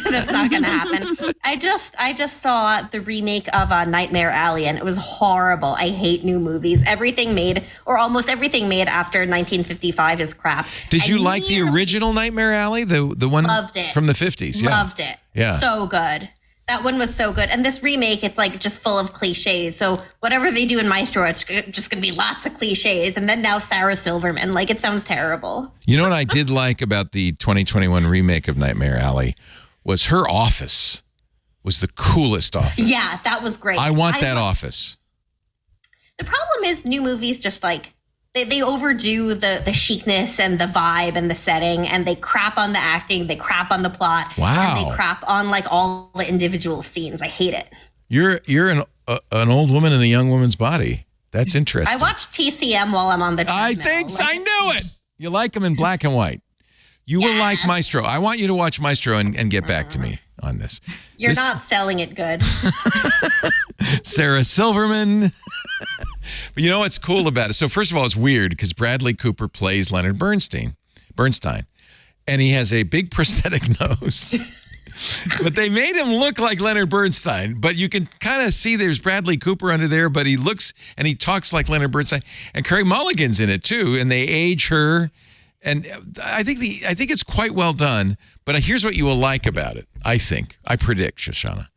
That's not going to happen. I just saw the remake of Nightmare Alley, and it was horrible. I hate new movies. Everything made, or almost everything made after 1955 is crap. Did you like the original Nightmare Alley, the one loved it. From the 50s? Yeah. Loved it. Yeah. So good. That one was so good. And this remake, it's just full of cliches. So whatever they do in Maestro, it's just going to be lots of cliches. And then now Sarah Silverman, it sounds terrible. You know what I did like about the 2021 remake of Nightmare Alley was her office was the coolest office. Yeah, that was great. I want that office. The problem is new movies just they overdo the chicness and the vibe and the setting, and they crap on the acting, they crap on the plot. Wow. And they crap on all the individual scenes. I hate it. You're an old woman in a young woman's body. That's interesting. I watch TCM while I'm on the treadmill. I knew it. You like them in black and white. You will like Maestro. I want you to watch Maestro and get back to me on this. You're not selling it good. Sarah Silverman. But you know what's cool about it? So first of all, it's weird because Bradley Cooper plays Leonard Bernstein, and he has a big prosthetic nose. But they made him look like Leonard Bernstein. But you can kind of see there's Bradley Cooper under there, but he looks and he talks like Leonard Bernstein. And Carey Mulligan's in it too, and they age her. And I think it's quite well done. But here's what you will like about it. I predict, Shoshana.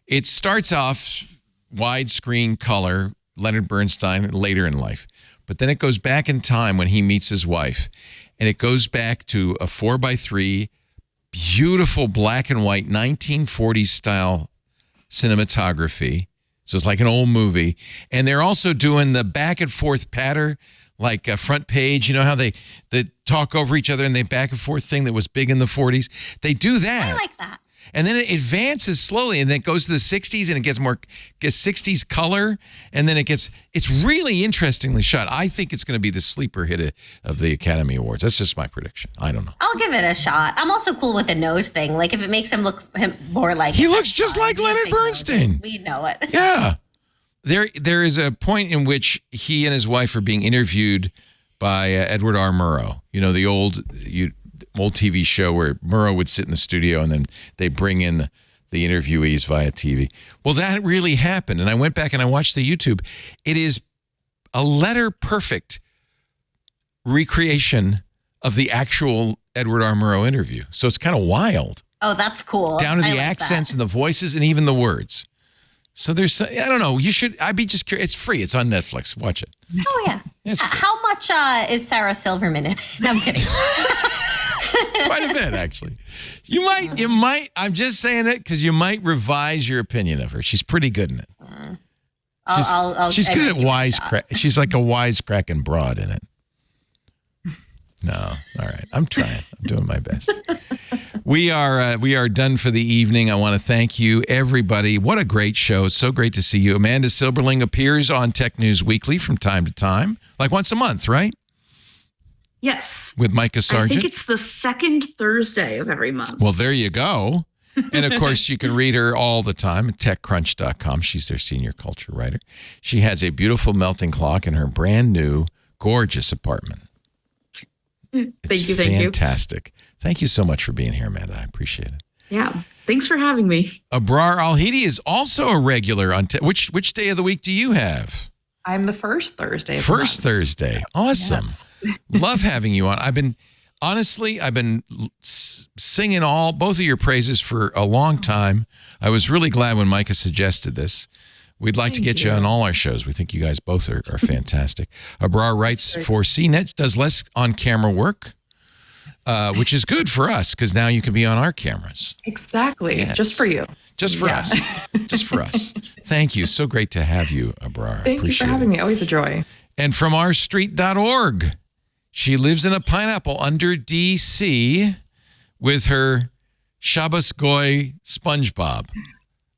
It starts off widescreen color, Leonard Bernstein later in life. But then it goes back in time when he meets his wife. And it goes back to a 4x3, beautiful black and white 1940s style cinematography. So it's like an old movie. And they're also doing the back and forth patter, like a front page. You know how they talk over each other and they back and forth thing that was big in the 40s? They do that. I like that. And then it advances slowly, and then it goes to the 60s, and it gets 60s color, and then it's really interestingly shot. I think it's going to be the sleeper hit of the Academy Awards. That's just my prediction. I don't know. I'll give it a shot. I'm also cool with the nose thing. Like, if it makes him look more like... He looks just like Leonard Bernstein. We know it. Yeah. There is a point in which he and his wife are being interviewed by Edward R. Murrow. You know, the old TV show where Murrow would sit in the studio and then they bring in the interviewees via TV. Well, that really happened. And I went back and I watched the YouTube. It is a letter perfect recreation of the actual Edward R. Murrow interview. So it's kind of wild. Oh, that's cool. Down to the accents and the voices and even the words. So there's, I don't know. I'd be just curious. It's free. It's on Netflix. Watch it. Oh, yeah. How much is Sarah Silverman in it? I'm kidding. Quite a bit, actually. You might, I'm just saying it because you might revise your opinion of her. She's pretty good in it. She's good at wisecrack. She's like a wisecracking broad in it. No, all right. I'm trying. I'm doing my best. We are done for the evening. I want to thank you, everybody. What a great show. It's so great to see you. Amanda Silberling appears on Tech News Weekly from time to time, like once a month, right? Yes. With Micah Sargent. I think it's the second Thursday of every month. Well, there you go. And, of course, you can read her all the time at TechCrunch.com. She's their senior culture writer. She has a beautiful melting clock in her brand new, gorgeous apartment. Thank you. Fantastic. Thank you so much for being here, Amanda. I appreciate it. Yeah. Thanks for having me. Abrar Al-Heeti is also a regular on which day of the week do you have? I'm the first Thursday. First Thursday. Awesome. Yes. Love having you on. I've been singing both of your praises for a long time. I was really glad when Micah suggested this. We'd like to get you on all our shows. We think you guys both are fantastic. Abrar writes for CNET, does less on-camera work, which is good for us because now you can be on our cameras. Exactly. Yes. Just for you. Just for us. Just for us. Thank you. So great to have you, Abrar. Thank you for having me. Always a joy. And from ourstreet.org, she lives in a pineapple under D.C. with her Shabbos Goy SpongeBob.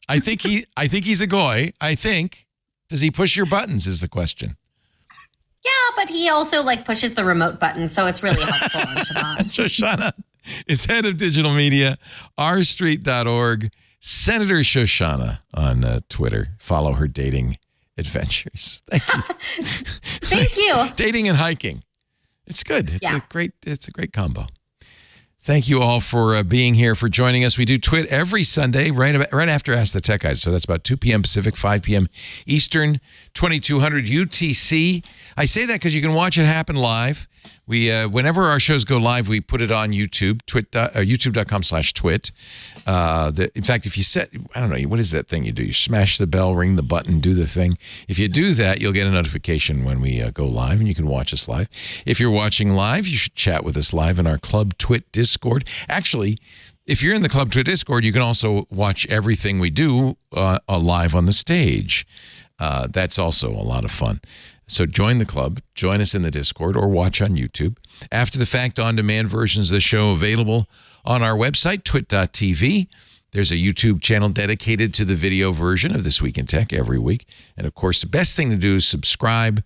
I think he's a goy. I think. Does he push your buttons is the question. Yeah, but he also pushes the remote button, so it's really helpful on Shabbat. Shoshana is head of digital media, ourstreet.org. Senator Shoshana on Twitter. Follow her dating adventures. Thank you. Thank you. Dating and hiking. It's good. It's a great combo. Thank you all for being here, for joining us. We do Twit every Sunday right after Ask the Tech Guys. So that's about 2 p.m. Pacific, 5 p.m. Eastern, 2200 UTC. I say that because you can watch it happen live. We whenever our shows go live, we put it on YouTube, youtube.com/twit. In fact, if you set, I don't know, what is that thing you do? You smash the bell, ring the button, do the thing. If you do that, you'll get a notification when we go live, and you can watch us live. If you're watching live, you should chat with us live in our Club Twit Discord. Actually, if you're in the Club Twit Discord, you can also watch everything we do live on the stage. That's also a lot of fun. So join the club, join us in the Discord, or watch on YouTube. After the fact, on-demand versions of the show available on our website, twit.tv. There's a YouTube channel dedicated to the video version of This Week in Tech every week. And, of course, the best thing to do is subscribe.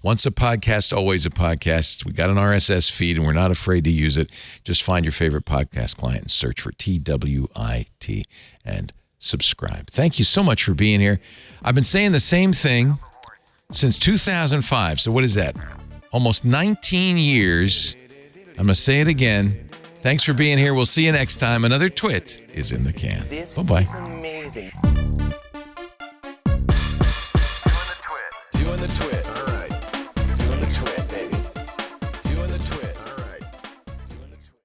Once a podcast, always a podcast. We got an RSS feed, and we're not afraid to use it. Just find your favorite podcast client and search for TWIT and subscribe. Thank you so much for being here. I've been saying the same thing since 2005. So what is that? Almost 19 years. I'm going to say it again. Thanks for being here. We'll see you next time. Another Twit is in the can. Bye-bye. Amazing.